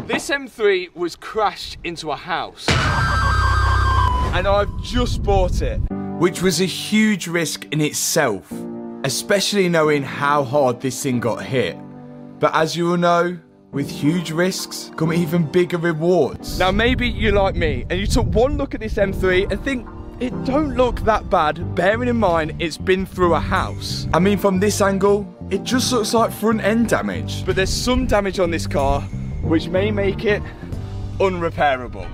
This M3 was crashed into a house. And I've just bought it. Which was a huge risk in itself, especially knowing how hard this thing got hit. But as you all know, with huge risks come even bigger rewards. Now maybe you're like me and you took one look at this M3 and think it don't look that bad, bearing in mind it's been through a house. I mean, from this angle, it just looks like front end damage. But there's some damage on this car which may make it unrepairable.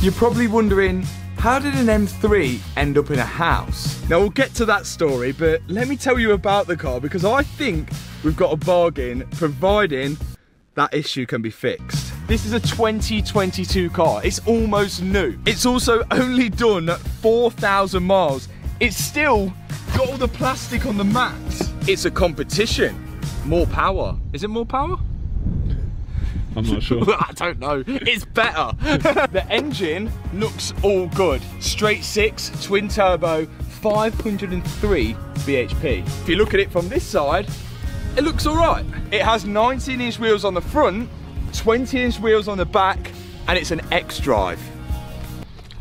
You're probably wondering, how did an M3 end up in a house? Now we'll get to that story, but let me tell you about the car because I think we've got a bargain providing that issue can be fixed. This is a 2022 car. It's almost new. It's also only done 4,000 miles. It's still got all the plastic on the mats. It's a competition. More power. Is it more power? I'm not sure. I don't know. It's better. The engine looks all good. Straight six, twin turbo, 503 bhp. If you look at it from this side, it looks all right. It has 19-inch wheels on the front, 20-inch wheels on the back, and it's an X-Drive.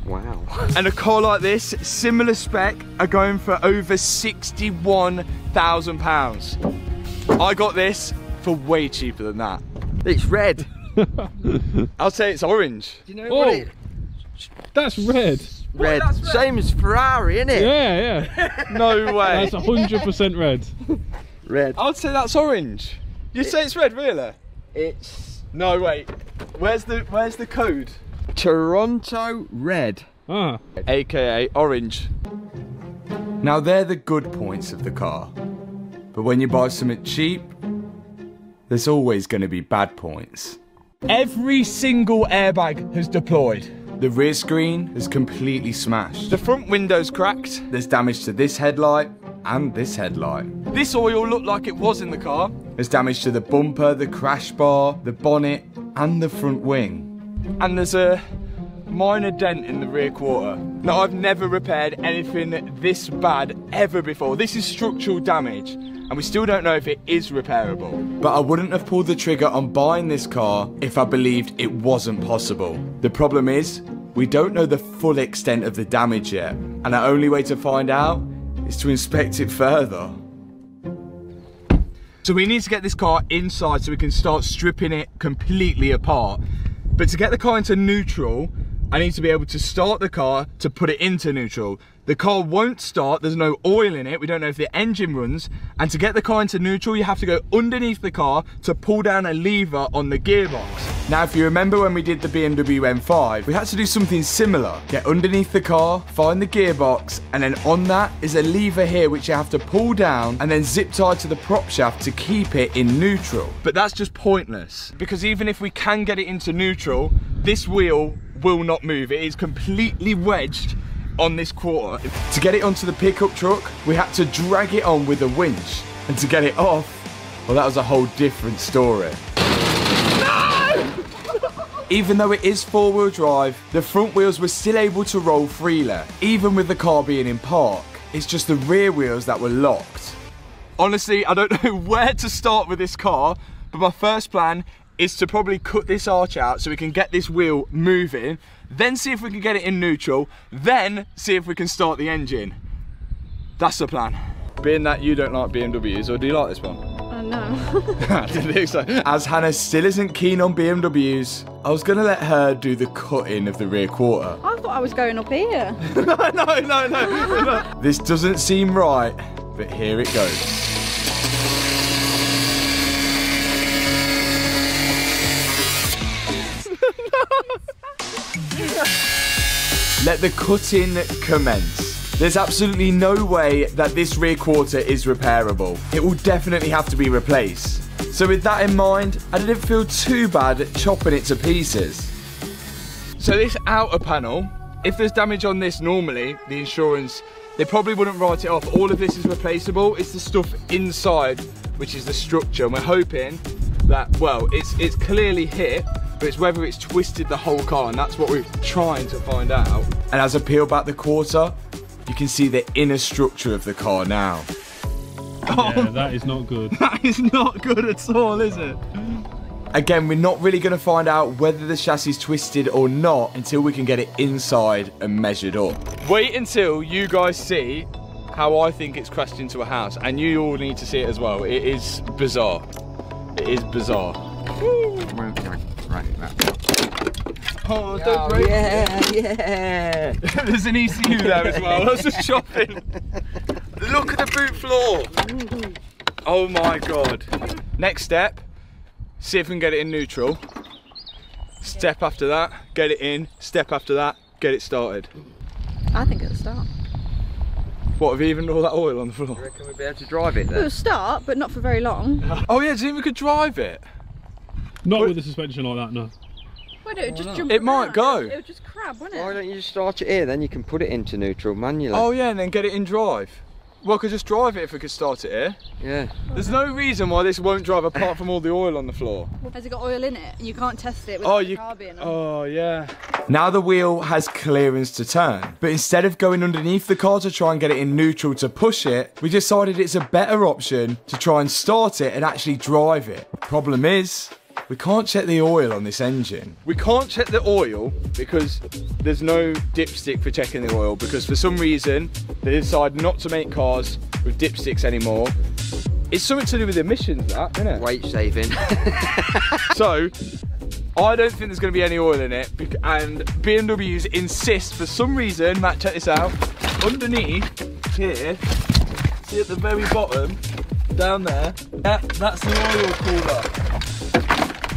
Wow. And a car like this, similar spec, are going for over £61,000. I got this for way cheaper than that. It's red. I'll say it's orange. Do you know what it? That's red. Red. That's red. Same as Ferrari, isn't it? Yeah, yeah. No way. That's 100% red. Red. I'd say that's orange. You say it's red, really? It's No, wait. Where's the code? Toronto red. Ah. AKA orange. Now they're the good points of the car. But when you buy something cheap, there's always going to be bad points. Every single airbag has deployed. The rear screen is completely smashed. The front window's cracked. There's damage to this headlight and this headlight. This oil looked like it was in the car. There's damage to the bumper, the crash bar, the bonnet, and the front wing. And there's a minor dent in the rear quarter. Now, I've never repaired anything this bad ever before. This is structural damage, and we still don't know if it is repairable. But I wouldn't have pulled the trigger on buying this car if I believed it wasn't possible. The problem is, we don't know the full extent of the damage yet, and our only way to find out is to inspect it further. So we need to get this car inside so we can start stripping it completely apart. But to get the car into neutral, I need to be able to start the car to put it into neutral. The car won't start, there's no oil in it, we don't know if the engine runs, and to get the car into neutral, you have to go underneath the car to pull down a lever on the gearbox. Now, if you remember when we did the BMW M5, we had to do something similar. Get underneath the car, find the gearbox, and then on that is a lever here which you have to pull down and then zip tie to the prop shaft to keep it in neutral. But that's just pointless, because even if we can get it into neutral, this wheel will not move. It is completely wedged on this quarter. To get it onto the pickup truck, we had to drag it on with a winch. And to get it off, well, that was a whole different story. Even though it is four-wheel drive, the front wheels were still able to roll freely, even with the car being in park. It's just the rear wheels that were locked. Honestly, I don't know where to start with this car, but my first plan is to probably cut this arch out so we can get this wheel moving, then see if we can get it in neutral, then see if we can start the engine. That's the plan. Being that you don't like BMWs, or do you like this one? No. I didn't think so. As Hannah still isn't keen on BMWs, I was going to let her do the cutting of the rear quarter. I thought I was going up here. No. This doesn't seem right, but here it goes. Let the cutting commence. There's absolutely no way that this rear quarter is repairable. It will definitely have to be replaced. So with that in mind, I didn't feel too bad chopping it to pieces. So this outer panel, if there's damage on this normally, the insurance, they probably wouldn't write it off. All of this is replaceable. It's the stuff inside, which is the structure. And we're hoping that, well, it's clearly hit, but it's whether it's twisted the whole car, and that's what we're trying to find out. And as I peel back the quarter, you can see the inner structure of the car now. Yeah, that is not good. That is not good at all, is it? Again, we're not really going to find out whether the chassis is twisted or not until we can get it inside and measured up. Wait until you guys see how I think it's crashed into a house, and you all need to see it as well. It is bizarre. It is bizarre. Oh, don't break it. Yeah. There's an ECU there as well. I was just shopping. Look at the boot floor. Oh my god. Next step, see if we can get it in neutral. Step after that, get it in. Step after that, get it started. I think it'll start. What, have you even all that oil on the floor? Reckon we'll be able to drive it then? It'll start, but not for very long. Oh yeah, do you think we could drive it? Not with the suspension like that, no. Why don't it just jump It might around? go. It'll just crab, won't Why it? don't you just start it here, then you can put it into neutral manually. Oh yeah, and then get it in drive. Well, I could just drive it if we could start it here. Yeah. There's no reason why this won't drive apart from all the oil on the floor. Has it got oil in it? And you can't test it with the car being on. Oh yeah. Now the wheel has clearance to turn, but instead of going underneath the car to try and get it in neutral to push it, we decided it's a better option to try and start it and actually drive it. Problem is, we can't check the oil on this engine. We can't check the oil because there's no dipstick for checking the oil, because for some reason they decided not to make cars with dipsticks anymore. It's something to do with emissions, that, isn't it? Weight saving. So, I don't think there's going to be any oil in it, and BMWs insist for some reason, Matt, check this out, underneath here, see at the very bottom, down there, that's the oil cooler.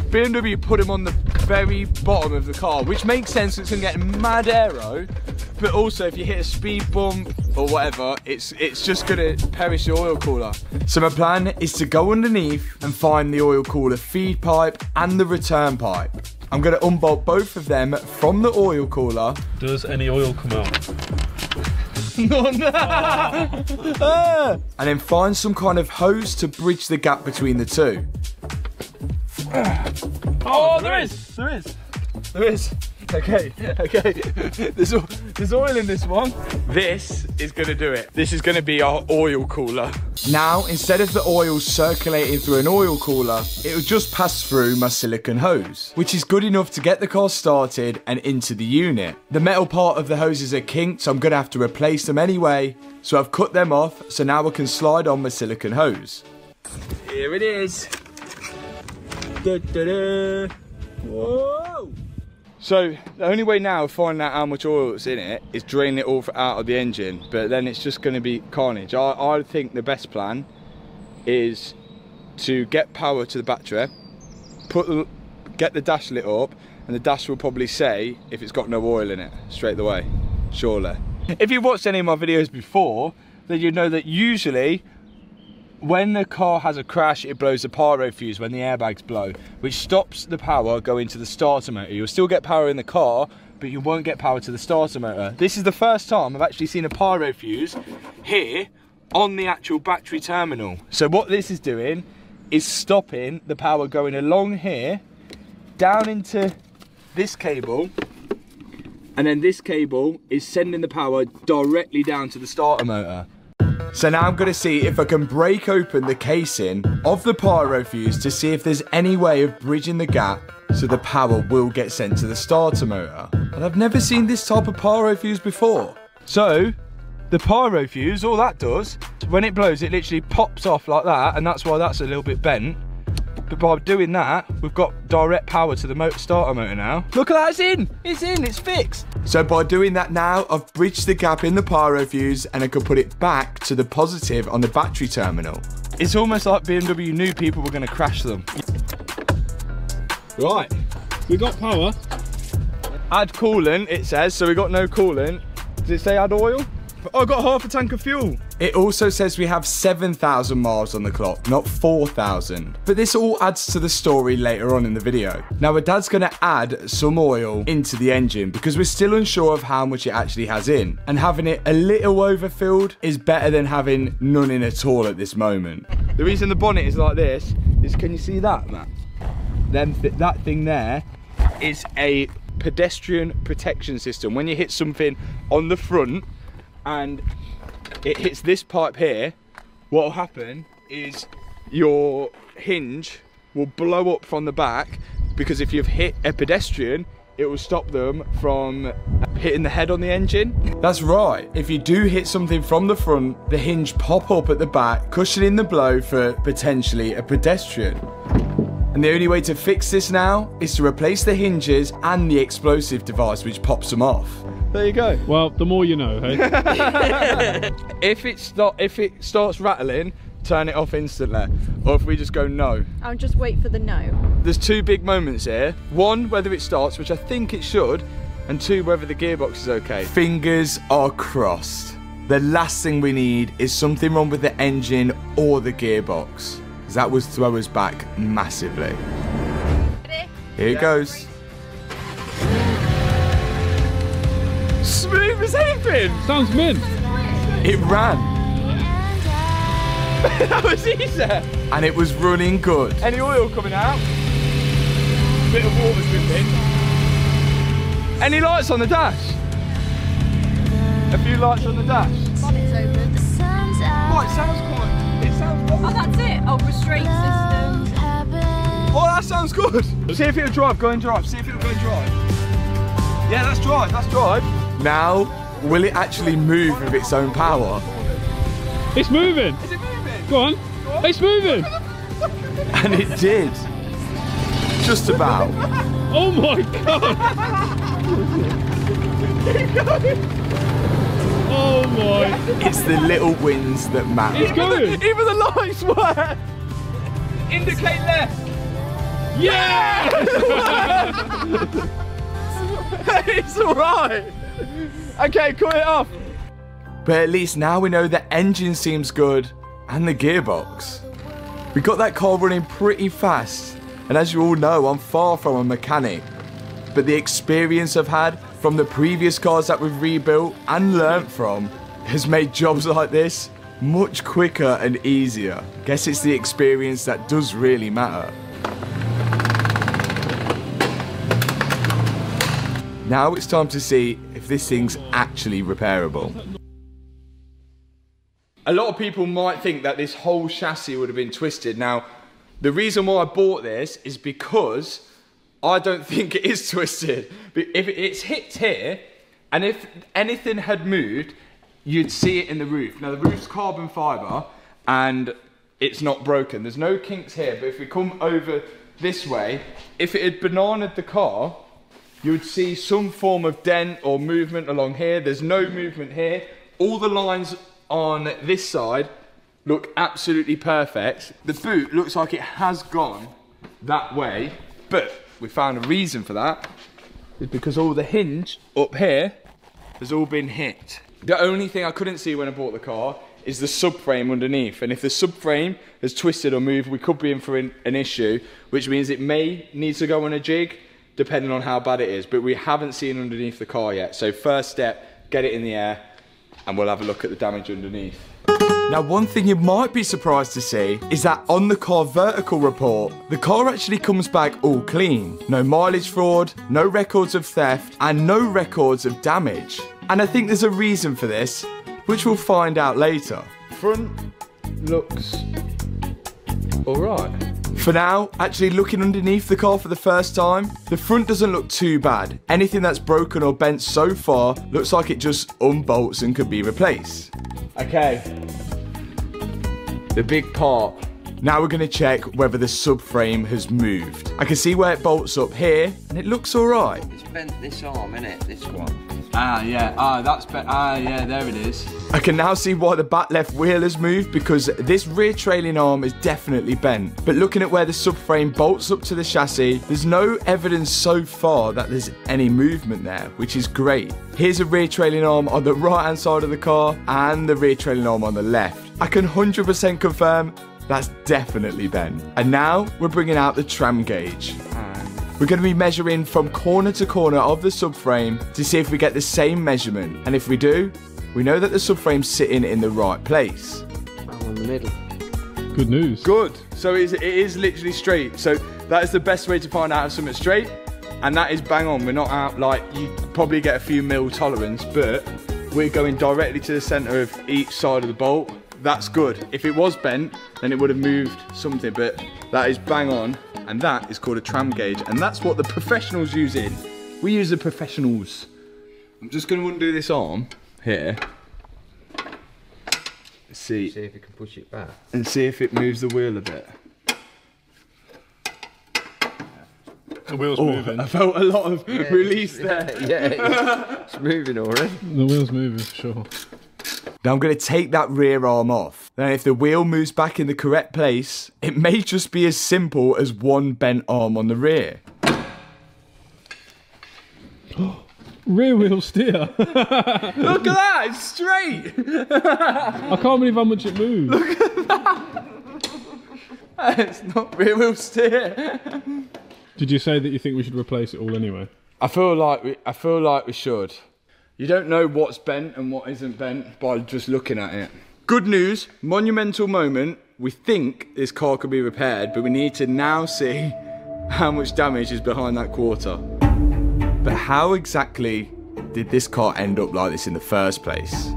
BMW put them on the very bottom of the car, which makes sense, it's going to get mad aero, but also if you hit a speed bump or whatever, it's just going to perish the oil cooler. So my plan is to go underneath and find the oil cooler feed pipe and the return pipe. I'm going to unbolt both of them from the oil cooler. Does any oil come out? And then find some kind of hose to bridge the gap between the two. Oh, there is. Okay. There's oil in this one. This is gonna do it. This is gonna be our oil cooler. Now, instead of the oil circulating through an oil cooler, it will just pass through my silicone hose, which is good enough to get the car started and into the unit. The metal part of the hoses are kinked, so I'm gonna have to replace them anyway. So I've cut them off, so now I can slide on my silicone hose. Here it is. Da-da-da. Whoa! So the only way now of finding out how much oil is in it is draining it all out of the engine, but then it's just going to be carnage. I think the best plan is to get power to the battery, get the dash lit up, and the dash will probably say if it's got no oil in it straight away, surely. If you've watched any of my videos before, then you know that usually when the car has a crash, it blows the pyro fuse when the airbags blow, which stops the power going to the starter motor. You'll still get power in the car, but you won't get power to the starter motor. This is the first time I've actually seen a pyro fuse here on the actual battery terminal. So what this is doing is stopping the power going along here, down into this cable, and then this cable is sending the power directly down to the starter motor. So now I'm going to see if I can break open the casing of the pyro fuse to see if there's any way of bridging the gap so the power will get sent to the starter motor. And I've never seen this type of pyro fuse before. So the pyro fuse, all that does, when it blows, it literally pops off like that, and that's why that's a little bit bent. But by doing that, we've got direct power to the starter motor now. Look at that, it's fixed. So by doing that now, I've bridged the gap in the pyro fuse and I can put it back to the positive on the battery terminal. It's almost like BMW knew people were going to crash them. Right, We got power. add coolant, it says, so we got no coolant. Does it say add oil? Oh, I got half a tank of fuel. It also says we have 7,000 miles on the clock, not 4,000. But this all adds to the story later on in the video. Now, my dad's going to add some oil into the engine because we're still unsure of how much it actually has in. And having it a little overfilled is better than having none in at all at this moment. The reason the bonnet is like this is, can you see that, Matt? That thing there is a pedestrian protection system. When you hit something on the front and it hits this pipe here, what will happen is your hinge will blow up from the back, because if you've hit a pedestrian, it will stop them from hitting the head on the engine. That's right. If you do hit something from the front, the hinge pop up at the back, cushioning the blow for potentially a pedestrian. And the only way to fix this now is to replace the hinges and the explosive device which pops them off. There you go. Well, the more you know, hey? If it starts rattling, turn it off instantly. Or if we just go no. I'll just wait for the no. There's two big moments here. One, whether it starts, which I think it should, and two, whether the gearbox is okay. Fingers are crossed. The last thing we need is something wrong with the engine or the gearbox, because that would throw us back massively. Ready? Here it goes. Smooth as anything! Sounds mint. It ran. That was easy! And it was running good. Any oil coming out? Bit of water's been in. Any lights on the dash? A few lights on the dash. Bonnet's open. Oh, it sounds quite. It sounds Oh, that's it. Oh, restraint system. Oh, that sounds good. See if it'll drive. Go and drive. See if it'll go and drive. Yeah, that's drive. That's drive. Now, will it actually move with its own power? It's moving. Is it moving? Go on. It's moving. And it did. Just about. Oh my god. Oh my. It's the little wins that matter. It's going. Even the lights work. Indicate left. Yeah. It's alright. Okay, cut it off. But at least now we know the engine seems good and the gearbox. We got that car running pretty fast, and as you all know, I'm far from a mechanic. But the experience I've had from the previous cars that we've rebuilt and learnt from has made jobs like this much quicker and easier. Guess it's the experience that does really matter. Now it's time to see if this thing's actually repairable. A lot of people might think that this whole chassis would have been twisted. Now, the reason why I bought this is because I don't think it is twisted. But if it's hit here, and if anything had moved, you'd see it in the roof. Now, the roof's carbon fibre, and it's not broken. There's no kinks here, but if we come over this way, if it had bananaed the car, you would see some form of dent or movement along here. There's no movement here. All the lines on this side look absolutely perfect. The boot looks like it has gone that way, but we found a reason for that. It's because all the hinge up here has all been hit. The only thing I couldn't see when I bought the car is the subframe underneath, and if the subframe has twisted or moved, we could be in for an issue, which means it may need to go on a jig, depending on how bad it is, but we haven't seen underneath the car yet. So first step, get it in the air, and we'll have a look at the damage underneath. Now, one thing you might be surprised to see is that on the car vertical report, the car actually comes back all clean. No mileage fraud, no records of theft, and no records of damage. And I think there's a reason for this, which we'll find out later. Front looks all right. For now, actually looking underneath the car for the first time, the front doesn't look too bad. Anything that's broken or bent so far looks like it just unbolts and could be replaced. Okay. The big part. Now we're going to check whether the subframe has moved. I can see where it bolts up here, and it looks alright. It's bent this arm, innit? This one. Ah, yeah. Ah, that's better. Ah, yeah, there it is. I can now see why the back left wheel has moved, because this rear trailing arm is definitely bent. But looking at where the subframe bolts up to the chassis, there's no evidence so far that there's any movement there, which is great. Here's a rear trailing arm on the right hand side of the car and the rear trailing arm on the left. I can 100% confirm that's definitely bent. And now we're bringing out the tram gauge. We're going to be measuring from corner to corner of the subframe to see if we get the same measurement. And if we do, we know that the subframe's sitting in the right place. Oh, in the middle. Good news. Good. So it is literally straight. So that is the best way to find out if something's straight. And that is bang on. We're not out, like, you probably get a few mil tolerance, but we're going directly to the center of each side of the bolt. that's good. If it was bent, then it would have moved something, but that is bang on. And that is called a tram gauge. And that's what the professionals use in. We use the professionals. I'm just gonna undo this arm here. See if you can push it back. And see if it moves the wheel a bit. The wheel's moving. I felt a lot of release there. Yeah, it's moving already. The wheel's moving for sure. Now I'm going to take that rear arm off. Then if the wheel moves back in the correct place, it may just be as simple as one bent arm on the rear. Rear wheel steer. Look at that, it's straight. I can't believe how much it moved. Look at that. It's not rear wheel steer. Did you say that you think we should replace it all anyway? I feel like we should. You don't know what's bent and what isn't bent by just looking at it. Good news, monumental moment. We think this car could be repaired, but we need to now see how much damage is behind that quarter. But how exactly did this car end up like this in the first place?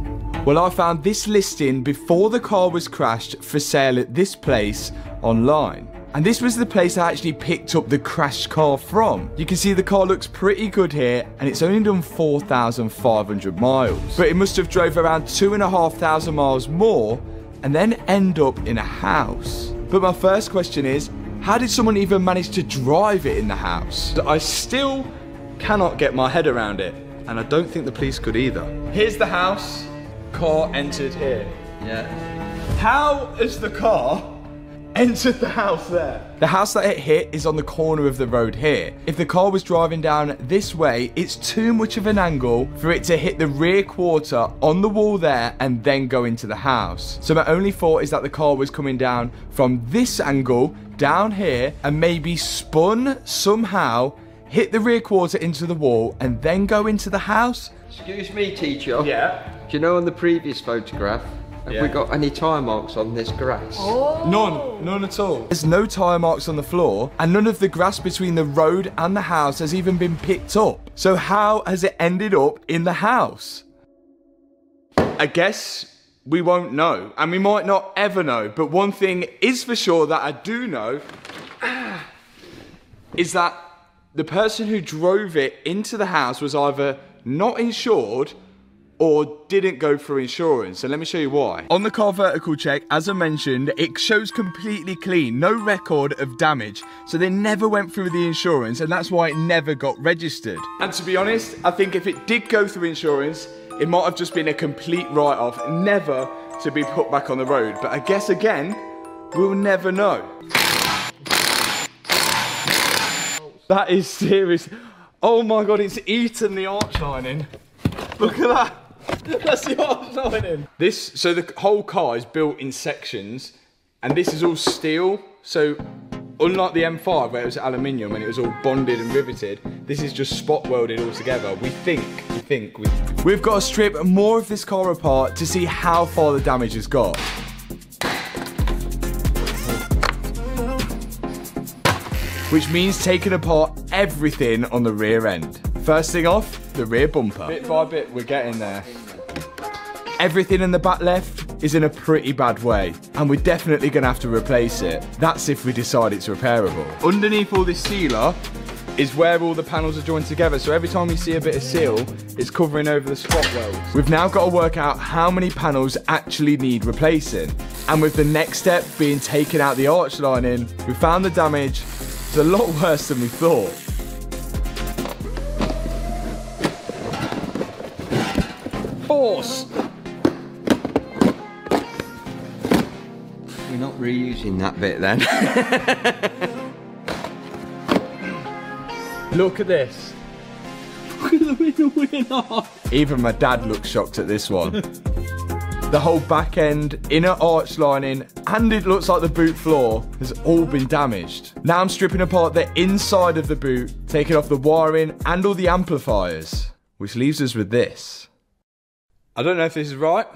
Well, I found this listing before the car was crashed for sale at this place online. And this was the place I actually picked up the crashed car from. You can see the car looks pretty good here, and it's only done 4,500 miles. But it must have drove around 2,500 miles more and then end up in a house. But my first question is, how did someone even manage to drive it in the house? I still cannot get my head around it, and I don't think the police could either. Here's the house. Car entered here. Yeah. How has the car entered the house there? The house that it hit is on the corner of the road here. If the car was driving down this way, it's too much of an angle for it to hit the rear quarter on the wall there and then go into the house. So my only thought is that the car was coming down from this angle down here and maybe spun somehow, hit the rear quarter into the wall and then go into the house. Excuse me, teacher. Yeah. Do you know on the previous photograph, have we got any tire marks on this grass? None at all. There's no tyre marks on the floor, and none of the grass between the road and the house has even been picked up. So how has it ended up in the house? I guess we won't know, and we might not ever know, but one thing is for sure that I do know is that the person who drove it into the house was either not insured or didn't go through insurance. So let me show you why. On the car vertical check, as I mentioned, it shows completely clean, no record of damage. So they never went through the insurance, and that's why it never got registered. And to be honest, I think if it did go through insurance, it might have just been a complete write-off, never to be put back on the road. But I guess again, we'll never know. That is serious. Oh my God, it's eaten the arch lining. Look at that. That's the arch lining. So the whole car is built in sections, and this is all steel. So unlike the M5 where it was aluminium and it was all bonded and riveted, this is just spot welded all together. We've got to strip more of this car apart to see how far the damage has got. Which means taking apart everything on the rear end. First thing off, the rear bumper. Bit by bit, we're getting there. Everything in the back left is in a pretty bad way, and we're definitely gonna have to replace it. That's if we decide it's repairable. Underneath all this sealer is where all the panels are joined together, so every time you see a bit of seal, it's covering over the spot welds. We've now got to work out how many panels actually need replacing. And with the next step being taking out the arch lining, we found the damage is a lot worse than we thought. Force! We're not reusing that bit then. Look at this. Look at the winner. Even my dad looks shocked at this one. The whole back end, inner arch lining, and it looks like the boot floor has all been damaged. Now I'm stripping apart the inside of the boot, taking off the wiring and all the amplifiers, which leaves us with this. I don't know if this is right,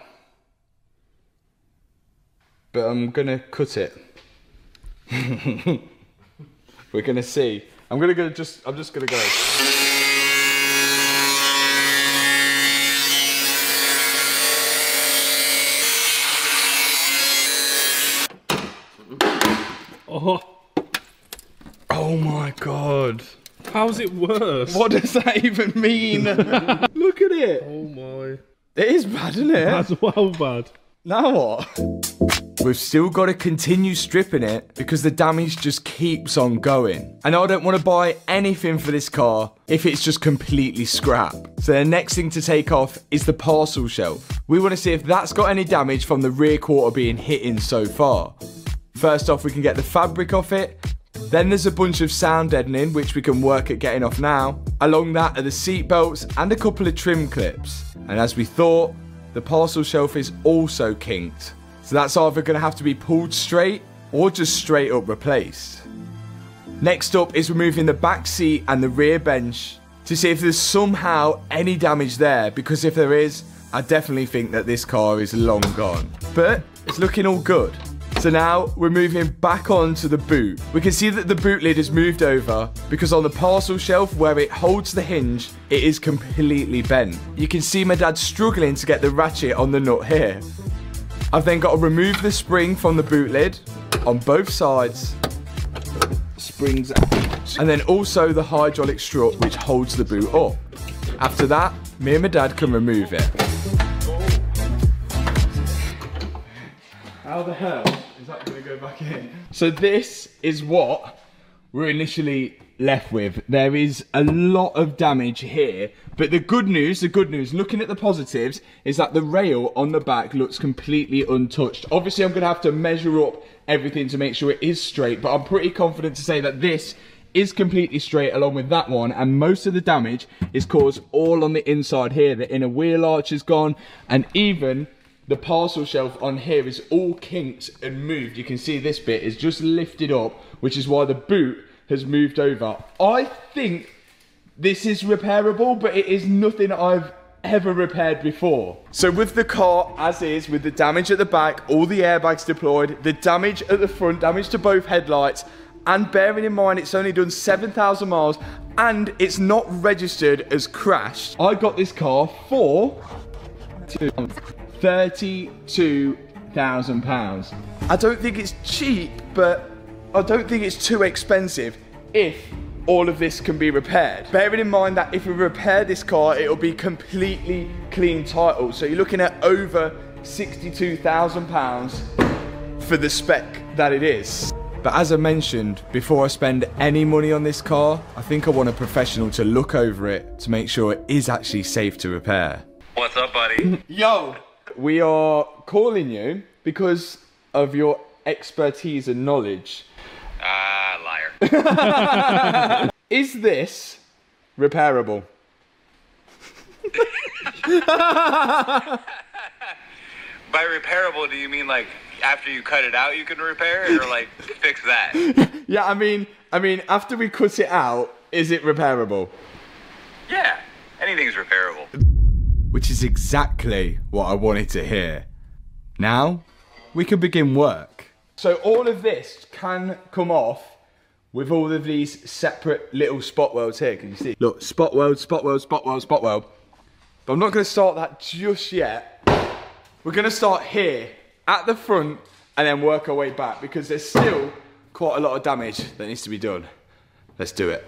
but I'm gonna cut it. We're gonna see. I'm just gonna go. God. How's it worse? What does that even mean? Look at it. Oh my. It is bad, isn't it? That's well bad. Now what? We've still got to continue stripping it because the damage just keeps on going. And I don't want to buy anything for this car if it's just completely scrap. So the next thing to take off is the parcel shelf. We want to see if that's got any damage from the rear quarter being hit in so far. First off, we can get the fabric off it. Then there's a bunch of sound deadening, which we can work at getting off now. Along that are the seat belts and a couple of trim clips. And as we thought, the parcel shelf is also kinked. So that's either going to have to be pulled straight or just straight up replaced. Next up is removing the back seat and the rear bench to see if there's somehow any damage there, because if there is, I definitely think that this car is long gone. But it's looking all good. So now we're moving back onto the boot. We can see that the boot lid is moved over because on the parcel shelf where it holds the hinge, it is completely bent. You can see my dad struggling to get the ratchet on the nut here. I've then got to remove the spring from the boot lid on both sides. Springs out. And then also the hydraulic strut which holds the boot up. After that, me and my dad can remove it. How the hell is that going to go back in? So this is what we're initially left with. There is a lot of damage here, but the good news, looking at the positives, is that the rail on the back looks completely untouched. Obviously, I'm going to have to measure up everything to make sure it is straight, but I'm pretty confident to say that this is completely straight along with that one, and most of the damage is caused all on the inside here. The inner wheel arch is gone, and even the parcel shelf on here is all kinked and moved. You can see this bit is just lifted up, which is why the boot has moved over. I think this is repairable, but it is nothing I've ever repaired before. So with the car as is, with the damage at the back, all the airbags deployed, the damage at the front, damage to both headlights, and bearing in mind it's only done 7,000 miles and it's not registered as crashed, I got this car for £32,000. I don't think it's cheap, but I don't think it's too expensive if all of this can be repaired. Bearing in mind that if we repair this car, it'll be completely clean title. So you're looking at over £62,000 for the spec that it is. But as I mentioned, before I spend any money on this car, I think I want a professional to look over it to make sure it is actually safe to repair. What's up, buddy? Yo, we are calling you because of your expertise and knowledge. Liar. Is this repairable? By repairable, do you mean like after you cut it out you can repair it, or like fix that? Yeah, I mean, after we cut it out, is it repairable? Yeah, anything's repairable. Which is exactly what I wanted to hear. Now, we can begin work. So all of this can come off with all of these separate little spot welds here. Can you see? Look, spot weld, spot weld, spot weld, spot weld. But I'm not going to start that just yet. We're going to start here at the front and then work our way back because there's still quite a lot of damage that needs to be done. Let's do it.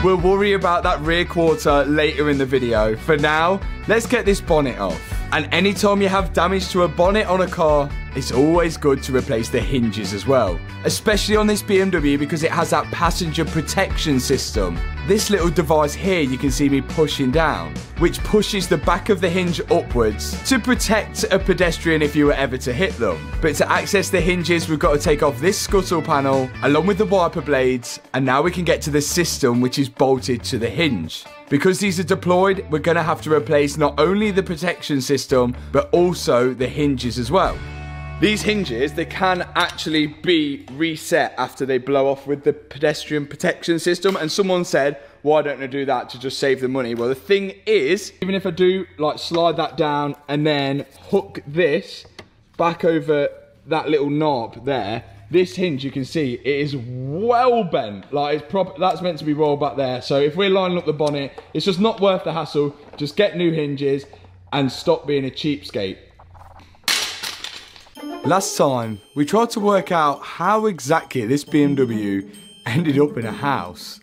We'll worry about that rear quarter later in the video. For now, let's get this bonnet off. And anytime you have damage to a bonnet on a car, it's always good to replace the hinges as well. Especially on this BMW because it has that passenger protection system. This little device here you can see me pushing down, which pushes the back of the hinge upwards to protect a pedestrian if you were ever to hit them. But to access the hinges, we've got to take off this scuttle panel along with the wiper blades, and now we can get to the system which is bolted to the hinge. Because these are deployed, we're going to have to replace not only the protection system, but also the hinges as well. These hinges, they can actually be reset after they blow off with the pedestrian protection system. And someone said, why don't I do that to just save the money? Well, the thing is, even if I do like slide that down and then hook this back over that little knob there, this hinge, you can see, it is well bent. Like, it's proper, that's meant to be rolled back there. So if we're lining up the bonnet, it's just not worth the hassle. Just get new hinges and stop being a cheapskate. Last time, we tried to work out how exactly this BMW ended up in a house.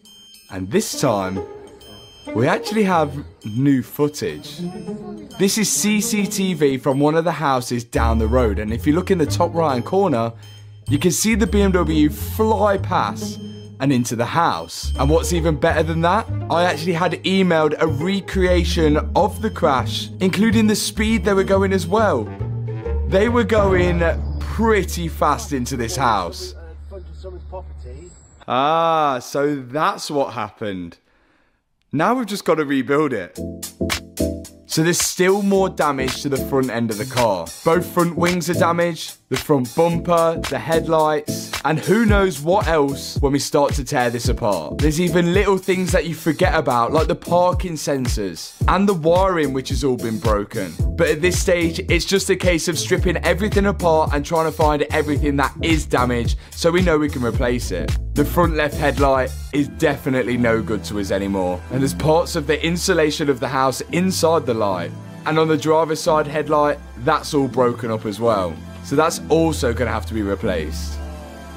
And this time, we actually have new footage. This is CCTV from one of the houses down the road, and if you look in the top right hand corner, you can see the BMW fly past and into the house. And what's even better than that, I actually had emailed a recreation of the crash, including the speed they were going as well. They were going pretty fast into this house. Ah, so that's what happened. Now we've just got to rebuild it. So there's still more damage to the front end of the car. Both front wings are damaged, the front bumper, the headlights, and who knows what else when we start to tear this apart. There's even little things that you forget about, like the parking sensors and the wiring, which has all been broken. But at this stage, it's just a case of stripping everything apart and trying to find everything that is damaged so we know we can replace it. The front left headlight is definitely no good to us anymore, and there's parts of the insulation of the house inside the light. And on the driver's side headlight, that's all broken up as well. So that's also going to have to be replaced.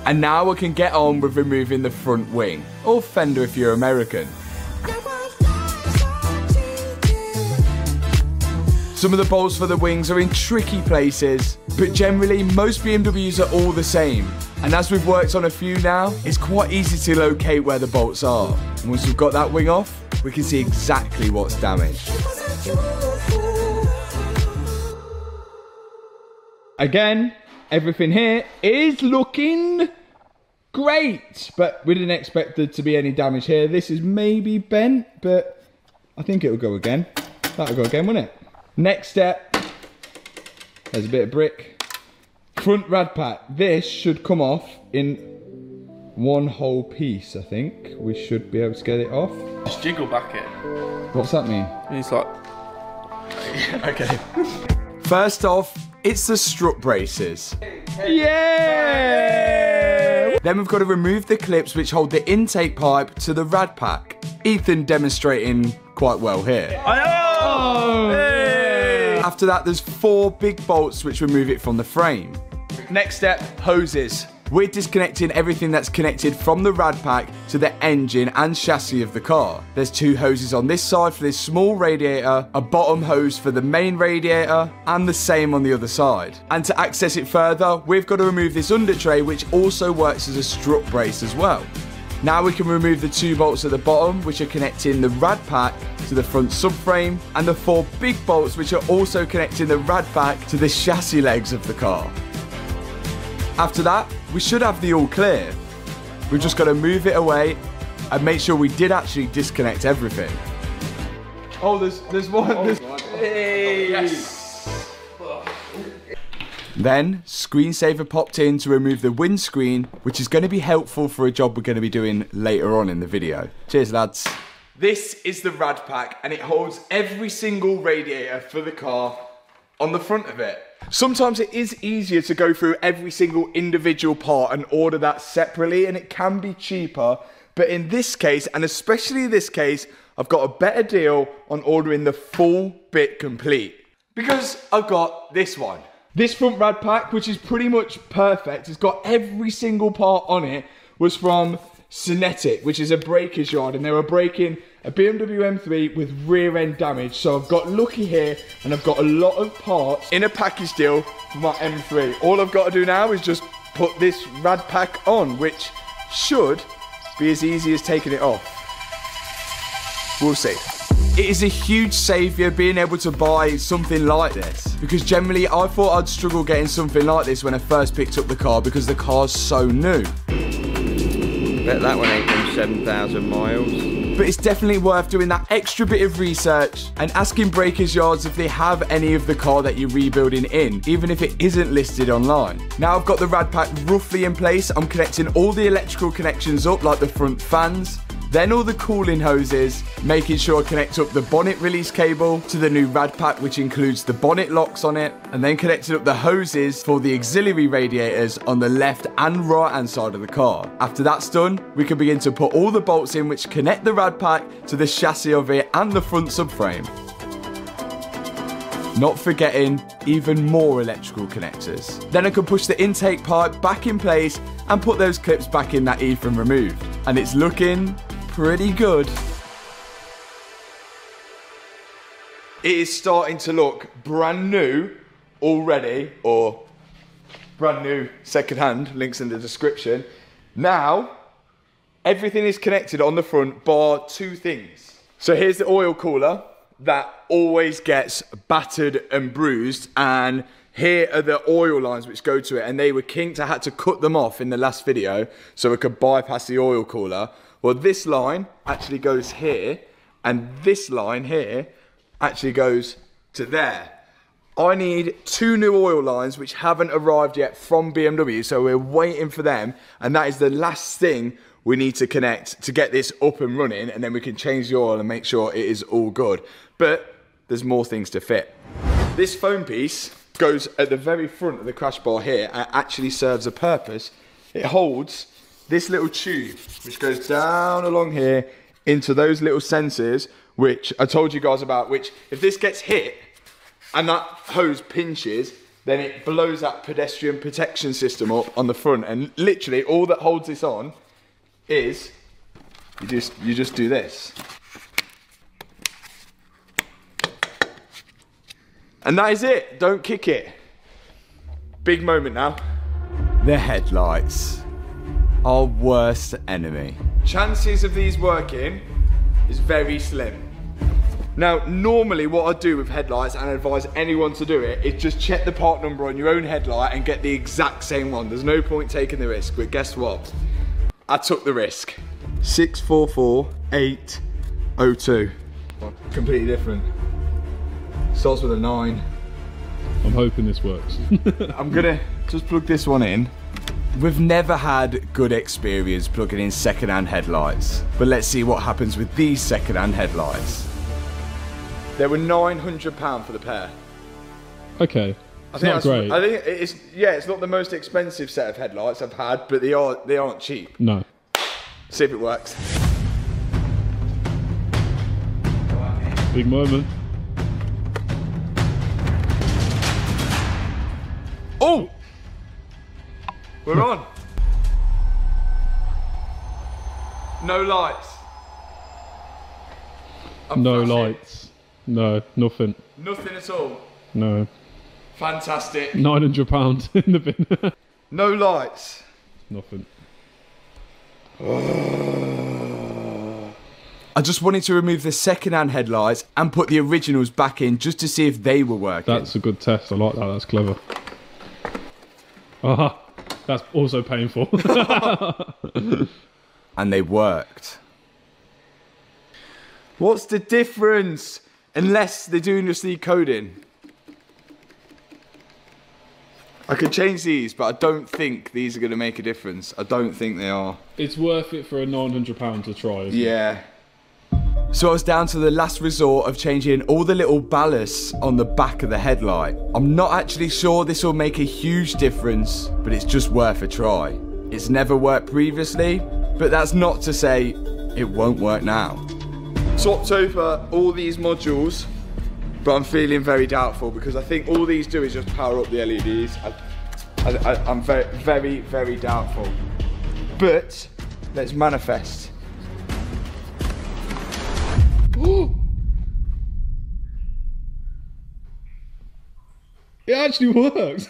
And now we can get on with removing the front wing, or fender if you're American. Some of the bolts for the wings are in tricky places, but generally most BMWs are all the same. And as we've worked on a few now, it's quite easy to locate where the bolts are. And once we've got that wing off, we can see exactly what's damaged. Again, everything here is looking great, but we didn't expect there to be any damage here. This is maybe bent, but I think it'll go again. That'll go again, won't it? Next step, there's a bit of brick. Front rad pack. This should come off in one whole piece, I think. We should be able to get it off. Just jiggle back it. What's that mean? It's like... Okay. First off, it's the strut braces. Yeah! Then we've got to remove the clips which hold the intake pipe to the rad pack. Ethan demonstrating quite well here. Oh! Hey! After that, there's 4 big bolts which remove it from the frame. Next step, hoses. We're disconnecting everything that's connected from the rad pack to the engine and chassis of the car. There's 2 hoses on this side for this small radiator, a bottom hose for the main radiator, and the same on the other side. And to access it further, we've got to remove this under tray, which also works as a strut brace as well. Now we can remove the 2 bolts at the bottom, which are connecting the rad pack to the front subframe, and the 4 big bolts which are also connecting the rad pack to the chassis legs of the car. After that, we should have the all clear. We've just got to move it away and make sure we did actually disconnect everything. Oh, there's one. Hey. Yes. Then, screensaver popped in to remove the windscreen, which is going to be helpful for a job we're going to be doing later on in the video. Cheers, lads. This is the rad pack, and it holds every single radiator for the car on the front of it. Sometimes it is easier to go through every single individual part and order that separately, and it can be cheaper. But in this case, and especially this case, I've got a better deal on ordering the full bit complete. Because I've got this one. This front rad pack, which is pretty much perfect, it's got every single part on it, was from Cinetic, which is a breaker's yard, and they were breaking a BMW M3 with rear end damage. So I've got lucky here, and I've got a lot of parts in a package deal for my M3. All I've got to do now is just put this rad pack on, which should be as easy as taking it off. We'll see. It is a huge saviour being able to buy something like this, because generally I thought I'd struggle getting something like this when I first picked up the car because the car's so new. Bet that one ain't done 7,000 miles. But it's definitely worth doing that extra bit of research and asking breakers yards if they have any of the car that you're rebuilding in, even if it isn't listed online. Now I've got the rad pack roughly in place, I'm connecting all the electrical connections up, like the front fans, then all the cooling hoses, making sure I connect up the bonnet release cable to the new rad pack, which includes the bonnet locks on it, and then connecting up the hoses for the auxiliary radiators on the left and right hand side of the car. After that's done, we can begin to put all the bolts in which connect the rad pack to the chassis of it and the front subframe. Not forgetting even more electrical connectors. Then I can push the intake pipe back in place and put those clips back in that Ethan removed. and it's looking pretty good. It is starting to look brand new already, or brand new second-hand, links in the description. Now, everything is connected on the front bar two things. So here's the oil cooler that always gets battered and bruised, and here are the oil lines which go to it, and they were kinked. I had to cut them off in the last video so I could bypass the oil cooler. Well, this line actually goes here, and this line here actually goes to there. I need 2 new oil lines which haven't arrived yet from BMW, so we're waiting for them, and that is the last thing we need to connect to get this up and running, and then we can change the oil and make sure it is all good. But there's more things to fit. This foam piece goes at the very front of the crash bar here and actually serves a purpose. It holds this little tube which goes down along here into those little sensors which I told you guys about, which if this gets hit and that hose pinches, then it blows that pedestrian protection system up on the front, and literally all that holds this on is you just do this. And that is it. Don't kick it. Big moment now. The headlights. Our worst enemy. Chances of these working is very slim. Now, normally what I do with headlights, and I advise anyone to do it, is just check the part number on your own headlight and get the exact same one. There's no point taking the risk, but guess what? I took the risk. 644802. Completely different. Starts with a 9. I'm hoping this works. I'm gonna just plug this one in. We've never had good experience plugging in second-hand headlights, but let's see what happens with these second-hand headlights. They were £900 for the pair. Okay, it's not great. I think it's not the most expensive set of headlights I've had, but they aren't cheap. No. See if it works. Big moment. Oh! We're on. No lights. No lights. No, nothing. Nothing at all. No. Fantastic. £900 in the bin. No lights. Nothing. I just wanted to remove the second-hand headlights and put the originals back in just to see if they were working. That's a good test. I like that. That's clever. Aha. That's also painful. And they worked. What's the difference? Unless they're doing just the coding. I could change these, but I don't think these are going to make a difference. I don't think they are. It's worth it for a £900 to try, isn't it? Yeah. So I was down to the last resort of changing all the little ballasts on the back of the headlight. I'm not actually sure this will make a huge difference, but it's just worth a try. It's never worked previously, but that's not to say it won't work now. Swapped over all these modules, but I'm feeling very doubtful because I think all these do is just power up the LEDs. I'm very, very doubtful. But let's manifest. It actually works.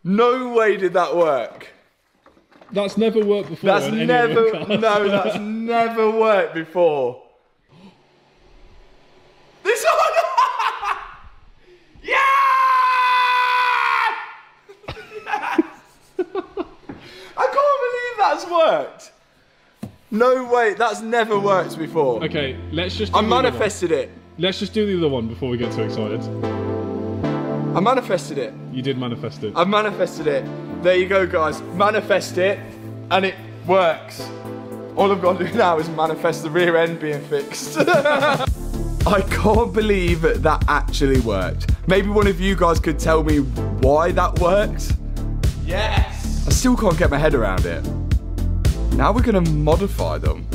No way did that work. That's never worked before. That's never, no, that's never worked before. This one! Yeah! Yes! I can't believe that's worked. No way, that's never worked before. Okay, let's just do I manifested it. Let's just do the other one before we get too excited. I manifested it. You did manifest it. I manifested it. There you go, guys. Manifest it, and it works. All I've got to do now is manifest the rear end being fixed. I can't believe that actually worked. Maybe one of you guys could tell me why that worked? Yes! I still can't get my head around it. Now we're gonna modify them.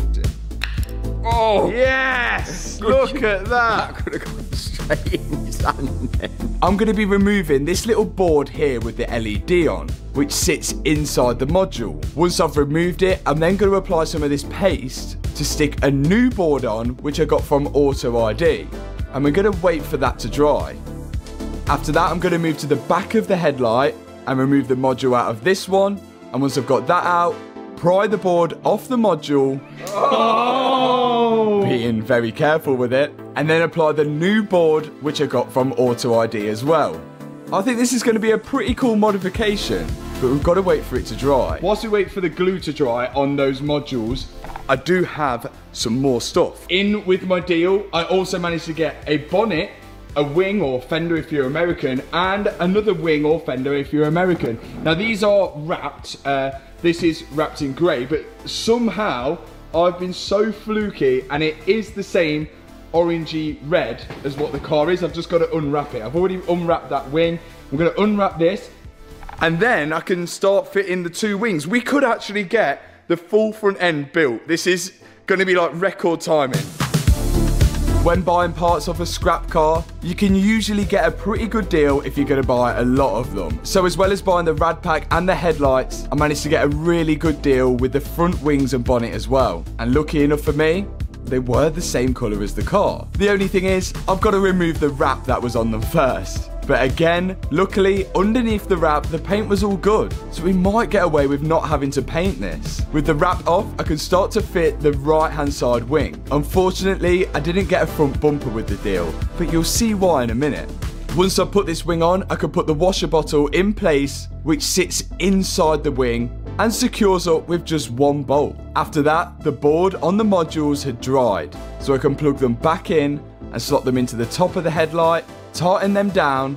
Oh! Yes! Look at that! That could have gone straight in his hand then. I'm gonna be removing this little board here with the LED on. which sits inside the module. Once I've removed it, I'm then going to apply some of this paste to stick a new board on, which I got from Auto ID. And we're going to wait for that to dry. After that, I'm going to move to the back of the headlight and remove the module out of this one. And once I've got that out, pry the board off the module. Oh! Being very careful with it. And then apply the new board, which I got from Auto ID as well. I think this is going to be a pretty cool modification, but we've got to wait for it to dry. Whilst we wait for the glue to dry on those modules, I do have some more stuff. In with my deal, I also managed to get a bonnet, a wing or fender if you're American, and another wing or fender if you're American. Now these are wrapped, this is wrapped in grey, but somehow I've been so fluky and it is the same orangey red as what the car is. I've just got to unwrap it. I've already unwrapped that wing. I'm going to unwrap this and then I can start fitting the two wings. We could actually get the full front end built. This is going to be like record timing. When buying parts off a scrap car, you can usually get a pretty good deal if you're going to buy a lot of them. So as well as buying the rad pack and the headlights, I managed to get a really good deal with the front wings and bonnet as well. And lucky enough for me, they were the same colour as the car. The only thing is, I've got to remove the wrap that was on them first. But again, luckily, underneath the wrap, the paint was all good. So we might get away with not having to paint this. With the wrap off, I can start to fit the right-hand side wing. Unfortunately, I didn't get a front bumper with the deal, but you'll see why in a minute. Once I put this wing on, I can put the washer bottle in place, which sits inside the wing and secures up with just one bolt. After that, the board on the modules had dried, so I can plug them back in and slot them into the top of the headlight, tighten them down,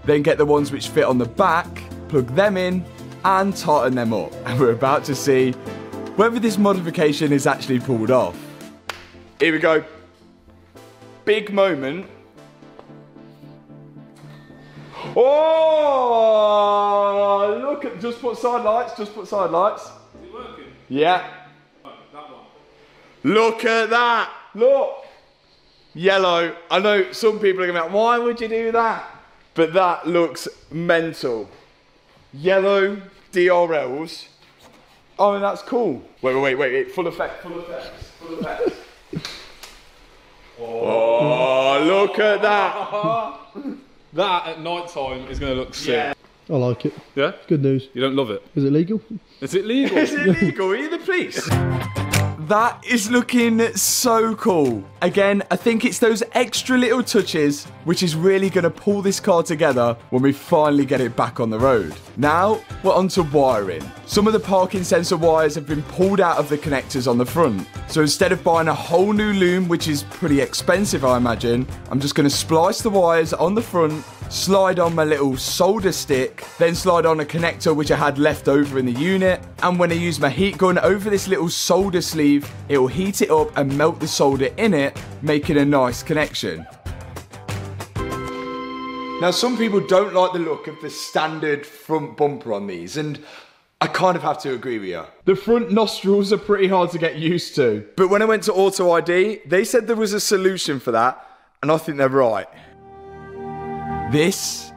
then get the ones which fit on the back, plug them in and tighten them up. And we're about to see whether this modification is actually pulled off. Here we go. Big moment. Oh, look at, just put side lights, just put side lights. Is it working? Yeah. Oh, that one. Look at that, look. Yellow. I know some people are going to be like, why would you do that? But that looks mental. Yellow DRLs. Oh, and that's cool. Wait. Full effect, full effects, full effects. Oh, look at that. That at night time is going to look sick. Yeah. I like it. Yeah? Good news. You don't love it? Is it legal? Is it legal? Is it legal? Are you the police? That is looking so cool. Again, I think it's those extra little touches which is really going to pull this car together when we finally get it back on the road. Now, we're on to wiring. Some of the parking sensor wires have been pulled out of the connectors on the front. So instead of buying a whole new loom, which is pretty expensive, I imagine, I'm just going to splice the wires on the front, slide on my little solder stick, then slide on a connector which I had left over in the unit, and when I use my heat gun over this little solder sleeve, it will heat it up and melt the solder in it, making a nice connection. Now, some people don't like the look of the standard front bumper on these, and I kind of have to agree with you. The front nostrils are pretty hard to get used to. But when I went to Auto ID, they said there was a solution for that, and I think they're right. This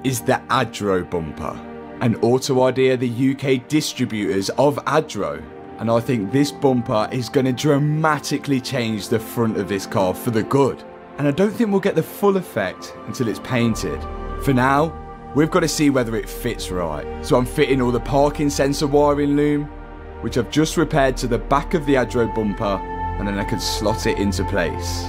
is the Adro bumper, and Auto ID are the UK distributors of Adro. And I think this bumper is going to dramatically change the front of this car for the good. And I don't think we'll get the full effect until it's painted. For now, we've got to see whether it fits right. So I'm fitting all the parking sensor wiring loom, which I've just repaired to the back of the Adro bumper, and then I can slot it into place.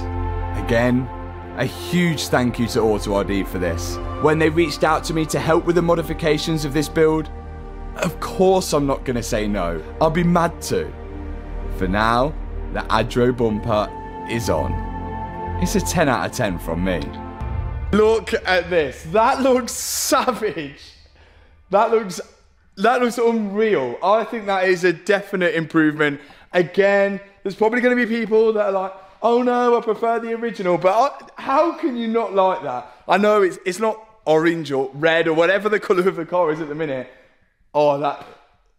Again, a huge thank you to Auto ID for this. When they reached out to me to help with the modifications of this build, of course I'm not going to say no. I'll be mad to. For now, the Adro bumper is on. It's a 10 out of 10 from me. Look at this. That looks savage. That looks unreal. I think that is a definite improvement. Again, there's probably going to be people that are like, oh no, I prefer the original. But how can you not like that? I know it's not orange or red or whatever the colour of the car is at the minute. Oh,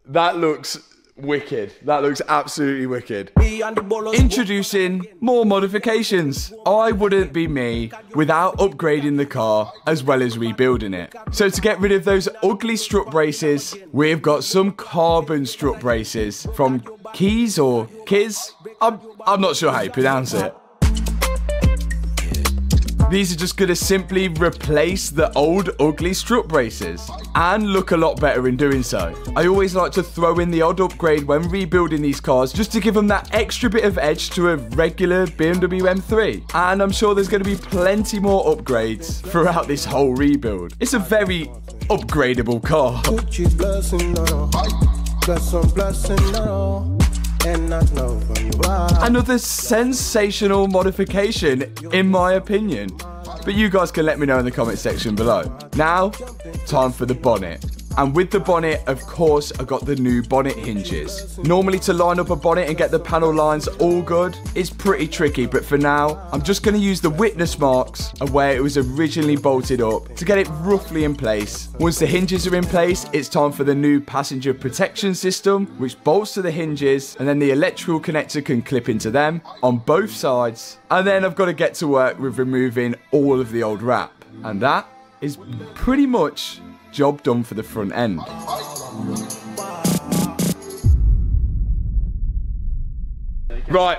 that looks wicked. That looks absolutely wicked. Introducing more modifications. I wouldn't be me without upgrading the car as well as rebuilding it. So to get rid of those ugly strut braces, we've got some carbon strut braces from Keys or Kiz. I'm not sure how you pronounce it. These are just going to simply replace the old ugly strut braces and look a lot better in doing so. I always like to throw in the odd upgrade when rebuilding these cars just to give them that extra bit of edge to a regular BMW M3. And I'm sure there's going to be plenty more upgrades throughout this whole rebuild. It's a very upgradable car. Another sensational modification, in my opinion. But you guys can let me know in the comment section below. Now, time for the bonnet. And with the bonnet, of course, I got the new bonnet hinges. Normally to line up a bonnet and get the panel lines all good, it's pretty tricky. But for now, I'm just going to use the witness marks of where it was originally bolted up to get it roughly in place. Once the hinges are in place, it's time for the new passenger protection system, which bolts to the hinges, and then the electrical connector can clip into them on both sides. And then I've got to get to work with removing all of the old wrap. And that is pretty much job done for the front end. Right,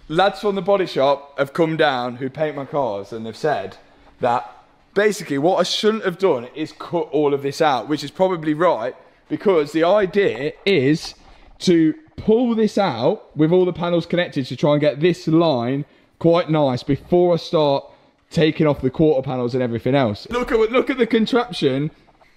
lads from the body shop have come down who paint my cars and they've said that basically what I shouldn't have done is cut all of this out, which is probably right, because the idea is to pull this out with all the panels connected to try and get this line quite nice before I start taking off the quarter panels and everything else. Look at the contraption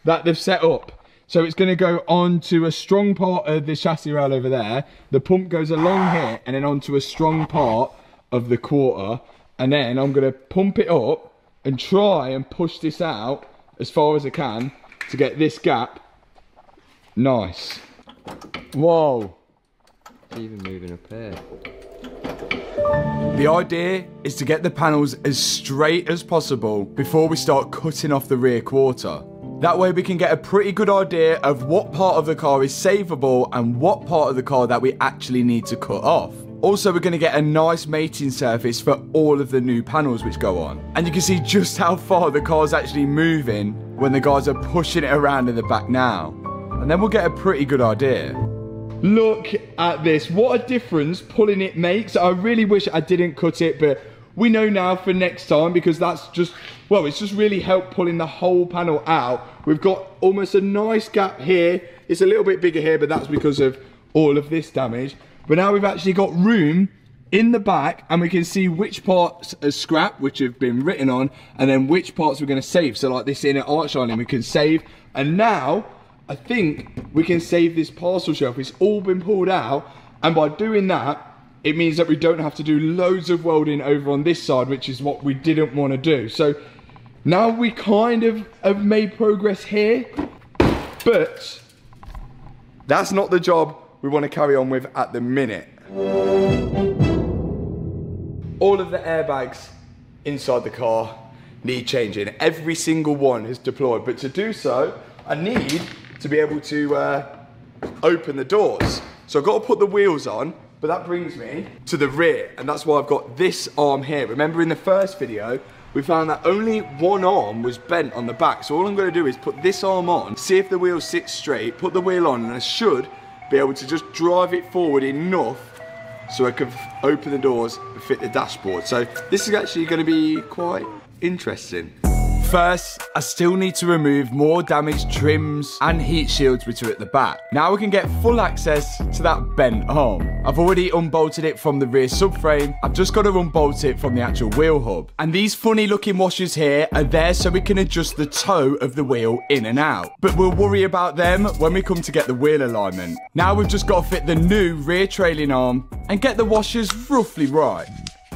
that they've set up. So it's going to go onto a strong part of the chassis rail over there. The pump goes along here and then onto a strong part of the quarter. And then I'm going to pump it up and try and push this out as far as I can to get this gap nice. Whoa. It's even moving up here. The idea is to get the panels as straight as possible before we start cutting off the rear quarter. That way we can get a pretty good idea of what part of the car is savable and what part of the car that we actually need to cut off. Also, we're going to get a nice mating surface for all of the new panels which go on. And you can see just how far the car's actually moving when the guys are pushing it around in the back now. And then we'll get a pretty good idea. Look at this. What a difference pulling it makes. I really wish I didn't cut it, but we know now for next time, because that's just, well, it's just really helped pulling the whole panel out. We've got almost a nice gap here. It's a little bit bigger here, but that's because of all of this damage. But now we've actually got room in the back, and we can see which parts are scrap, which have been written on, and then which parts we're going to save. So like this inner arch lining we can save. And now I think we can save this parcel shelf. It's all been pulled out, and by doing that, it means that we don't have to do loads of welding over on this side, which is what we didn't want to do. So now we kind of have made progress here, but that's not the job we want to carry on with at the minute. All of the airbags inside the car need changing. Every single one is deployed, but to do so, I need to be able to open the doors. So I've got to put the wheels on, but that brings me to the rear, and that's why I've got this arm here. Remember in the first video, we found that only one arm was bent on the back. So all I'm going to do is put this arm on, see if the wheel sits straight, put the wheel on, and I should be able to just drive it forward enough so I can open the doors and fit the dashboard. So this is actually going to be quite interesting. First, I still need to remove more damaged trims and heat shields which are at the back. Now we can get full access to that bent arm. I've already unbolted it from the rear subframe. I've just got to unbolt it from the actual wheel hub. And these funny looking washers here are there so we can adjust the toe of the wheel in and out. But we'll worry about them when we come to get the wheel alignment. Now we've just got to fit the new rear trailing arm and get the washers roughly right.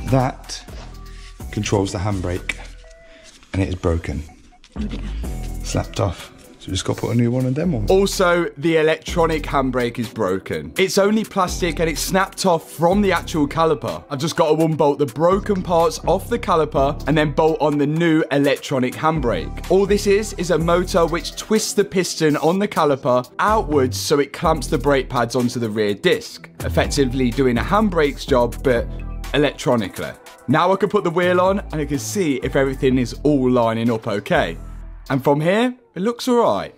That controls the handbrake, and it is broken. Slapped off. So So just got to put a new one of them on. Also, the electronic handbrake is broken. It's only plastic and it's snapped off from the actual caliper. I've just got to unbolt the broken parts off the caliper and then bolt on the new electronic handbrake. All this is a motor which twists the piston on the caliper outwards so it clamps the brake pads onto the rear disc, effectively doing a handbrake's job but electronically. Now I can put the wheel on and I can see if everything is all lining up okay. And from here, it looks alright.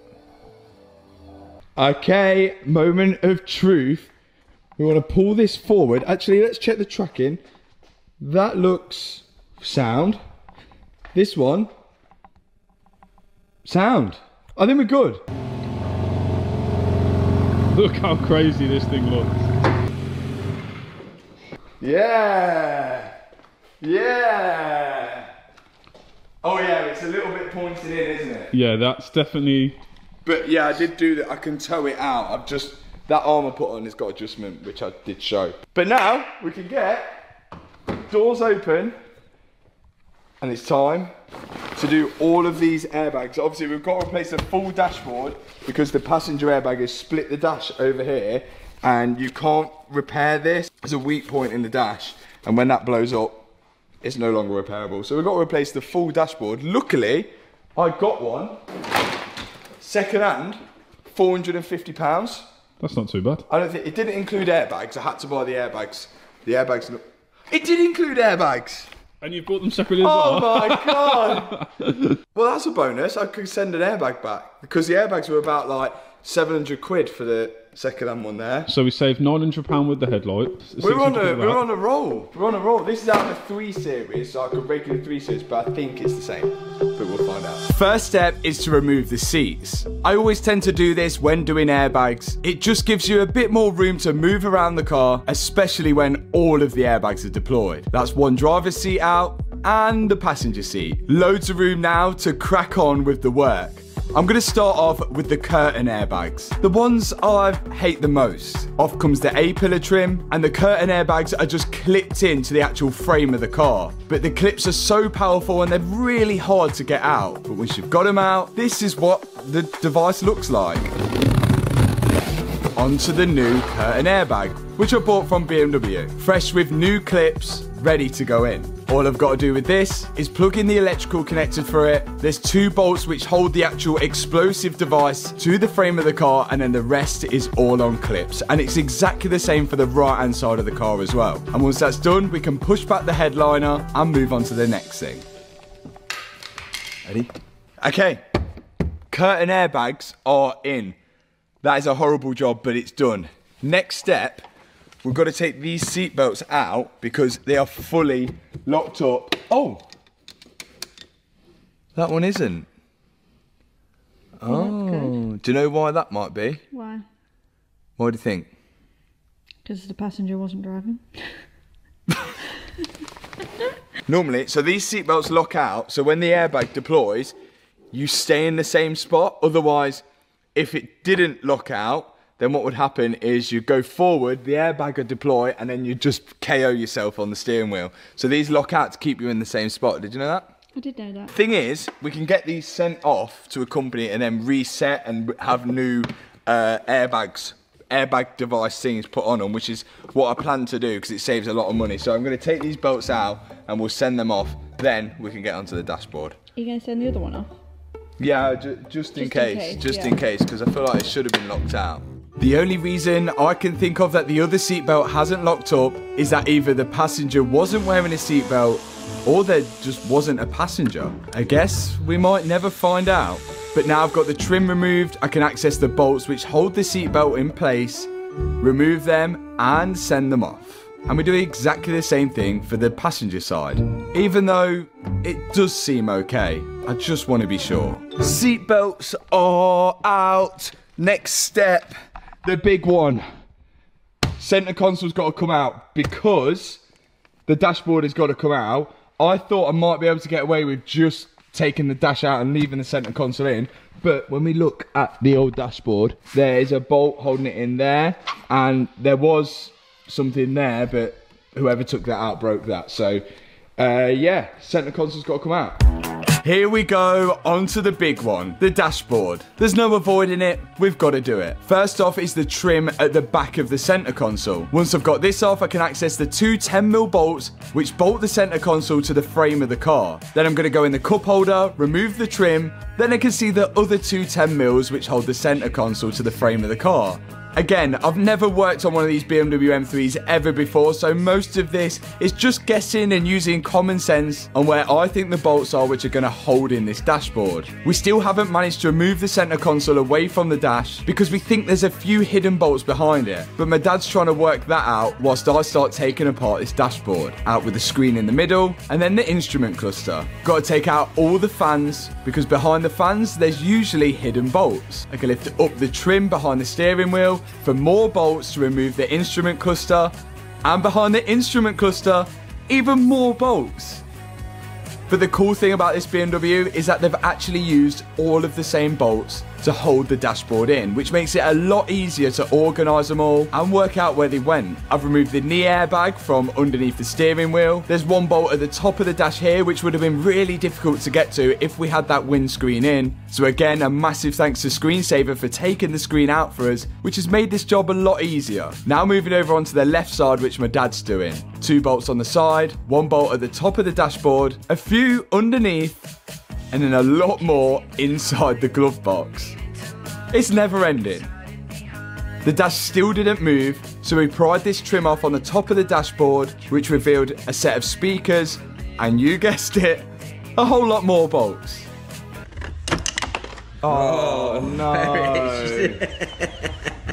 Okay, moment of truth. We want to pull this forward. Actually, let's check the tracking. That looks sound. This one, sound. I think we're good. Look how crazy this thing looks. Yeah! Yeah! Oh yeah, it's a little bit pointed in, isn't it? Yeah, that's definitely... But yeah, I did do that. I can tow it out. I've just, that arm I put on has got adjustment, which I did show. But now we can get doors open and it's time to do all of these airbags. Obviously we've got to replace the full dashboard because the passenger airbag has split the dash over here and you can't repair this. There's a weak point in the dash and when that blows up, it's no longer repairable. So we've got to replace the full dashboard. Luckily, I got one, second hand, £450. That's not too bad. I don't think, it didn't include airbags. I had to buy the airbags. The airbags, it did include airbags. And you bought them separately as Oh well? my God. Well, that's a bonus. I could send an airbag back because the airbags were about like 700 quid for the second hand one there. So we saved £900 with the headlight. We're on a roll. We're on a roll. This is out of the 3 Series, so I could regular 3 Series, but I think it's the same. But we'll find out. First step is to remove the seats. I always tend to do this when doing airbags. It just gives you a bit more room to move around the car, especially when all of the airbags are deployed. That's one driver's seat out and the passenger seat. Loads of room now to crack on with the work. I'm going to start off with the curtain airbags. The ones I hate the most. Off comes the A-pillar trim and the curtain airbags are just clipped into the actual frame of the car. But the clips are so powerful and they're really hard to get out. But once you've got them out, this is what the device looks like. Onto the new curtain airbag, which I bought from BMW. Fresh with new clips, ready to go in. All I've got to do with this is plug in the electrical connector for it. There's 2 bolts which hold the actual explosive device to the frame of the car and then the rest is all on clips. And it's exactly the same for the right hand side of the car as well. And once that's done, we can push back the headliner and move on to the next thing. Ready? Okay, curtain airbags are in. That is a horrible job, but it's done. Next step, we've got to take these seat belts out because they are fully locked up. Oh, that one isn't. Oh, do you know why that might be? Why? What do you think? Because the passenger wasn't driving. Normally, so these seat belts lock out, so when the airbag deploys, you stay in the same spot. Otherwise, if it didn't lock out, then what would happen is you go forward, the airbag would deploy, and then you just KO yourself on the steering wheel. So these lock out to keep you in the same spot. Did you know that? I did know that. Thing is, we can get these sent off to a company and then reset and have new airbag device things put on them, which is what I plan to do because it saves a lot of money. So I'm going to take these bolts out and we'll send them off. Then we can get onto the dashboard. Are you going to send the other one off? Yeah, just in case, because I feel like it should have been locked out. The only reason I can think of that the other seatbelt hasn't locked up is that either the passenger wasn't wearing a seatbelt or there just wasn't a passenger. I guess we might never find out. But now I've got the trim removed, I can access the bolts which hold the seatbelt in place, remove them and send them off. And we do exactly the same thing for the passenger side. Even though it does seem okay, I just want to be sure. Seatbelts are out. Next step, The big one. Center console's got to come out because the dashboard has got to come out. I thought I might be able to get away with just taking the dash out and leaving the center console in. But when we look at the old dashboard, there is a bolt holding it in there. And there was something there, but whoever took that out broke that. So, yeah, center console's got to come out. Here we go, onto the big one, the dashboard. There's no avoiding it, we've got to do it. First off is the trim at the back of the center console. Once I've got this off, I can access the two 10mm bolts, which bolt the center console to the frame of the car. Then I'm going to go in the cup holder, remove the trim, then I can see the other two 10mm which hold the center console to the frame of the car. Again, I've never worked on one of these BMW M3s ever before, so most of this is just guessing and using common sense on where I think the bolts are which are going to hold in this dashboard. We still haven't managed to remove the center console away from the dash because we think there's a few hidden bolts behind it, but my dad's trying to work that out whilst I start taking apart this dashboard. Out with the screen in the middle, and then the instrument cluster. Got to take out all the fans, because behind the fans there's usually hidden bolts. I can lift up the trim behind the steering wheel for more bolts to remove the instrument cluster, and behind the instrument cluster, even more bolts. But the cool thing about this BMW is that they've actually used all of the same bolts to hold the dashboard in, which makes it a lot easier to organise them all and work out where they went. I've removed the knee airbag from underneath the steering wheel. There's one bolt at the top of the dash here, which would have been really difficult to get to if we had that windscreen in. So again, a massive thanks to Screensaver for taking the screen out for us, which has made this job a lot easier. Now moving over onto the left side, which my dad's doing. Two bolts on the side, one bolt at the top of the dashboard, a few underneath, and then a lot more inside the glove box. It's never ending. The dash still didn't move, so we pried this trim off on the top of the dashboard, which revealed a set of speakers, and you guessed it, a whole lot more bolts. Oh no.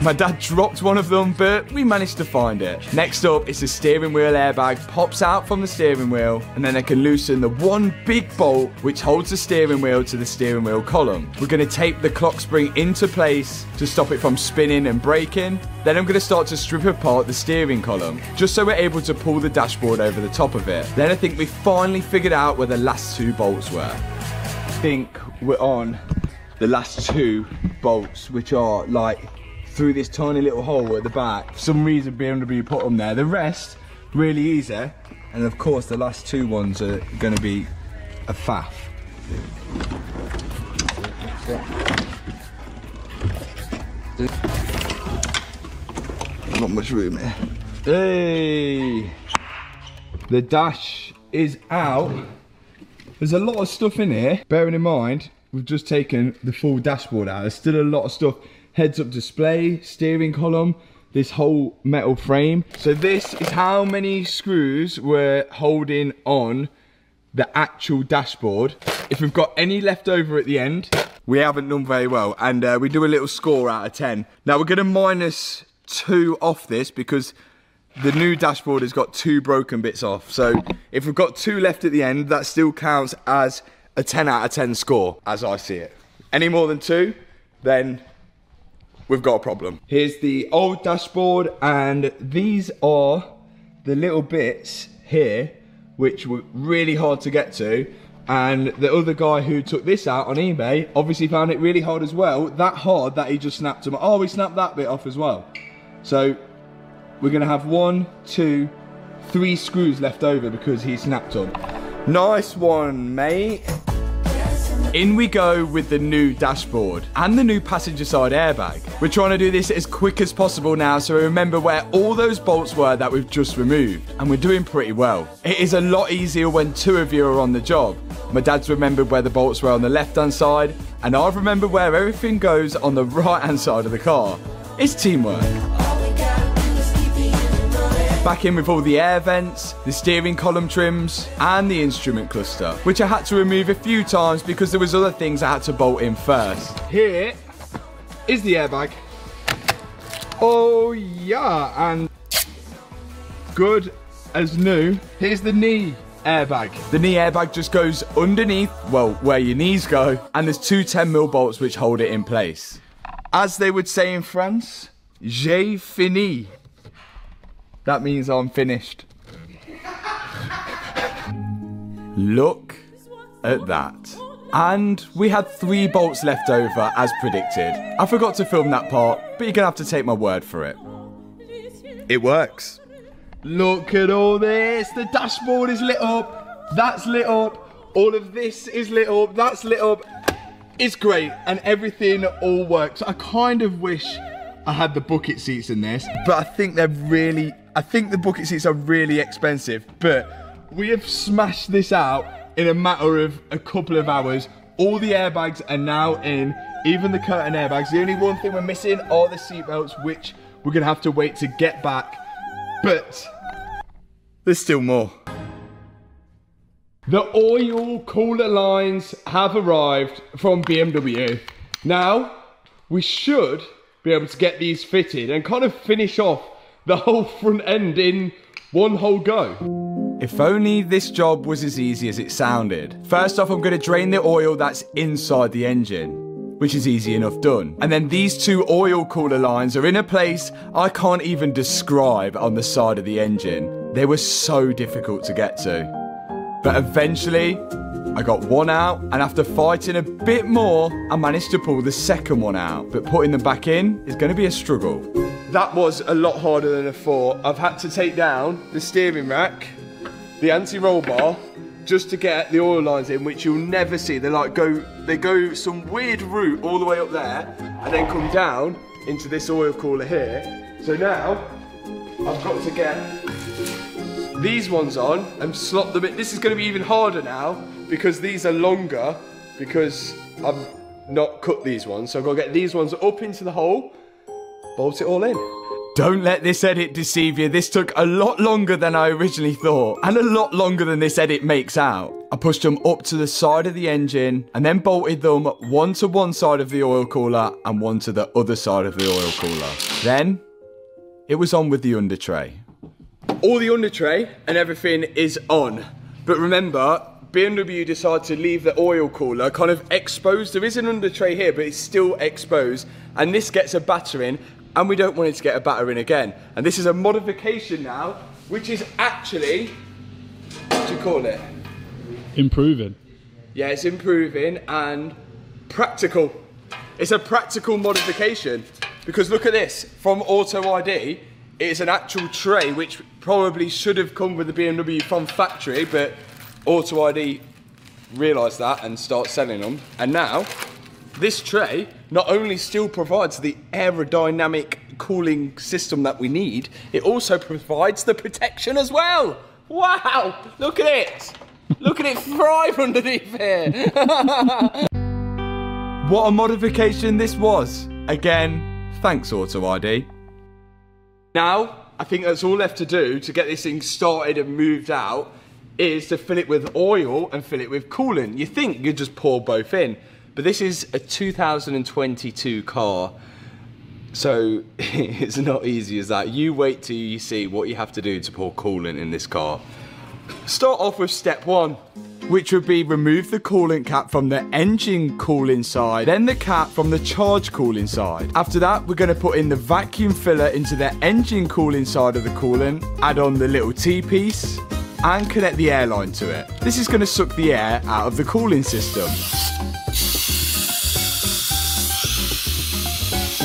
My dad dropped one of them, but we managed to find it. Next up is the steering wheel airbag, pops out from the steering wheel, and then I can loosen the one big bolt which holds the steering wheel to the steering wheel column. We're going to tape the clock spring into place to stop it from spinning and breaking. Then I'm going to start to strip apart the steering column, just so we're able to pull the dashboard over the top of it. Then I think we finally figured out where the last two bolts were. I think we're on the last two bolts, which are like through this tiny little hole at the back. For some reason BMW put them there. The rest really easy, and of course the last two ones are going to be a faff. Not much room here. Hey, the dash is out. There's a lot of stuff in here. Bearing in mind we've just taken the full dashboard out, there's still a lot of stuff. Heads-up display, steering column, this whole metal frame. So this is how many screws we're holding on the actual dashboard. If we've got any left over at the end, we haven't done very well. And we do a little score out of 10. Now we're gonna minus 2 off this because the new dashboard has got 2 broken bits off. So if we've got 2 left at the end, that still counts as a 10 out of 10 score, as I see it. Any more than 2, then we've got a problem. Here's the old dashboard, and these are the little bits here which were really hard to get to, and the other guy who took this out on eBay obviously found it really hard as well, that hard that he just snapped them. Oh, he snapped that bit off as well. So we're gonna have 1, 2, 3 screws left over because he snapped them. Nice one, mate. In we go with the new dashboard and the new passenger side airbag. We're trying to do this as quick as possible now, so remember where all those bolts were that we've just removed, and we're doing pretty well. It is a lot easier when 2 of you are on the job. My dad's remembered where the bolts were on the left hand side, and I've remembered where everything goes on the right hand side of the car. It's teamwork. Back in with all the air vents, the steering column trims, and the instrument cluster, which I had to remove a few times because there was other things I had to bolt in first. Here is the airbag. Oh yeah, and good as new. Here's the knee airbag. The knee airbag just goes underneath, well, where your knees go, and there's 2 10mm bolts which hold it in place. As they would say in France, j'ai fini. That means I'm finished. Look at that. And we had 3 bolts left over as predicted. I forgot to film that part, but you're gonna have to take my word for it. It works. Look at all this. The dashboard is lit up. That's lit up. All of this is lit up, that's lit up. It's great, and everything all works. I kind of wish I had the bucket seats in this, but I think the bucket seats are really expensive. But we have smashed this out in a matter of a couple of hours. All the airbags are now in, even the curtain airbags. The only one thing we're missing are the seat belts, which we're gonna have to wait to get back. But there's still more. The oil cooler lines have arrived from BMW. Now, we should be able to get these fitted and kind of finish off the whole front end in one whole go. If only this job was as easy as it sounded. First off, I'm going to drain the oil that's inside the engine, which is easy enough done. And then these two oil cooler lines are in a place I can't even describe on the side of the engine. They were so difficult to get to. But eventually, I got one out, and after fighting a bit more, I managed to pull the second one out. But putting them back in is going to be a struggle. That was a lot harder than I thought. I've had to take down the steering rack, the anti-roll bar, just to get the oil lines in, which you'll never see. They go some weird route all the way up there, and then come down into this oil cooler here. So now, I've got to get these ones on and slot them in. This is going to be even harder now because these are longer, because I've not cut these ones. So I've got to get these ones up into the hole, bolt it all in. Don't let this edit deceive you. This took a lot longer than I originally thought, and a lot longer than this edit makes out. I pushed them up to the side of the engine and then bolted them one to one side of the oil cooler and one to the other side of the oil cooler. Then it was on with the under tray. All the under tray and everything is on. But remember, BMW decided to leave the oil cooler kind of exposed. There is an under tray here, but it's still exposed. And this gets a battering, and we don't want it to get a battering again. And this is a modification now, which is actually, what do you call it? Improving. Yeah, it's improving and practical. It's a practical modification, because look at this, from Auto ID, it's an actual tray, which probably should have come with the BMW from factory, but Auto ID realised that and started selling them. And now, this tray not only still provides the aerodynamic cooling system that we need, it also provides the protection as well. Wow, look at it. Look at it thrive underneath here. What a modification this was. Again, thanks Auto ID. Now, I think that's all left to do to get this thing started and moved out is to fill it with oil and fill it with coolant. You think you'd just pour both in, but this is a 2022 car, so it's not easy as that. You wait till you see what you have to do to pour coolant in this car. Start off with step one, which would be remove the coolant cap from the engine cooling side, then the cap from the charge cooling side. After that, we're going to put in the vacuum filler into the engine cooling side of the coolant, add on the little T-piece, and connect the airline to it. This is going to suck the air out of the cooling system.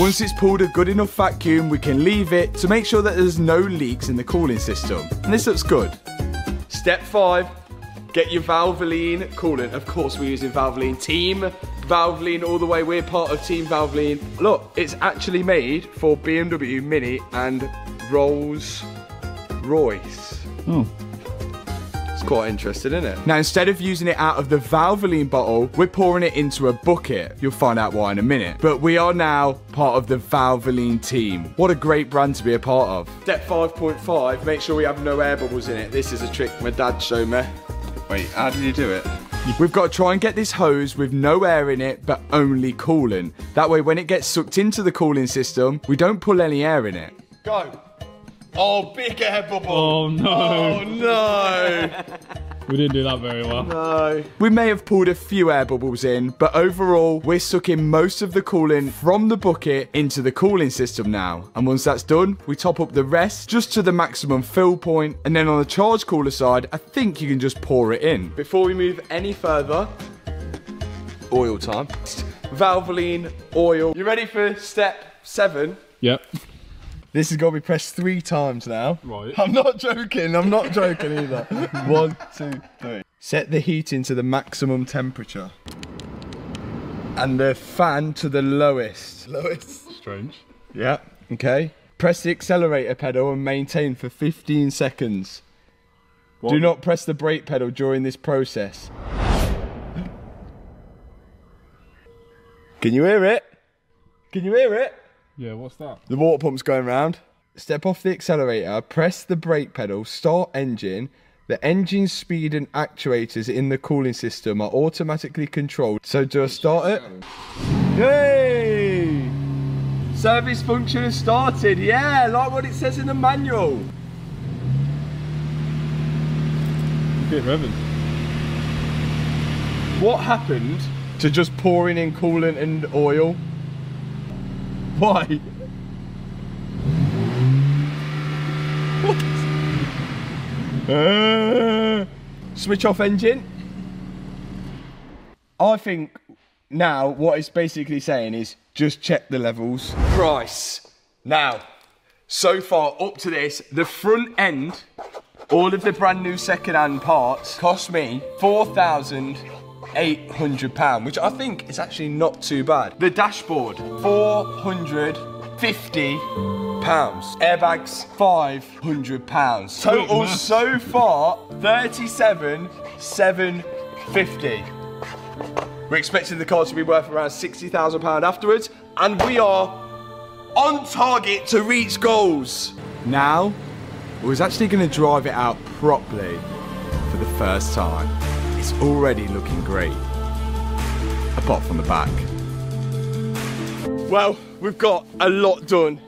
Once it's pulled a good enough vacuum, we can leave it to make sure that there's no leaks in the cooling system. And this looks good. Step 5. Get your Valvoline coolant. Of course, we're using Valvoline. Team Valvoline all the way. We're part of Team Valvoline. Look, it's actually made for BMW Mini and Rolls Royce. Oh. It's quite interesting, isn't it? Now, instead of using it out of the Valvoline bottle, we're pouring it into a bucket. You'll find out why in a minute. But we are now part of the Valvoline team. What a great brand to be a part of. Step 5.5, make sure we have no air bubbles in it. This is a trick my dad showed me. Wait, how did you do it? We've got to try and get this hose with no air in it, but only coolant. That way, when it gets sucked into the cooling system, we don't pull any air in it. Go. Oh, big air bubble. Oh no. Oh no. We didn't do that very well. No. We may have pulled a few air bubbles in, but overall, we're sucking most of the coolant from the bucket into the cooling system now. And once that's done, we top up the rest just to the maximum fill point. And then on the charge cooler side, I think you can just pour it in. Before we move any further, oil time. Valvoline oil. You ready for step 7? Yep. This has got to be pressed 3 times now. Right. I'm not joking either. 1, 2, 3. Set the heating to the maximum temperature. And the fan to the lowest. Strange. Yeah, okay. Press the accelerator pedal and maintain for 15 seconds. What? Do not press the brake pedal during this process. Can you hear it? Can you hear it? Yeah, what's that? The water pump's going round. Step off the accelerator, press the brake pedal, start engine. The engine speed and actuators in the cooling system are automatically controlled. So do I start it? Yay! Service function has started. Yeah, like what it says in the manual. Bit revving. What happened to just pouring in coolant and oil? Why? What? Switch off engine. I think now what it's basically saying is just check the levels. Price. Now, so far up to this, the front end, all of the brand new second-hand parts cost me £4,800, which I think is actually not too bad. The dashboard, £450. Airbags, £500. Total so far, £37,750. We're expecting the car to be worth around £60,000 afterwards, and we are on target to reach goals. Now, we was actually going to drive it out properly for the first time. It's already looking great, apart from the back. Well, we've got a lot done.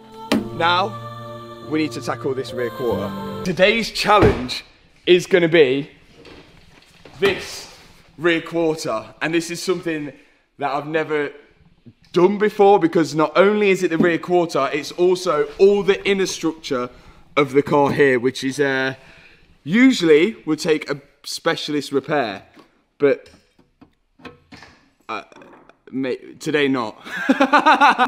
Now, we need to tackle this rear quarter. Today's challenge is going to be this rear quarter, and this is something that I've never done before, because not only is it the rear quarter, it's also all the inner structure of the car here, which is usually would take a specialist repair, but today not.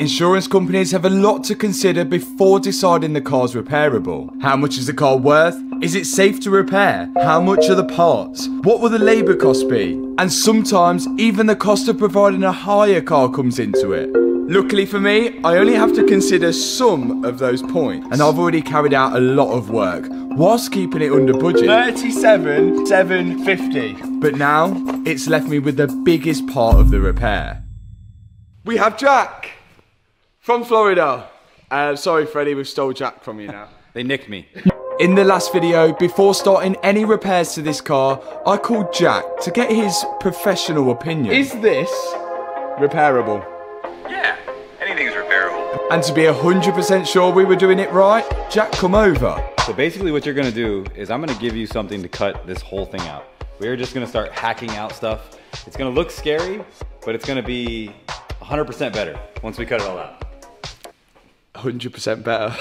Insurance companies have a lot to consider before deciding the car's repairable. How much is the car worth? Is it safe to repair? How much are the parts? What will the labour costs be? And sometimes even the cost of providing a hire car comes into it. Luckily for me, I only have to consider some of those points, and I've already carried out a lot of work whilst keeping it under budget. £37,750. But now it's left me with the biggest part of the repair. We have Jack from Florida. Sorry, Freddie, we've stole Jack from you now. They nicked me. In the last video, before starting any repairs to this car, I called Jack to get his professional opinion. Is this repairable? Yeah, anything's repairable. And to be 100% sure we were doing it right, Jack, come over. So basically what you're gonna do is I'm gonna give you something to cut this whole thing out. We're just gonna start hacking out stuff. It's gonna look scary, but it's gonna be 100% better once we cut it all out. 100% better.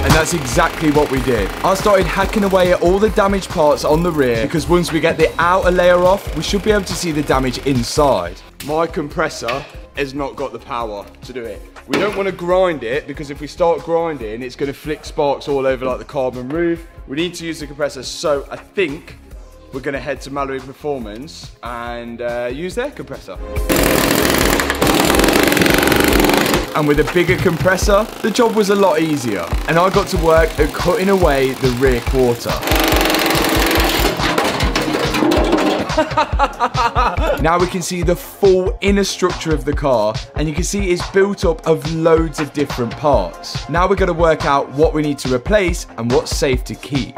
And that's exactly what we did. I started hacking away at all the damaged parts on the rear, because once we get the outer layer off, we should be able to see the damage inside. My compressor has not got the power to do it. We don't want to grind it, because if we start grinding, it's going to flick sparks all over like the carbon roof. We need to use the compressor, so I think we're going to head to Mallory Performance and use their compressor. And with a bigger compressor, the job was a lot easier, and I got to work at cutting away the rear quarter. Now we can see the full inner structure of the car, and you can see it's built up of loads of different parts. Now we're going to work out what we need to replace and what's safe to keep.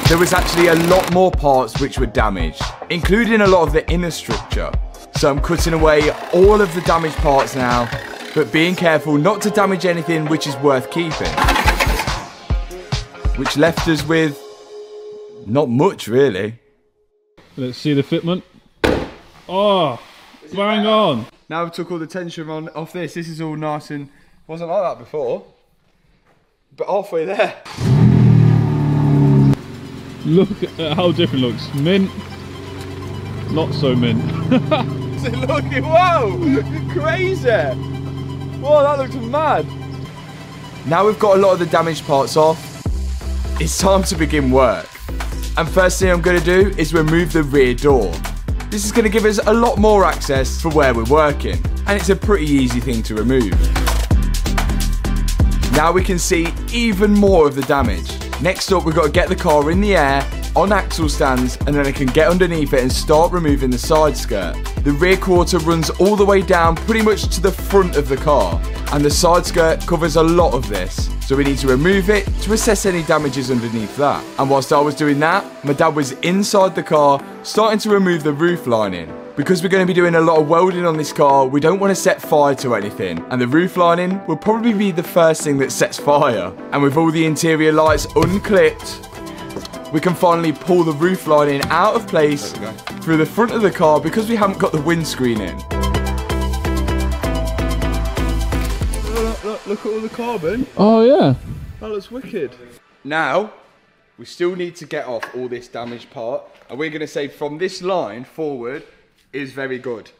There was actually a lot more parts which were damaged, including a lot of the inner structure. So I'm cutting away all of the damaged parts now, but being careful not to damage anything which is worth keeping. Which left us with not much, really. Let's see the fitment. Oh, bang on. Now I've took all the tension off this. This is all nice and wasn't like that before. But halfway there. Look at how different it looks. Mint. Not so mint. Look, whoa, crazy. Whoa, that looks mad. Now we've got a lot of the damaged parts off, it's time to begin work. And first thing I'm going to do is remove the rear door. This is going to give us a lot more access for where we're working, and it's a pretty easy thing to remove. Now we can see even more of the damage. Next up, we've got to get the car in the air, on axle stands, and then I can get underneath it and start removing the side skirt. The rear quarter runs all the way down pretty much to the front of the car, and the side skirt covers a lot of this. So we need to remove it to assess any damages underneath that. And whilst I was doing that, my dad was inside the car starting to remove the roof lining. Because we're going to be doing a lot of welding on this car, we don't want to set fire to anything. And the roof lining will probably be the first thing that sets fire. And with all the interior lights unclipped, we can finally pull the roof lining out of place through the front of the car because we haven't got the windscreen in. Look at all the carbon. Oh yeah. That looks wicked. Now, we still need to get off all this damaged part. And we're going to say from this line forward is very good.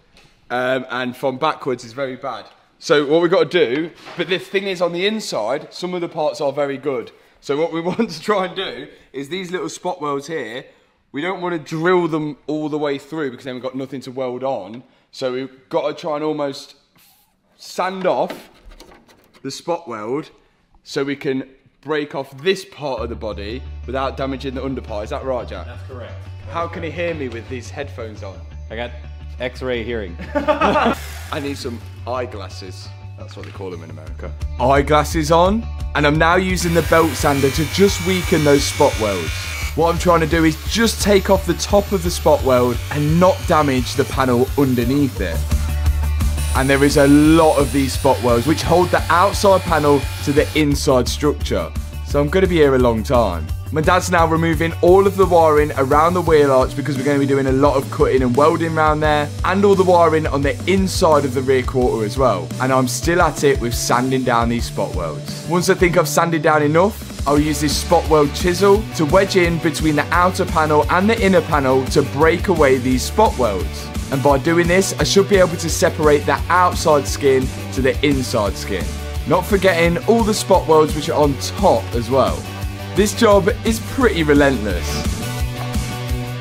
And from backwards is very bad. So what we've got to do, but the thing is on the inside, some of the parts are very good. So what we want to try and do is these little spot welds here, we don't want to drill them all the way through because then we've got nothing to weld on. So we've got to try and almost sand off the spot weld so we can break off this part of the body without damaging the underpart. Is that right, Jack? That's correct. How can he hear me with these headphones on? I got X-ray hearing. I need some eyeglasses. That's what they call them in America. Eyeglasses on, and I'm now using the belt sander to just weaken those spot welds. What I'm trying to do is just take off the top of the spot weld and not damage the panel underneath it. And there is a lot of these spot welds which hold the outside panel to the inside structure. So I'm going to be here a long time. My dad's now removing all of the wiring around the wheel arch because we're going to be doing a lot of cutting and welding around there, and all the wiring on the inside of the rear quarter as well. And I'm still at it with sanding down these spot welds. Once I think I've sanded down enough, I'll use this spot weld chisel to wedge in between the outer panel and the inner panel to break away these spot welds. And by doing this, I should be able to separate the outside skin to the inside skin. Not forgetting all the spot welds which are on top as well. This job is pretty relentless.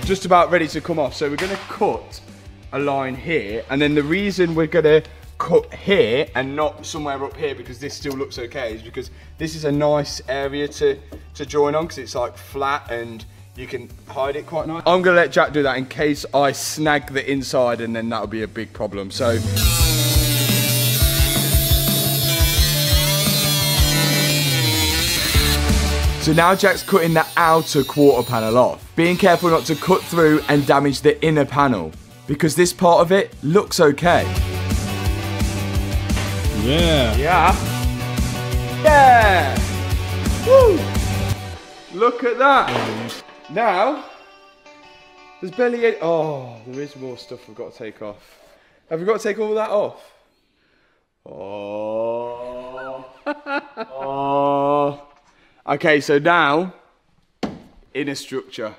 Just about ready to come off. So we're going to cut a line here, and then the reason we're going to cut here and not somewhere up here because this still looks okay is because this is a nice area to join on because it's like flat and you can hide it quite nice. I'm going to let Jack do that in case I snag the inside, and then that'll be a big problem. So now Jack's cutting the outer quarter panel off, being careful not to cut through and damage the inner panel, because this part of it looks okay. Yeah. yeah. Yeah. Woo. Look at that. Now, there's barely any, oh, there is more stuff we've got to take off. Have we got to take all that off? Oh. Oh. Okay, so now, inner structure.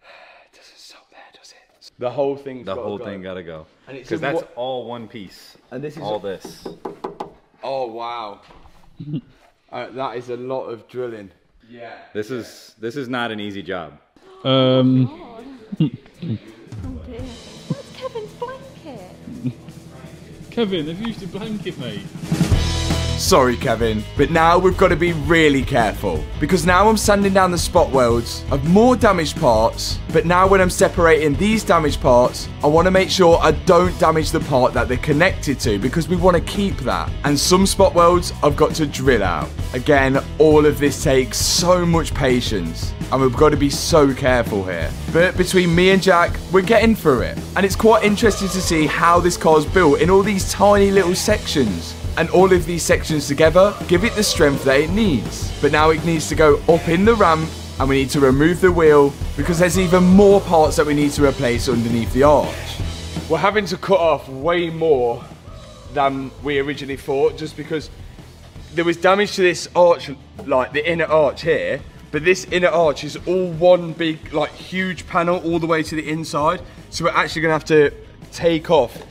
It doesn't stop there, does it? The whole thing's The whole thing gotta go. Because that's all one piece. And this is all this. Oh, wow. That is a lot of drilling. Yeah. This is not an easy job. Oh dear. What's Kevin's blanket? Kevin, they've used a blanket, mate. Sorry, Kevin, but now we've got to be really careful, because now I'm sanding down the spot welds of more damaged parts, but now when I'm separating these damaged parts, I want to make sure I don't damage the part that they're connected to, because we want to keep that. And some spot welds I've got to drill out. Again, all of this takes so much patience, and we've got to be so careful here. But between me and Jack, we're getting through it. And it's quite interesting to see how this car's built in all these tiny little sections. And all of these sections together give it the strength that it needs. But now it needs to go up in the ramp, and we need to remove the wheel because there's even more parts that we need to replace underneath the arch. We're having to cut off way more than we originally thought, just because there was damage to this arch, like the inner arch here, but this inner arch is all one big, like huge panel all the way to the inside. So we're actually gonna have to take off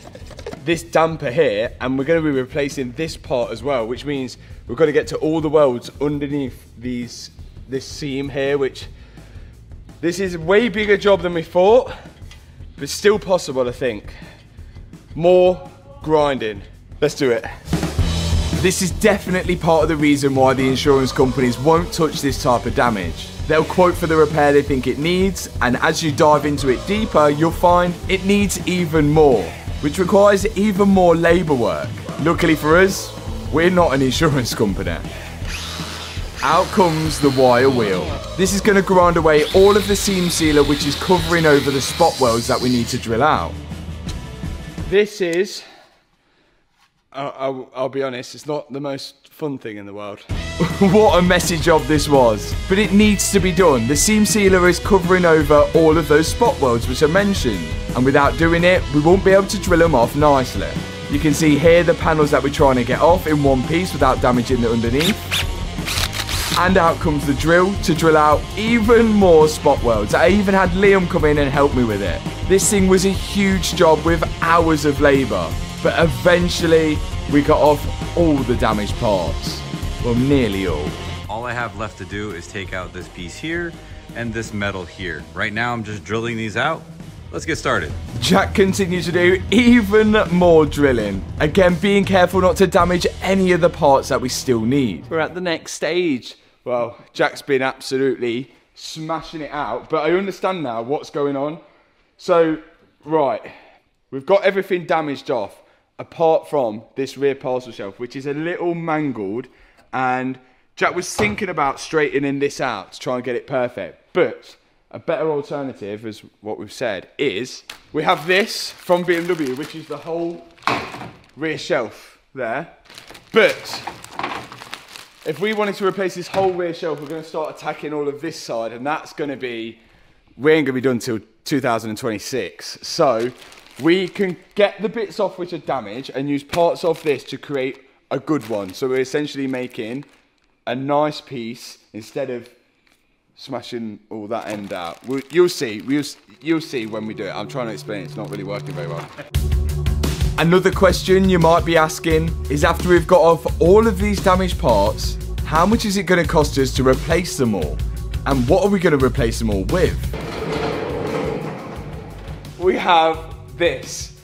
this damper here, and we're going to be replacing this part as well, which means we're going to get to all the welds underneath this seam here, which this is a way bigger job than we thought, but still possible, I think. More grinding. Let's do it. This is definitely part of the reason why the insurance companies won't touch this type of damage. They'll quote for the repair they think it needs, and as you dive into it deeper, you'll find it needs even more, which requires even more labour work. Luckily for us, we're not an insurance company. Out comes the wire wheel. This is going to grind away all of the seam sealer which is covering over the spot welds that we need to drill out. This is, I'll be honest, it's not the most fun thing in the world. What a messy job this was. But it needs to be done. The seam sealer is covering over all of those spot welds which I mentioned. And without doing it, we won't be able to drill them off nicely. You can see here the panels that we're trying to get off in one piece without damaging the underneath. And out comes the drill to drill out even more spot welds. I even had Liam come in and help me with it. This thing was a huge job with hours of labour. But eventually, we got off all the damaged parts. Well, nearly all. All I have left to do is take out this piece here and this metal here. Right now, I'm just drilling these out. Let's get started. Jack continues to do even more drilling. Again, being careful not to damage any of the parts that we still need. We're at the next stage. Well, Jack's been absolutely smashing it out, but I understand now what's going on. So, right, we've got everything damaged off, apart from this rear parcel shelf, which is a little mangled, and Jack was thinking about straightening this out to try and get it perfect. But a better alternative, as what we've said, is we have this from BMW, which is the whole rear shelf there. But if we wanted to replace this whole rear shelf, we're going to start attacking all of this side, and that's going to be, we ain't going to be done till 2026. So we can get the bits off which are damaged and use parts of this to create a good one. So we're essentially making a nice piece instead of smashing all that end out. You'll see when we do it. I'm trying to explain it. It's not really working very well. Another question you might be asking is, after we've got off all of these damaged parts, how much is it going to cost us to replace them all? And what are we going to replace them all with? We have this.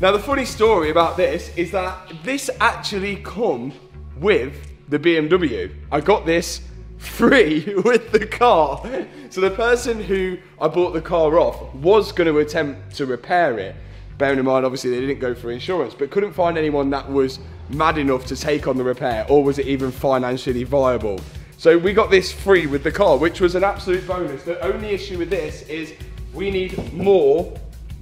Now, the funny story about this is that this actually comes with the BMW. I got this free with the car. So the person who I bought the car off was going to attempt to repair it. Bearing in mind, obviously, they didn't go for insurance, but couldn't find anyone that was mad enough to take on the repair, or was it even financially viable. So we got this free with the car, which was an absolute bonus. The only issue with this is we need more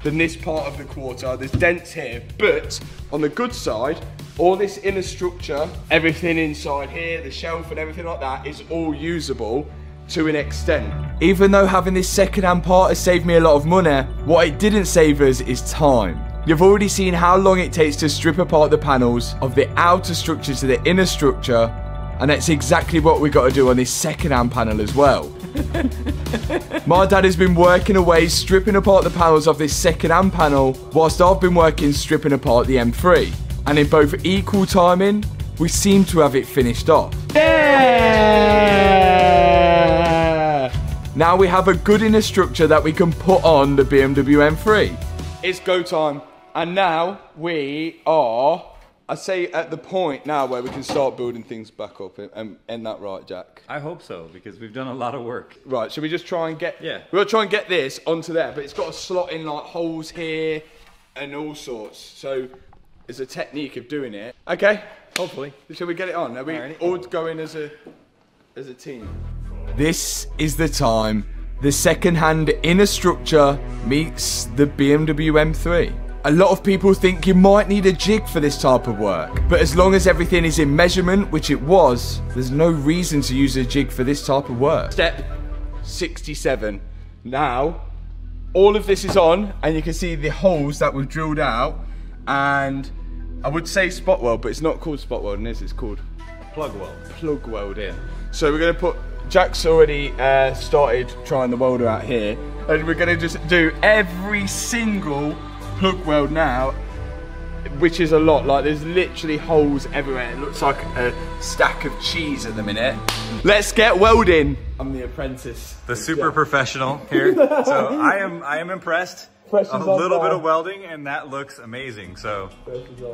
than this part of the quarter. There's dents here, but on the good side, all this inner structure, everything inside here, the shelf and everything like that, is all usable to an extent. Even though having this second-hand part has saved me a lot of money, what it didn't save us is time. You've already seen how long it takes to strip apart the panels of the outer structure to the inner structure, and that's exactly what we've got to do on this second-hand panel as well. My dad has been working away stripping apart the panels of this second-hand panel, whilst I've been working stripping apart the M3. And in both equal timing, we seem to have it finished off. Yeah! Now we have a good inner structure that we can put on the BMW M3. It's go time. And now we are, I say, at the point now where we can start building things back up. And that right, Jack? I hope so, because we've done a lot of work. Right, should we just try and get... Yeah. We'll try and get this onto there, but it's got a slot in like holes here and all sorts. So there's a technique of doing it. Okay. Hopefully. Shall we get it on? Are we all going as a team? This is the time the second-hand inner structure meets the BMW M3. A lot of people think you might need a jig for this type of work, but as long as everything is in measurement, which it was, there's no reason to use a jig for this type of work. Step 67. Now, all of this is on, and you can see the holes that we've drilled out, and I would say spot weld, but it's not called spot welding, is it? It's called Plug weld. Plug welding. So we're going to put, Jack's already started trying the welder out here, and we're going to just do every single plug weld now which is a lot. Like, there's literally holes everywhere. It looks like a stack of cheese at the minute. Let's get welding. I'm the apprentice. The super professional here. So I am impressed. A little bit of welding and that looks amazing. So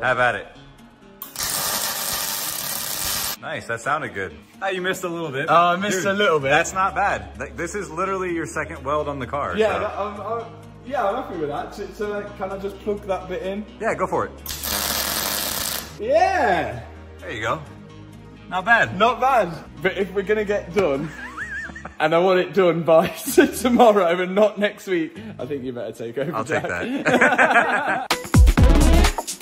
have at it. Nice, that sounded good. Oh, you missed a little bit. Oh, I missed a little bit. That's not bad. This is literally your second weld on the car. Yeah, so. I'm happy with that. So can I just plug that bit in? Yeah, go for it. Yeah. There you go. Not bad. Not bad. But if we're gonna get done, and I want it done by tomorrow and not next week, I think you better take over. I'll Jack. take that.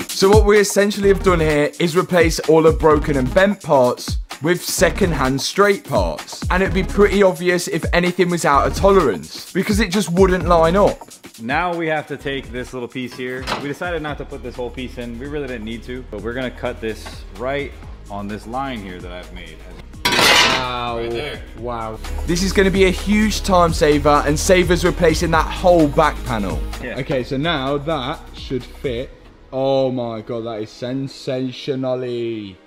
So what we essentially have done here is replace all the broken and bent parts with second-hand straight parts. And it'd be pretty obvious if anything was out of tolerance, because it just wouldn't line up. Now we have to take this little piece here. We decided not to put this whole piece in. We really didn't need to, but we're gonna cut this right on this line here that I've made. Wow. Right there. Wow. This is going to be a huge time saver and save us replacing that whole back panel. Yeah. Okay, so now that should fit. Oh my god, that is sensationally.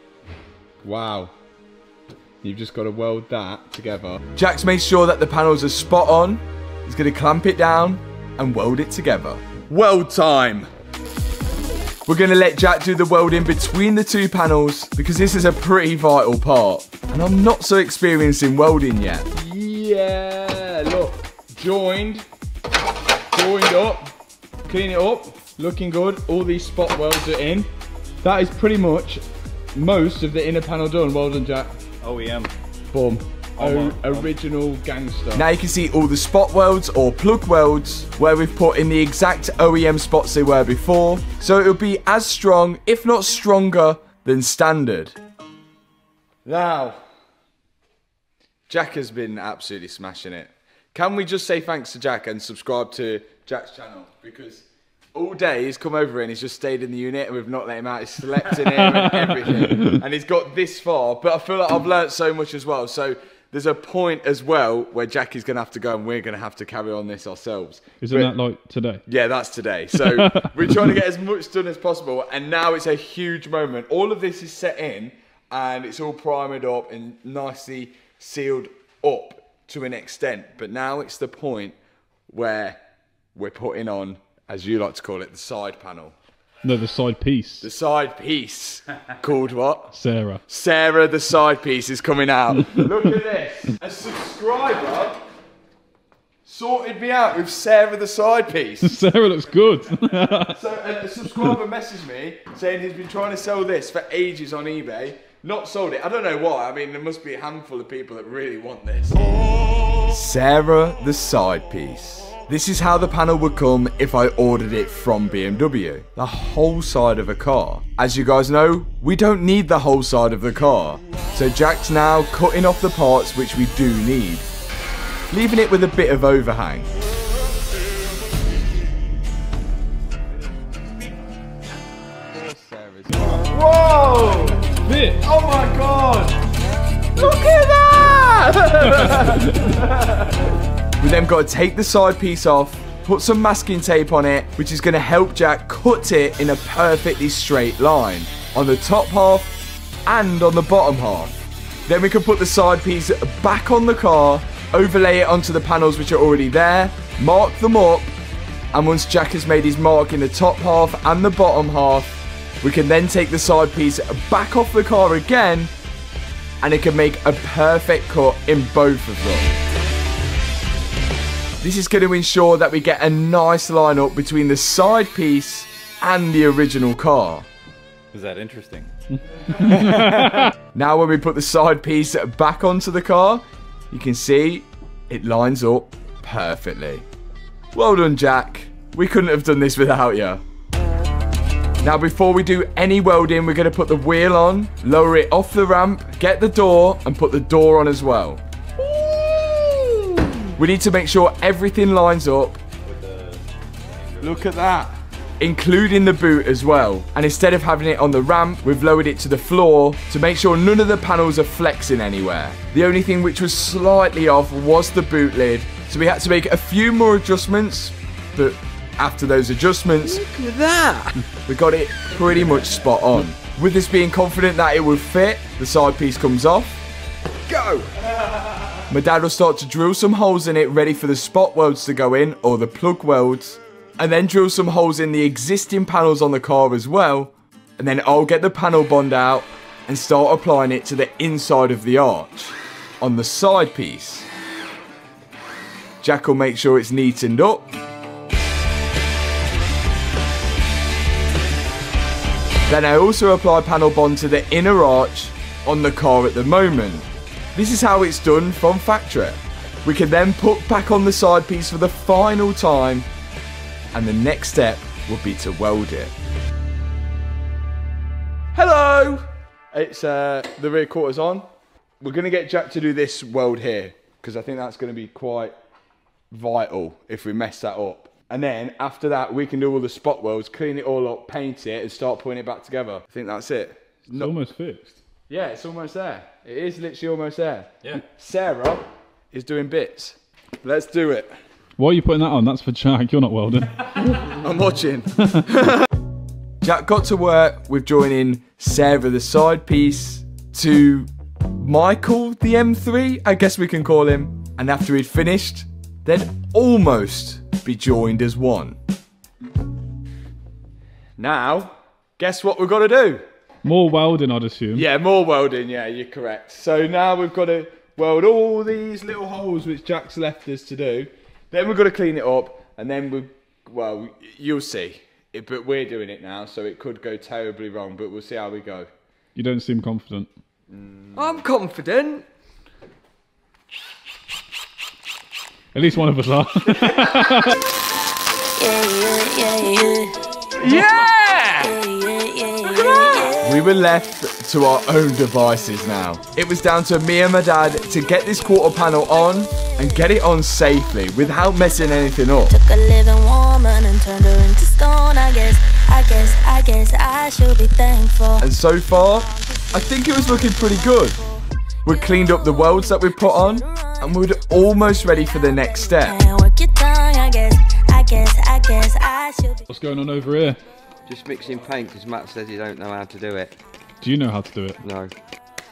Wow. You've just got to weld that together. Jack's made sure that the panels are spot on. He's going to clamp it down and weld it together. Weld time. We're going to let Jack do the welding between the two panels because this is a pretty vital part. And I'm not so experienced in welding yet. Yeah, look. Joined up. Clean it up. Looking good. All these spot welds are in. That is pretty much most of the inner panel done. Well done, Jack. OEM. Boom. Almost. Original gangster. Now you can see all the spot welds or plug welds where we've put in the exact OEM spots they were before. So it'll be as strong, if not stronger, than standard. Now, Jack has been absolutely smashing it. Can we just say thanks to Jack and subscribe to Jack's channel? Because all day he's come over here and he's just stayed in the unit and we've not let him out. He's slept in here and everything. And he's got this far. But I feel like I've learnt so much as well. So there's a point as well where Jack is going to have to go and we're going to have to carry on this ourselves. Isn't that like today? Yeah, that's today. So we're trying to get as much done as possible. And now it's a huge moment. All of this is set in and it's all primed up and nicely sealed up to an extent. But now it's the point where we're putting on, as you like to call it, the side panel. No, the side piece. The side piece. Called what? Sarah. Sarah, the side piece is coming out. Look at this. A subscriber sorted me out with Sarah, the side piece. Sarah looks good. So a subscriber messaged me saying he's been trying to sell this for ages on eBay. Not sold it. I don't know why. I mean, there must be a handful of people that really want this. Sarah, the side piece. This is how the panel would come if I ordered it from BMW. The whole side of a car. As you guys know, we don't need the whole side of the car. So Jack's now cutting off the parts which we do need, leaving it with a bit of overhang. Whoa! Fit. Oh my god! Look at that! We then got to take the side piece off, put some masking tape on it, which is going to help Jack cut it in a perfectly straight line on the top half and on the bottom half. Then we can put the side piece back on the car, overlay it onto the panels which are already there, mark them up, and once Jack has made his mark in the top half and the bottom half, we can then take the side piece back off the car again, and it can make a perfect cut in both of them. This is going to ensure that we get a nice line up between the side piece and the original car. Is that interesting? Now when we put the side piece back onto the car, you can see it lines up perfectly. Well done, Jack. We couldn't have done this without you. Now before we do any welding, we're going to put the wheel on, lower it off the ramp, get the door, and put the door on as well. We need to make sure everything lines up. Look at that. Including the boot as well. And instead of having it on the ramp, we've lowered it to the floor to make sure none of the panels are flexing anywhere. The only thing which was slightly off was the boot lid. So we had to make a few more adjustments, but After those adjustments, Look at that. we got it pretty much spot on. With us being confident that it would fit, the side piece comes off. Go! My dad will start to drill some holes in it ready for the spot welds to go in, or the plug welds, and then drill some holes in the existing panels on the car as well, and then I'll get the panel bond out and start applying it to the inside of the arch on the side piece. Jack will make sure it's neatened up. Then I also apply panel bond to the inner arch on the car at the moment. This is how it's done from factory. We can then put back on the side piece for the final time, and the next step will be to weld it. Hello! It's the rear quarters on. We're gonna get Jack to do this weld here, because I think that's gonna be quite vital if we mess that up. And then after that, we can do all the spot welds, clean it all up, paint it, and start putting it back together. I think that's it. It's almost fixed. Yeah, it's almost there. It is literally almost there. Yeah. Sarah is doing bits. Let's do it. Why are you putting that on? That's for Jack. You're not welding. I'm watching. Jack got to work with joining Sarah the side piece to Michael the M3, I guess we can call him. And after he'd finished, they'd almost be joined as one. Now, guess what we've got to do? More welding, I'd assume. Yeah, more welding, yeah, you're correct. So now we've got to weld all these little holes which Jack's left us to do. Then we've got to clean it up, and then well, you'll see. But we're doing it now, so it could go terribly wrong, but we'll see how we go. You don't seem confident. I'm confident. At least one of us are. We were left to our own devices now. It was down to me and my dad to get this quarter panel on and get it on safely without messing anything up. Took a living woman and turned her into stone. I guess I should be thankful. And so far, I think it was looking pretty good. We cleaned up the welds that we put on, and we're almost ready for the next step. And work your tongue, I guess I should be. What's going on over here? Just mixing paint because Matt says he don't know how to do it. Do you know how to do it? No.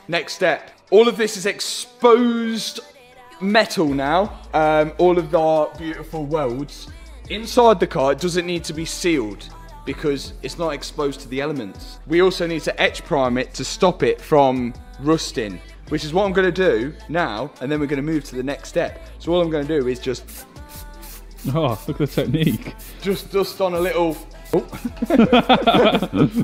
Next step. All of this is exposed metal now. All of our beautiful welds. Inside the car, it doesn't need to be sealed because it's not exposed to the elements. We also need to etch prime it to stop it from rusting, which is what I'm going to do now, and then we're going to move to the next step. So all I'm going to do is just Oh, look at the technique. just dust on a little. Oh.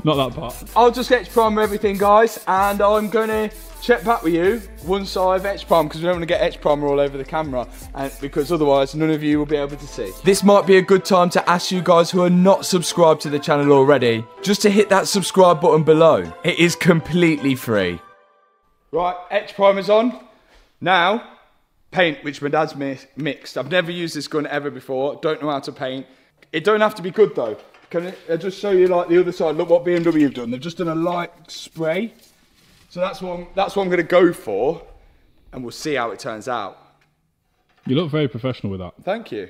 Not that part. I'll just etch prime everything, guys, and I'm going to check back with you once I've etched prime, because we don't want to get etch primer all over the camera, and because otherwise none of you will be able to see. This might be a good time to ask you guys who are not subscribed to the channel already, just to hit that subscribe button below. It is completely free. Right, etch primer's on. Now, paint, which my dad's mixed. I've never used this gun ever before, don't know how to paint. It don't have to be good though. Can I just show you like the other side? Look what BMW have done. They've just done a light spray. So that's what I'm going to go for, and we'll see how it turns out. You look very professional with that. Thank you.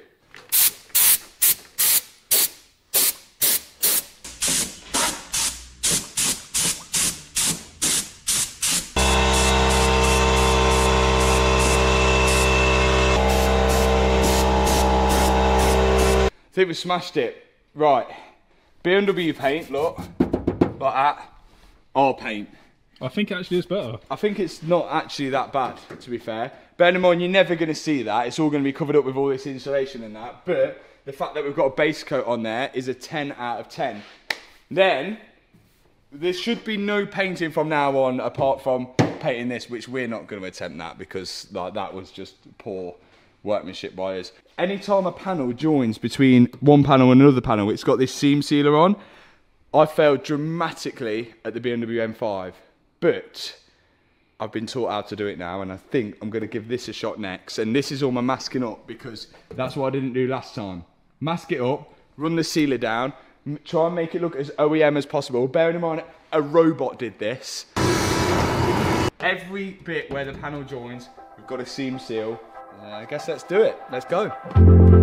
I think we smashed it. Right. BMW paint, look. Like that. Our paint. I think actually it's better. I think it's not actually that bad, to be fair. Bear in mind, you're never going to see that. It's all going to be covered up with all this insulation and that. But the fact that we've got a base coat on there is a 10 out of 10. Then, there should be no painting from now on apart from painting this, which we're not going to attempt that because like, that was just poor workmanship by us. Anytime a panel joins between one panel and another panel, it's got this seam sealer on. I failed dramatically at the BMW M5. But I've been taught how to do it now, and I think I'm going to give this a shot next. And this is all my masking up, because that's what I didn't do last time. Mask it up, run the sealer down, try and make it look as OEM as possible. Bearing in mind, a robot did this. Every bit where the panel joins, we've got a seam seal. I guess let's do it. Let's go.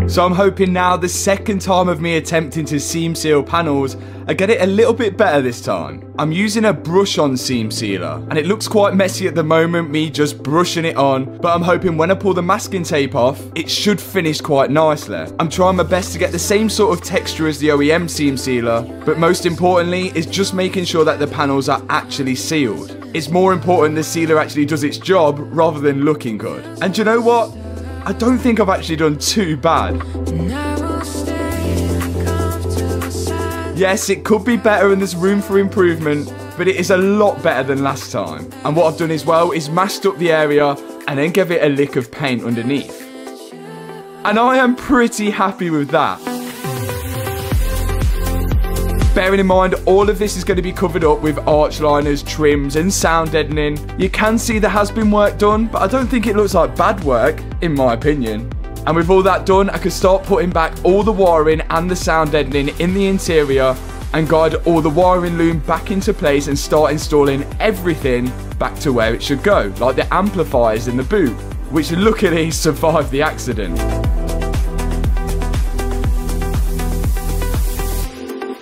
So I'm hoping now the second time of me attempting to seam seal panels, I get it a little bit better this time. I'm using a brush on seam sealer and it looks quite messy at the moment, me just brushing it on, but I'm hoping when I pull the masking tape off, it should finish quite nicely. I'm trying my best to get the same sort of texture as the OEM seam sealer, but most importantly is just making sure that the panels are actually sealed. It's more important the sealer actually does its job rather than looking good. And do you know what? I don't think I've actually done too bad. Yes, it could be better and there's room for improvement, but it is a lot better than last time. And what I've done as well is masked up the area and then give it a lick of paint underneath. And I am pretty happy with that. Bearing in mind, all of this is going to be covered up with arch liners, trims and sound deadening. You can see there has been work done, but I don't think it looks like bad work, in my opinion. And with all that done, I can start putting back all the wiring and the sound deadening in the interior and guide all the wiring loom back into place and start installing everything back to where it should go, like the amplifiers in the boot, which luckily survived the accident.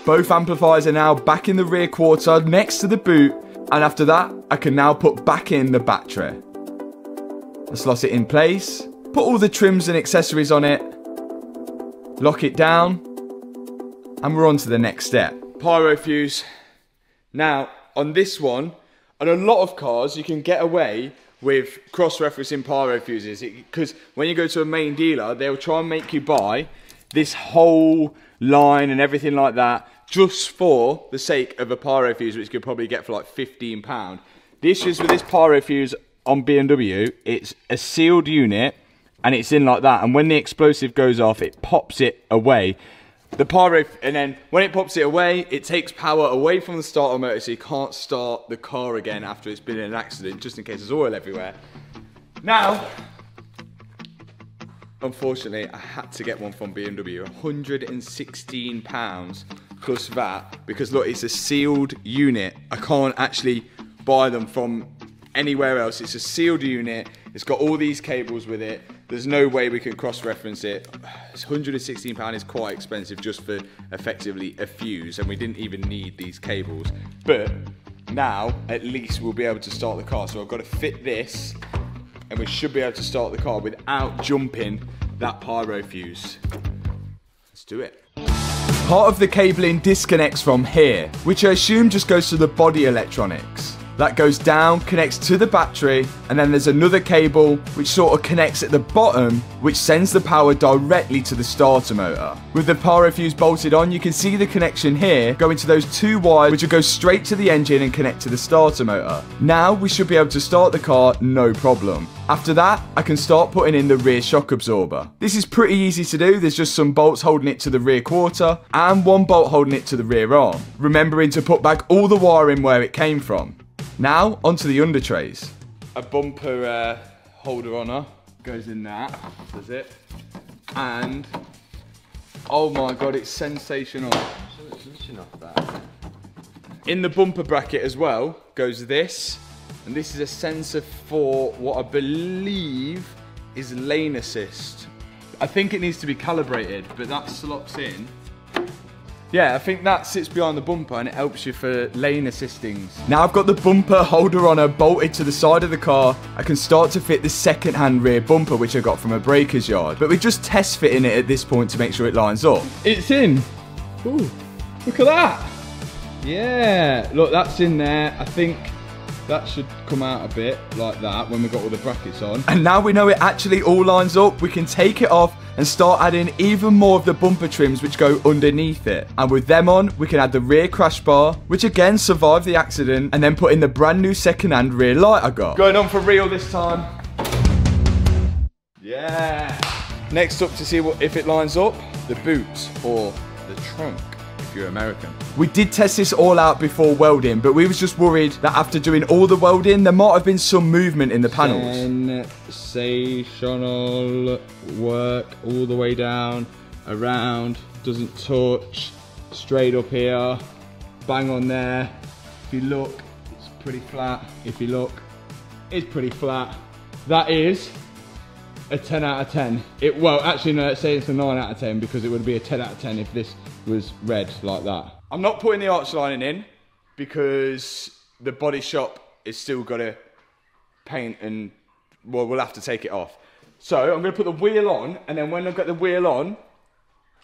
Both amplifiers are now back in the rear quarter next to the boot, and after that I can now put back in the battery. I slot it in place, put all the trims and accessories on it, lock it down, and we're on to the next step. Pyro fuse. Now on this one, on a lot of cars you can get away with cross-referencing pyro fuses, because when you go to a main dealer they'll try and make you buy this whole line and everything like that just for the sake of a pyro fuse, which you could probably get for like £15. The issues with this pyro fuse on BMW, it's a sealed unit and it's in like that, and when the explosive goes off it pops it away. The pyro, and then when it pops it away, it takes power away from the starter motor, so you can't start the car again after it's been in an accident, just in case there's oil everywhere. Now, unfortunately, I had to get one from BMW, £116 plus VAT, because look, it's a sealed unit. I can't actually buy them from anywhere else. It's a sealed unit. It's got all these cables with it. There's no way we can cross-reference it. It's £116 is quite expensive just for effectively a fuse, and we didn't even need these cables. But now, at least we'll be able to start the car. So I've got to fit this, and we should be able to start the car without jumping that pyro fuse. Let's do it. Part of the cabling disconnects from here, which I assume just goes to the body electronics. That goes down, connects to the battery, and then there's another cable which sort of connects at the bottom, which sends the power directly to the starter motor. With the pyro fuse bolted on, you can see the connection here going to those two wires which will go straight to the engine and connect to the starter motor. Now we should be able to start the car no problem. After that, I can start putting in the rear shock absorber. This is pretty easy to do. There's just some bolts holding it to the rear quarter and one bolt holding it to the rear arm, remembering to put back all the wiring where it came from. Now, onto the under trays. A bumper holder on her goes in that, does it? And, oh my god, it's sensational. In the bumper bracket as well goes this, and this is a sensor for what I believe is lane assist. I think it needs to be calibrated, but that slots in. Yeah, I think that sits behind the bumper and it helps you for lane assistings. Now I've got the bumper holder on her bolted to the side of the car, I can start to fit the second-hand rear bumper which I got from a breaker's yard. But we're just test fitting it at this point to make sure it lines up. It's in. Ooh, look at that. Yeah, look, that's in there. I think that should come out a bit like that when we've got all the brackets on. And now we know it actually all lines up, we can take it off and start adding even more of the bumper trims which go underneath it. And with them on, we can add the rear crash bar, which again survived the accident, and then put in the brand new second-hand rear light I got. Going on for real this time. Yeah. Next up to see if it lines up, the boot or the trunk, if you're American. We did test this all out before welding, but we was just worried that after doing all the welding, there might have been some movement in the panels. Sensational work all the way down, around, doesn't touch, straight up here, bang on there. If you look, it's pretty flat. If you look, it's pretty flat. That is a 10 out of 10. Well, actually, no, let's say it's a 9 out of 10 because it would be a 10 out of 10 if this was red like that. I'm not putting the arch lining in because the body shop is still got to paint and, well, we'll have to take it off. So I'm going to put the wheel on, and then when I've got the wheel on,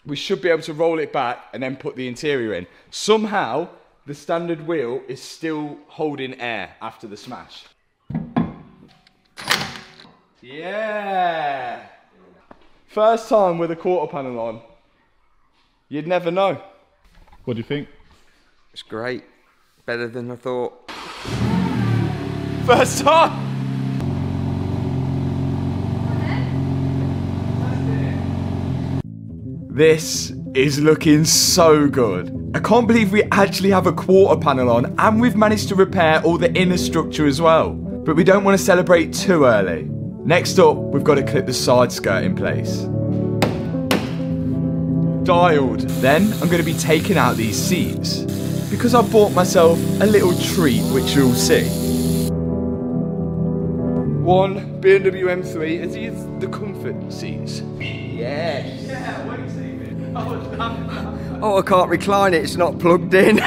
we should be able to roll it back and then put the interior in. Somehow, the standard wheel is still holding air after the smash. Yeah! First time with a quarter panel on. You'd never know. What do you think? It's great. Better than I thought. First time! This is looking so good. I can't believe we actually have a quarter panel on and we've managed to repair all the inner structure as well. But we don't want to celebrate too early. Next up, we've got to clip the side skirt in place. Dialed. Then I'm going to be taking out these seats because I bought myself a little treat which you'll see. One BMW M3, and these the comfort seats. Yes. Yeah, wait a second. Oh, I can't recline it, it's not plugged in.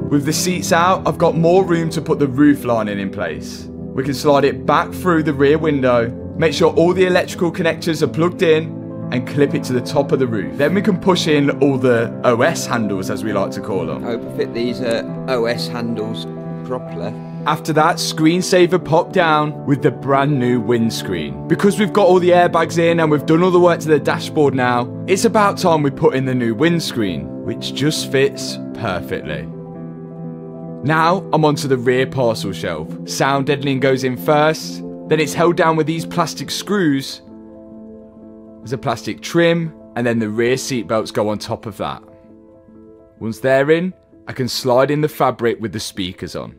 With the seats out, I've got more room to put the roof lining in place. We can slide it back through the rear window, make sure all the electrical connectors are plugged in, and clip it to the top of the roof. Then we can push in all the OS handles, as we like to call them. I hope I fit these OS handles properly. After that, screensaver popped down with the brand new windscreen. Because we've got all the airbags in and we've done all the work to the dashboard now, it's about time we put in the new windscreen, which just fits perfectly. Now, I'm onto the rear parcel shelf. Sound deadening goes in first, then it's held down with these plastic screws. There's a plastic trim, and then the rear seat belts go on top of that. Once they're in, I can slide in the fabric with the speakers on.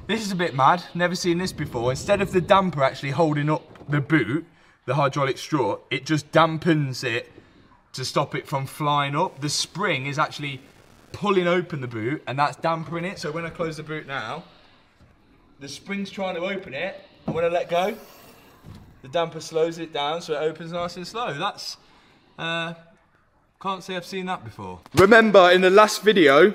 This is a bit mad, never seen this before. Instead of the damper actually holding up the boot, the hydraulic strut, it just dampens it to stop it from flying up. The spring is actually pulling open the boot and that's dampering it. So when I close the boot now, the spring's trying to open it, and when I let go, the damper slows it down so it opens nice and slow. That's, can't say I've seen that before. Remember in the last video,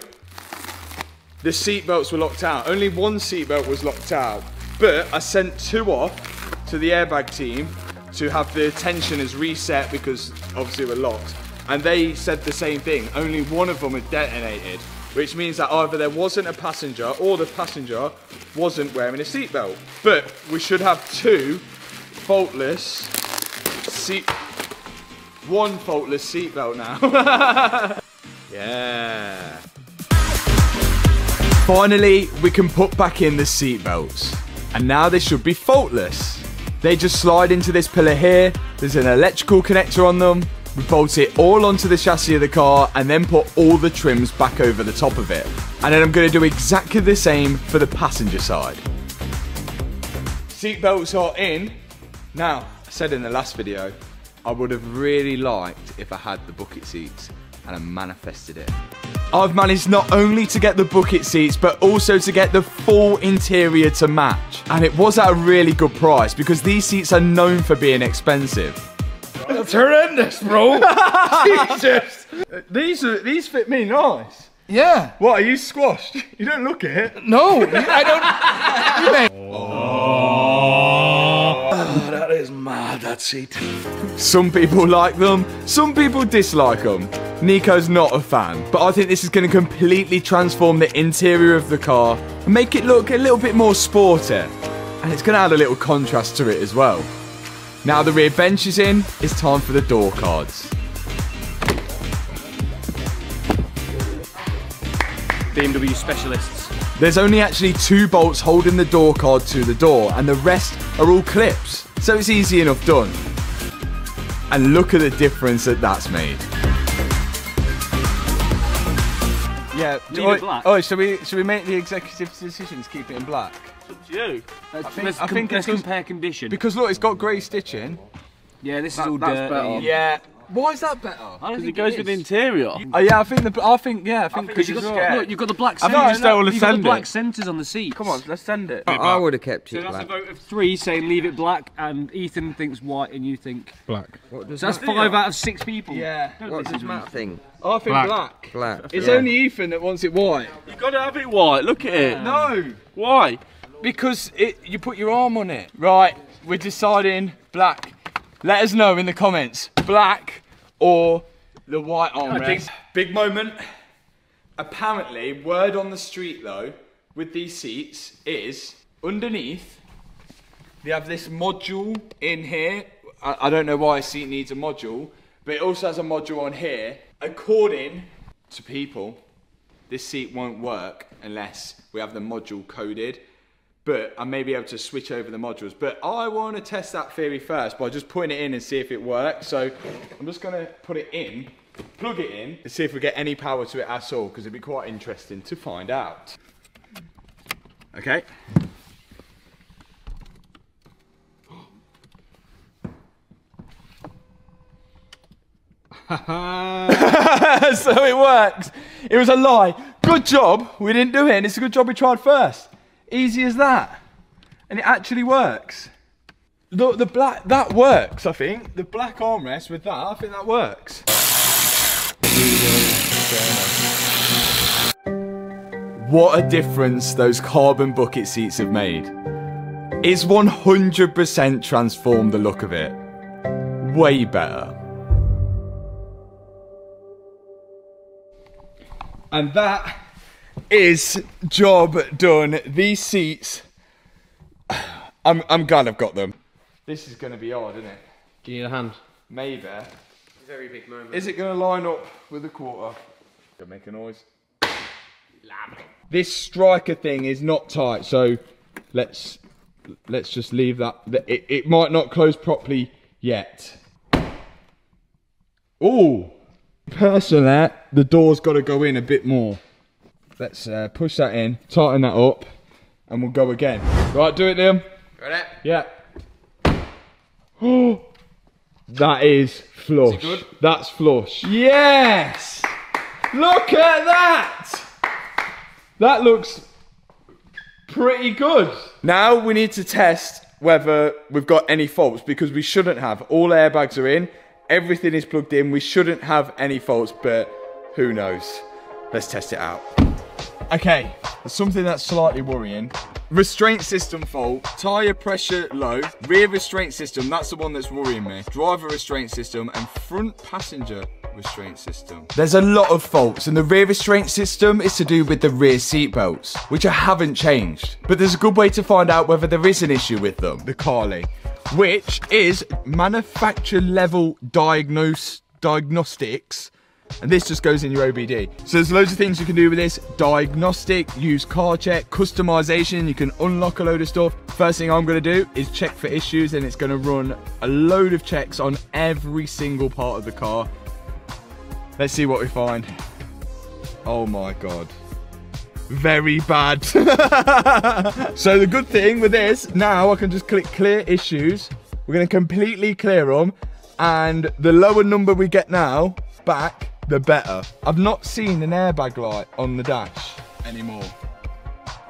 the seat belts were locked out. Only one seat belt was locked out, but I sent 2 off to the airbag team to have the tensioners reset because obviously we're locked. And they said the same thing. Only one of them had detonated, which means that either there wasn't a passenger or the passenger wasn't wearing a seat belt. But we should have 2 faultless one faultless seat belt now. Yeah. Finally, we can put back in the seat belts. And now they should be faultless. They just slide into this pillar here. There's an electrical connector on them. We bolt it all onto the chassis of the car and then put all the trims back over the top of it. And then I'm going to do exactly the same for the passenger side. Seat belts are in. Now, I said in the last video, I would have really liked if I had the bucket seats, and I manifested it. I've managed not only to get the bucket seats, but also to get the full interior to match. And it was at a really good price because these seats are known for being expensive. That's horrendous, bro. Jesus. These fit me nice. Yeah. What, are you squashed? You don't look it. No, I don't. Oh, that is mad, that seat. Some people like them, some people dislike them. Nico's not a fan, but I think this is going to completely transform the interior of the car and make it look a little bit more sporty. And it's going to add a little contrast to it as well. Now the rear bench is in, it's time for the door cards. BMW specialists. There's only actually 2 bolts holding the door card to the door and the rest are all clips, so it's easy enough done. And look at the difference that that's made. Yeah, oh, should we make the executive decision to keep it in black? It's up to you. I think let's compare condition. Because look, it's got grey stitching. Yeah, this is all dirty. Yeah, Why is that better? Because it goes with the interior. Oh yeah, I think because you've got the black I centres. think you just don't want to You've got the send black it. centres on the seats. Come on, let's send it. I would have kept So it that's a black. vote of 3 saying leave it black, and Ethan thinks white, and you think Black. What does so. That's 5 out of 6 people. Yeah. What does Matt think? I think black. Black. It's only Ethan that wants it white. You got to have it white. Look at it. No. Why? Because you put your arm on it. Right, we're deciding black. Let us know in the comments, black or the white armrest. Big moment. Apparently, word on the street though, with these seats is underneath, they have this module in here. I don't know why a seat needs a module, but it also has a module on here. According to people, this seat won't work unless we have the module coded. But I may be able to switch over the modules. But I want to test that theory first by just putting it in and see if it works. So I'm just going to put it in, plug it in, and see if we get any power to it at all, because it'd be quite interesting to find out. Okay. So it works. It was a lie. Good job we didn't do it, and it's a good job we tried first. Easy as that. And it actually works. Look, the black, that works, I think. The black armrest with that, I think that works. What a difference those carbon bucket seats have made. It's 100% transformed the look of it. Way better. And that is job done. These seats, I'm glad I've got them. This is going to be hard, isn't it? Do you need a hand? Maybe. Very big moment. Is it going to line up with the quarter? Gonna make a noise. This striker thing is not tight, so let's just leave that. It might not close properly yet. Oh, personally, the door's got to go in a bit more. Let's push that in, tighten that up, and we'll go again. Right, do it, Liam. Ready? Yeah. Oh, that is flush. Is it good? That's flush. Yes! Look at that! That looks pretty good. Now we need to test whether we've got any faults, because we shouldn't have. All airbags are in, everything is plugged in. We shouldn't have any faults, but who knows? Let's test it out. Okay, there's something that's slightly worrying. Restraint system fault, tyre pressure low, rear restraint system, that's the one that's worrying me. Driver restraint system and front passenger restraint system. There's a lot of faults, and the rear restraint system is to do with the rear seat belts, which I haven't changed. But there's a good way to find out whether there is an issue with them, the Carly, which is manufacturer level diagnostics. And this just goes in your OBD. So there's loads of things you can do with this. Diagnostic, use car check, customization, you can unlock a load of stuff. First thing I'm gonna do is check for issues, and it's gonna run a load of checks on every single part of the car. Let's see what we find. Oh my God. Very bad. So the good thing with this, now I can just click clear issues. We're gonna completely clear them. And the lower number we get now back, the better. I've not seen an airbag light on the dash anymore.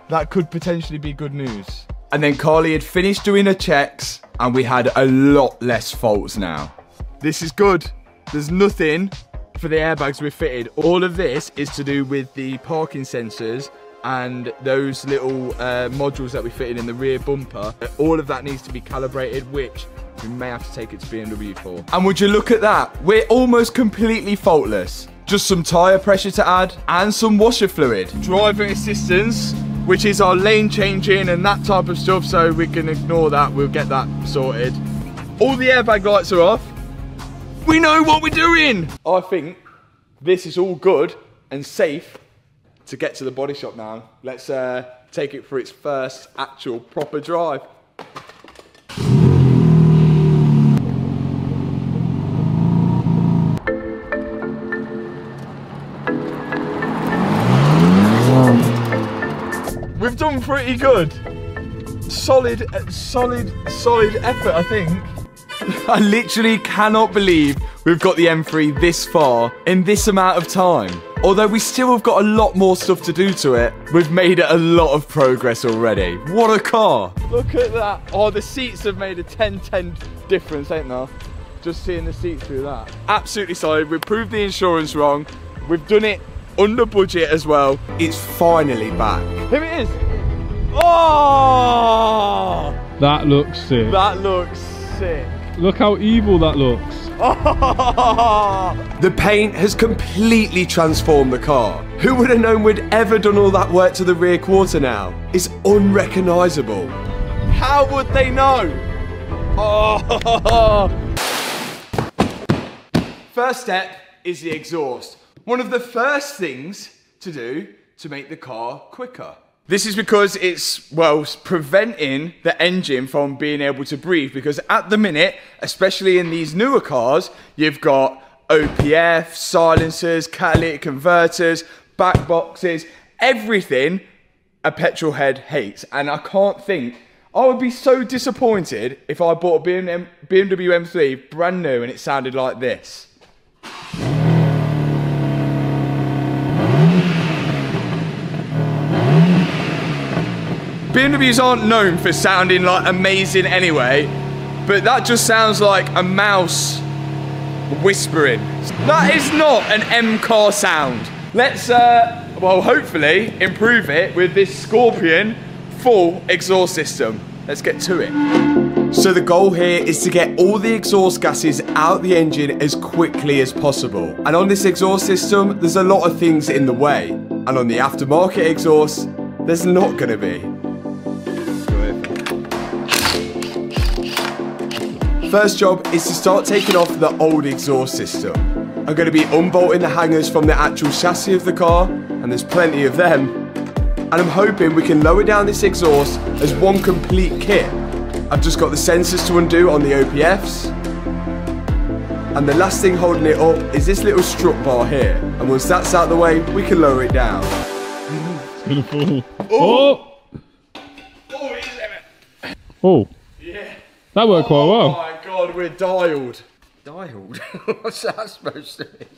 That could potentially be good news. And then Carly had finished doing her checks, and we had a lot less faults now. This is good. There's nothing for the airbags we fitted. All of this is to do with the parking sensors and those little modules that we fitted in the rear bumper. All of that needs to be calibrated, which we may have to take it to BMW for. And would you look at that? We're almost completely faultless. Just some tyre pressure to add and some washer fluid. Driver assistance, which is our lane changing and that type of stuff, so we can ignore that. We'll get that sorted. All the airbag lights are off. We know what we're doing. I think this is all good and safe to get to the body shop now. Let's take it for its first actual proper drive. We've done pretty good. Solid effort, I think. I literally cannot believe we've got the M3 this far in this amount of time. Although we still have got a lot more stuff to do to it, we've made a lot of progress already. What a car! Look at that. Oh, the seats have made a 10-10 difference, ain't they? Just seeing the seats through that. Absolutely solid. We've proved the insurance wrong. We've done it under budget as well. It's finally back. Here it is. Oh! That looks sick. That looks sick. Look how evil that looks. The paint has completely transformed the car. Who would have known we'd ever done all that work to the rear quarter now? It's unrecognisable. How would they know? Oh! First step is the exhaust. One of the first things to do to make the car quicker. This is because it's, well, preventing the engine from being able to breathe, because at the minute, especially in these newer cars, you've got OPF, silencers, catalytic converters, back boxes, everything a petrol head hates. And I can't think, I would be so disappointed if I bought a BMW M3 brand new and it sounded like this. BMWs aren't known for sounding like amazing anyway, but that just sounds like a mouse whispering. That is not an M car sound. Let's, well, hopefully improve it with this Scorpion full exhaust system. Let's get to it. So the goal here is to get all the exhaust gases out the engine as quickly as possible. And on this exhaust system, there's a lot of things in the way. And on the aftermarket exhaust, there's not going to be. First job is to start taking off the old exhaust system. I'm going to be unbolting the hangers from the actual chassis of the car, and there's plenty of them. And I'm hoping we can lower down this exhaust as one complete kit. I've just got the sensors to undo on the OPFs. And the last thing holding it up is this little strut bar here. And once that's out of the way, we can lower it down. It's gonna fall. Oh! Oh! Yeah. That worked quite well. Oh my god, we're dialed. Dialed? What's that supposed to be?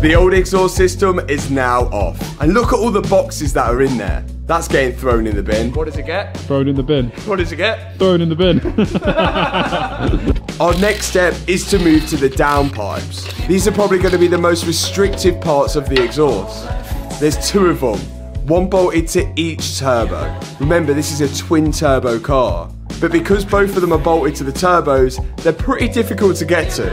The old exhaust system is now off. And look at all the boxes that are in there. That's getting thrown in the bin. What does it get? Thrown in the bin. What does it get? Thrown in the bin. Our next step is to move to the downpipes. These are probably going to be the most restrictive parts of the exhaust. There's two of them. One bolted to each turbo. Remember, this is a twin turbo car. But because both of them are bolted to the turbos, they're pretty difficult to get to.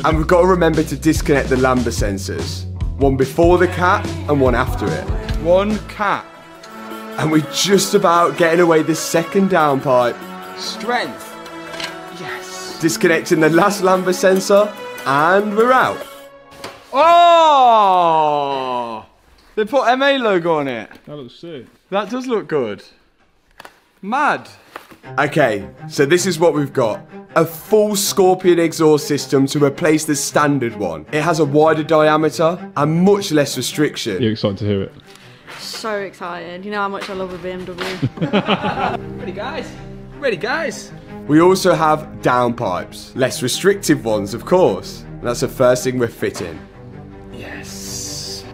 And we've got to remember to disconnect the lambda sensors. One before the cat and one after it. One cat. And we're just about getting away the second downpipe. Strength. Yes. Disconnecting the last lambda sensor, and we're out. Oh! They put MA logo on it. That looks sick. That does look good. Mad. Okay, so this is what we've got. A full Scorpion exhaust system to replace the standard one. It has a wider diameter and much less restriction. You're excited to hear it? So excited. You know how much I love a BMW. Ready, guys? Ready, guys? We also have downpipes. Less restrictive ones, of course. And that's the first thing we're fitting. Yes.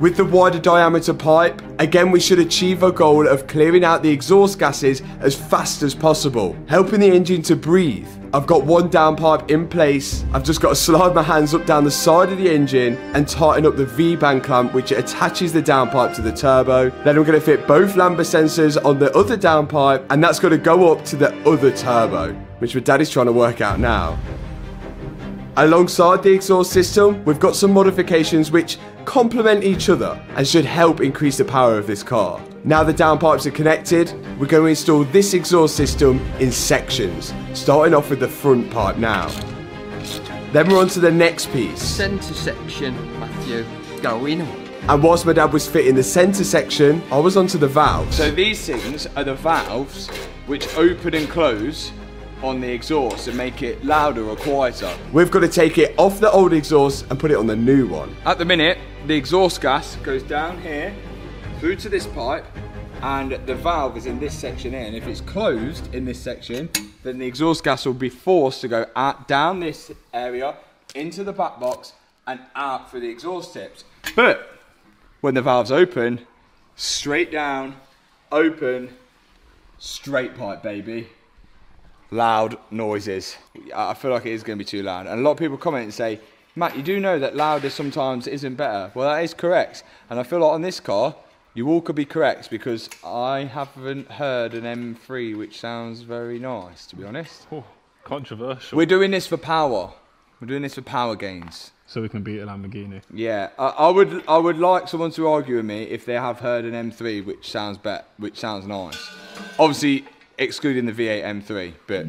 With the wider diameter pipe, again we should achieve our goal of clearing out the exhaust gases as fast as possible, helping the engine to breathe. I've got one downpipe in place. I've just got to slide my hands up down the side of the engine and tighten up the V-band clamp which attaches the downpipe to the turbo. Then I'm going to fit both lambda sensors on the other downpipe, and that's going to go up to the other turbo, which my daddy's trying to work out now. Alongside the exhaust system, we've got some modifications which complement each other and should help increase the power of this car. Now the downpipes are connected, we're going to install this exhaust system in sections, starting off with the front pipe now. Then we're on to the next piece. Centre section, Matthew. Going on. And whilst my dad was fitting the centre section, I was onto the valves. So these things are the valves which open and close on the exhaust and make it louder or quieter. We've got to take it off the old exhaust and put it on the new one. At the minute, the exhaust gas goes down here, through to this pipe, and the valve is in this section here, and if it's closed in this section, then the exhaust gas will be forced to go out, down this area, into the back box, and out through the exhaust tips. But when the valve's open, straight down, open, straight pipe, baby. Loud noises. I feel like it is going to be too loud. And a lot of people comment and say, Matt, you do know that louder sometimes isn't better. Well, that is correct. And I feel like on this car, you all could be correct, because I haven't heard an M3 which sounds very nice, to be honest. Oh, controversial. We're doing this for power. We're doing this for power gains. So we can beat a Lamborghini. Yeah, I would like someone to argue with me if they have heard an M3 which sounds nice. Obviously, excluding the V8 M3, but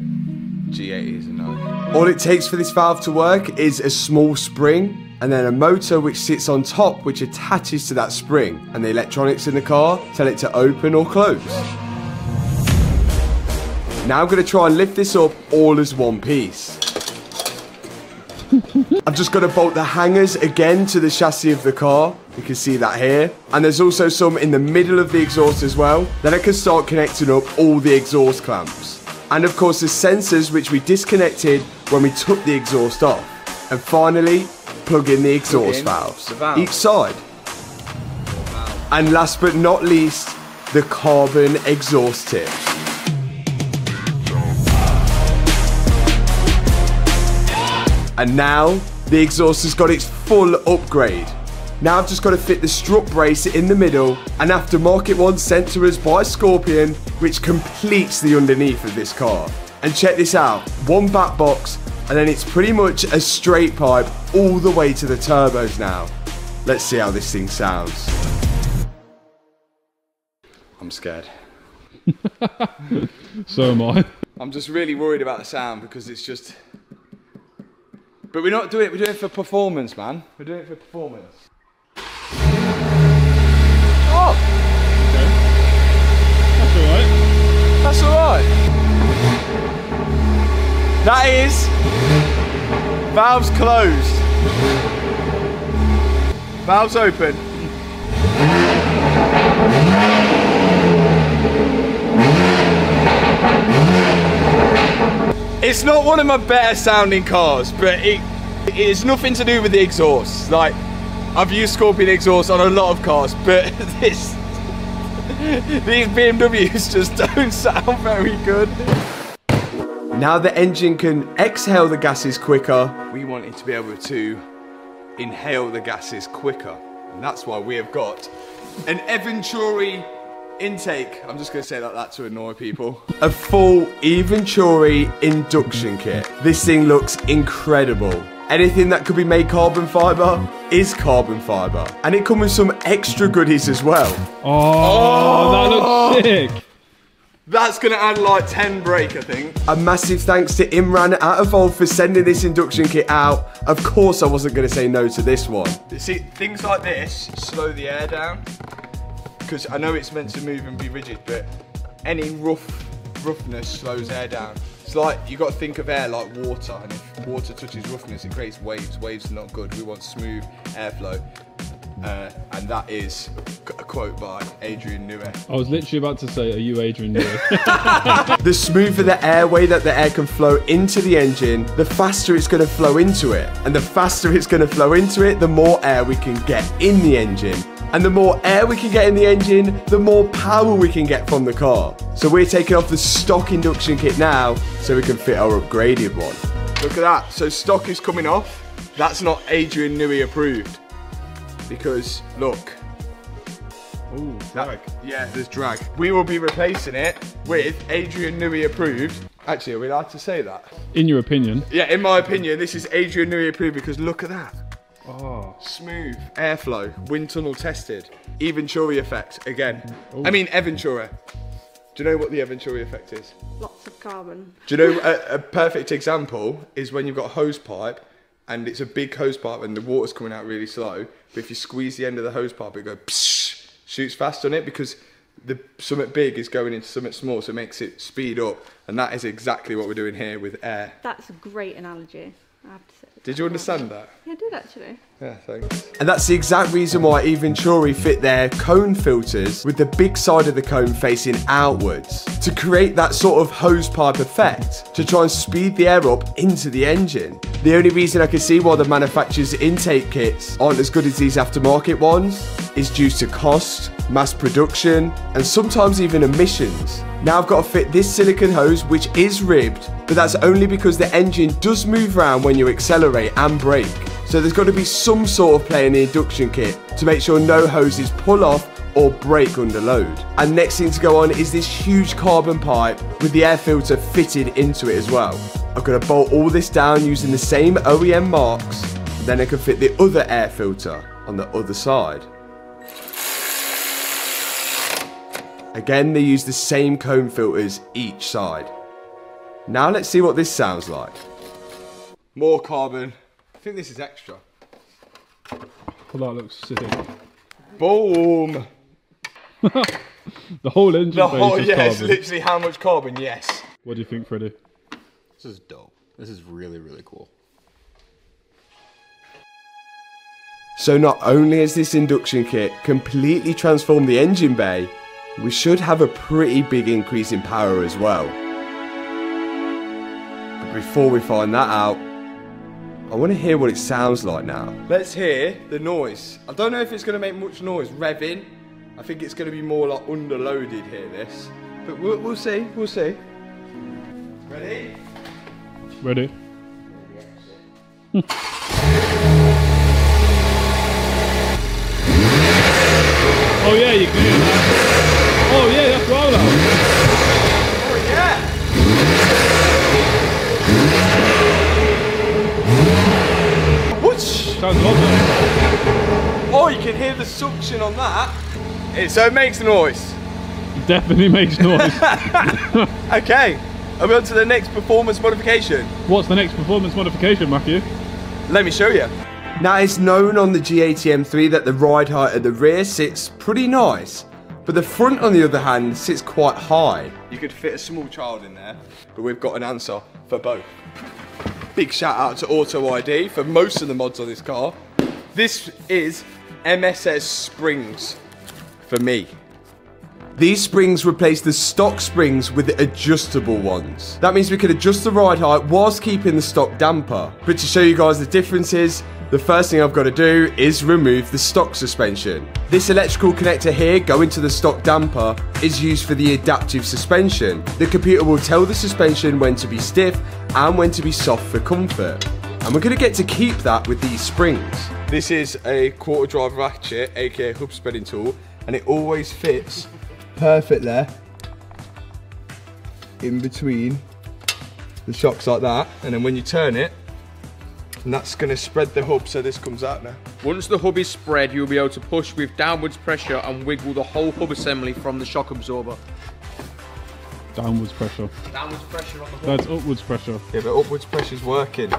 G80 is a no. All it takes for this valve to work is a small spring and then a motor which sits on top which attaches to that spring, and the electronics in the car tell it to open or close. Now I'm going to try and lift this up all as one piece. I've just got to bolt the hangers again to the chassis of the car. You can see that here. And there's also some in the middle of the exhaust as well. Then I can start connecting up all the exhaust clamps. And of course the sensors which we disconnected when we took the exhaust off. And finally, plug in the exhaust valves. Each side. And last but not least, the carbon exhaust tip. And now, the exhaust has got its full upgrade. Now I've just got to fit the strut brace in the middle, an aftermarket one sent to us by Scorpion, which completes the underneath of this car. And check this out, one back box, and then it's pretty much a straight pipe all the way to the turbos now. Let's see how this thing sounds. I'm scared. So am I. I'm just really worried about the sound, because it's just... But we're not doing it, we're doing it for performance, man. We're doing it for performance. Oh! Okay. That's alright. That's alright. That is... valves closed. Valves open. It's not one of my better sounding cars, but it's nothing to do with the exhaust. Like, I've used Scorpion exhaust on a lot of cars, but these BMWs just don't sound very good. Now the engine can exhale the gases quicker, we want it to be able to inhale the gases quicker. And that's why we have got an Venturi intake. I'm just going to say like that to annoy people. A full Venturi induction kit. This thing looks incredible. Anything that could be made carbon fibre is carbon fibre. And it comes with some extra goodies as well. Oh, that looks sick. That's going to add like 10 brake, I think. A massive thanks to Imran at Evolve for sending this induction kit out. Of course I wasn't going to say no to this one. See, things like this slow the air down. Because I know it's meant to move and be rigid, but any roughness slows air down. It's like, you got to think of air like water, and if water touches roughness, it creates waves. Waves are not good. We want smooth airflow. And that is a quote by Adrian Newey. I was literally about to say, are you Adrian Newey? The smoother the airway that the air can flow into the engine, the faster it's going to flow into it. And the faster it's going to flow into it, the more air we can get in the engine. And the more air we can get in the engine, the more power we can get from the car. So we're taking off the stock induction kit now, so we can fit our upgraded one. Look at that, so stock is coming off. That's not Adrian Newey approved. Because, look. Ooh, drag. Yeah, there's drag. We will be replacing it with Adrian Newey approved. Actually, are we allowed to say that? In your opinion? Yeah, in my opinion, this is Adrian Newey approved because look at that. Oh. Smooth airflow, wind tunnel tested, Venturi effect again. Ooh. I mean Venturi. Do you know what the Venturi effect is? Lots of carbon. Do you know a perfect example is when you've got a hose pipe and it's a big hose pipe and the water's coming out really slow, but if you squeeze the end of the hose pipe, it goes psh, shoots fast on it because something big is going into something small, so it makes it speed up, and that is exactly what we're doing here with air. That's a great analogy. I have to say. Did you understand that? Yeah, I did actually. Yeah, thanks. And that's the exact reason why Venturi fit their cone filters with the big side of the cone facing outwards, to create that sort of hose pipe effect, to try and speed the air up into the engine. The only reason I can see why the manufacturer's intake kits aren't as good as these aftermarket ones is due to cost, mass production, and sometimes even emissions. Now I've got to fit this silicone hose, which is ribbed, but that's only because the engine does move around when you accelerate and brake. So there's got to be some sort of play in the induction kit to make sure no hoses pull off or break under load. And next thing to go on is this huge carbon pipe with the air filter fitted into it as well. I'm going to bolt all this down using the same OEM marks, then I can fit the other air filter on the other side. Again, they use the same cone filters each side. Now let's see what this sounds like. More carbon. I think this is extra. Well, that looks sick. Boom! The whole engine The base whole, is yeah, carbon. it's literally how much carbon, yes. What do you think, Freddie? This is dope. This is really, really cool. So not only has this induction kit completely transformed the engine bay, we should have a pretty big increase in power as well. But before we find that out, I want to hear what it sounds like now. Let's hear the noise. I don't know if it's going to make much noise revving. I think it's going to be more like underloaded here, this. But we'll see, we'll see. Ready? Ready? Oh yeah, you can hear that. Oh yeah, that's well loud. Oh yeah! Whoosh! Sounds lovely. Oh, you can hear the suction on that. So it makes noise. It definitely makes noise. Okay, are we on to the next performance modification? What's the next performance modification, Matthew? Let me show you. Now it's known on the G80 M3 that the ride height at the rear sits pretty nice, but the front on the other hand sits quite high. You could fit a small child in there, but we've got an answer for both. Big shout out to Auto ID for most of the mods on this car. This is MSS springs for me. These springs replace the stock springs with the adjustable ones. That means we can adjust the ride height whilst keeping the stock damper. But to show you guys the differences, the first thing I've got to do is remove the stock suspension. This electrical connector here going to the stock damper is used for the adaptive suspension. The computer will tell the suspension when to be stiff and when to be soft for comfort. And we're going to get to keep that with these springs. This is a quarter drive ratchet, aka hub spreading tool, and it always fits perfectly in between the shocks like that, and then when you turn it, and that's going to spread the hub so this comes out now. Once the hub is spread, you'll be able to push with downwards pressure and wiggle the whole hub assembly from the shock absorber. Downwards pressure. Downwards pressure on the hub. That's upwards pressure. Yeah, but upwards pressure's working.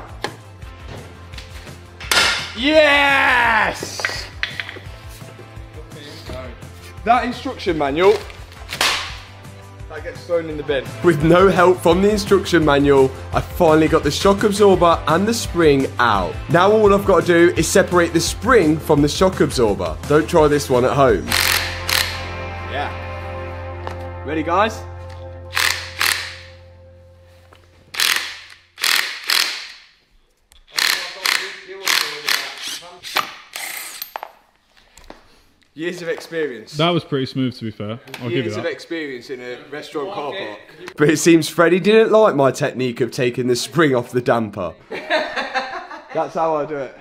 Yes! That instruction manual, that gets thrown in the bin. With no help from the instruction manual, I finally got the shock absorber and the spring out. Now all I've got to do is separate the spring from the shock absorber. Don't try this one at home. Yeah. Ready, guys? Years of experience. That was pretty smooth, to be fair. I'll give you Years that. of experience in a restaurant car park. But it seems Freddie didn't like my technique of taking the spring off the damper. That's how I do it.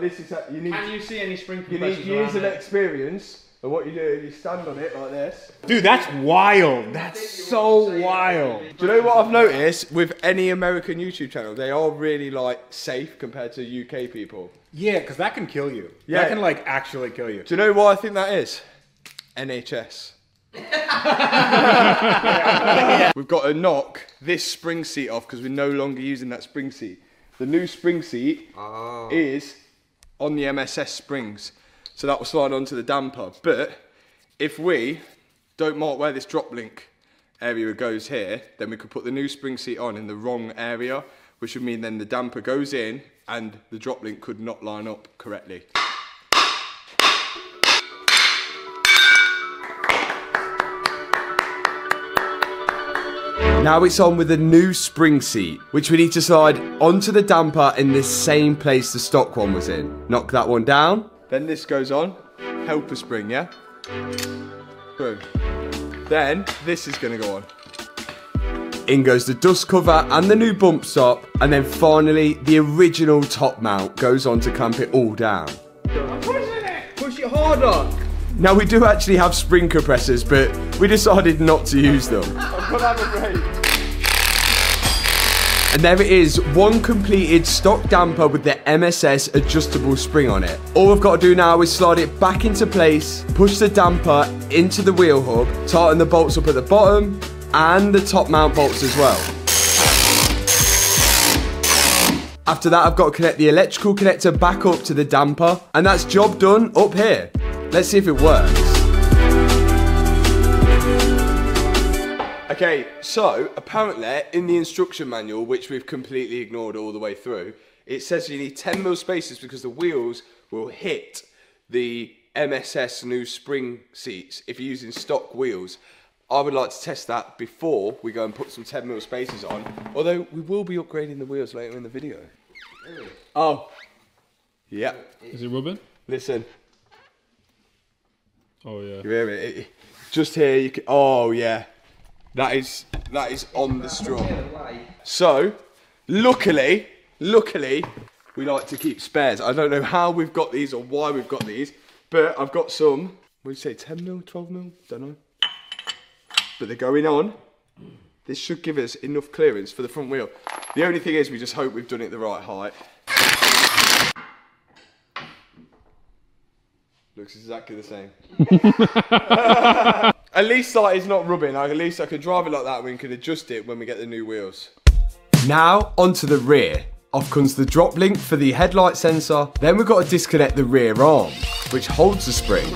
This is how, you need. Can you see any spring You need years of experience, and what you do is you stand on it like this. Dude, that's wild. That's so wild. Do you know what I've noticed with any American YouTube channel? They are really like safe compared to UK people. Yeah, because that can kill you. Yeah. That can like actually kill you. Do you know why I think that is? NHS. We've got to knock this spring seat off because we're no longer using that spring seat. The new spring seat is on the MSS springs. So that will slide onto the damper. But if we don't mark where this drop link area goes here, then we could put the new spring seat on in the wrong area, which would mean then the damper goes in and the drop link could not line up correctly. Now it's on with a new spring seat, which we need to slide onto the damper in the same place the stock one was in. Knock that one down. Then this goes on. Helper spring, yeah? Boom. Then this is going to go on. In goes the dust cover and the new bump stop. And then finally, the original top mount goes on to clamp it all down. I'm pushing it! Push it harder! Now we do actually have spring compressors, but we decided not to use them. I'm gonna have a break. And there it is, one completed stock damper with the MSS adjustable spring on it. All we've got to do now is slide it back into place, push the damper into the wheel hub, tighten the bolts up at the bottom, and the top mount bolts as well. After that, I've got to connect the electrical connector back up to the damper, and that's job done up here. Let's see if it works. Okay, so apparently in the instruction manual, which we've completely ignored all the way through, it says you need 10mm spacers because the wheels will hit the MSS new spring seats if you're using stock wheels. I would like to test that before we go and put some 10mm spacers on, although we will be upgrading the wheels later in the video. Oh, yeah. Is it rubbing? Listen. Oh yeah. You hear it? Just here you can, oh yeah. That is on the straw. So, luckily, we like to keep spares. I don't know how we've got these or why we've got these, but I've got some, what do you say, 10mm, 12mm? Don't know. But they're going on. This should give us enough clearance for the front wheel. The only thing is we just hope we've done it the right height. Looks exactly the same. At least like it's not rubbing. At least I can drive it like that and we can adjust it when we get the new wheels. Now onto the rear. Off comes the drop link for the headlight sensor. Then we've got to disconnect the rear arm, which holds the spring.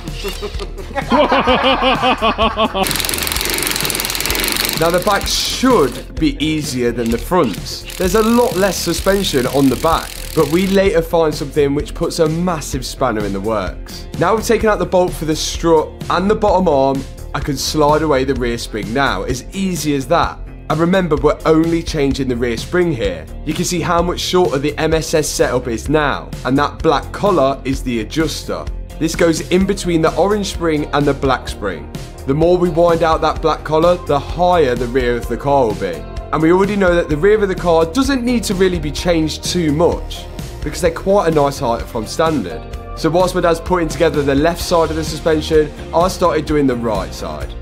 Now the back should be easier than the fronts. There's a lot less suspension on the back, but we later find something which puts a massive spanner in the works. Now we've taken out the bolt for the strut and the bottom arm, I can slide away the rear spring now, as easy as that. And remember, we're only changing the rear spring here. You can see how much shorter the MSS setup is now, and that black collar is the adjuster. This goes in between the orange spring and the black spring. The more we wind out that black collar, the higher the rear of the car will be. And we already know that the rear of the car doesn't need to really be changed too much, because they're quite a nice height from standard. So whilst my dad's putting together the left side of the suspension, I started doing the right side.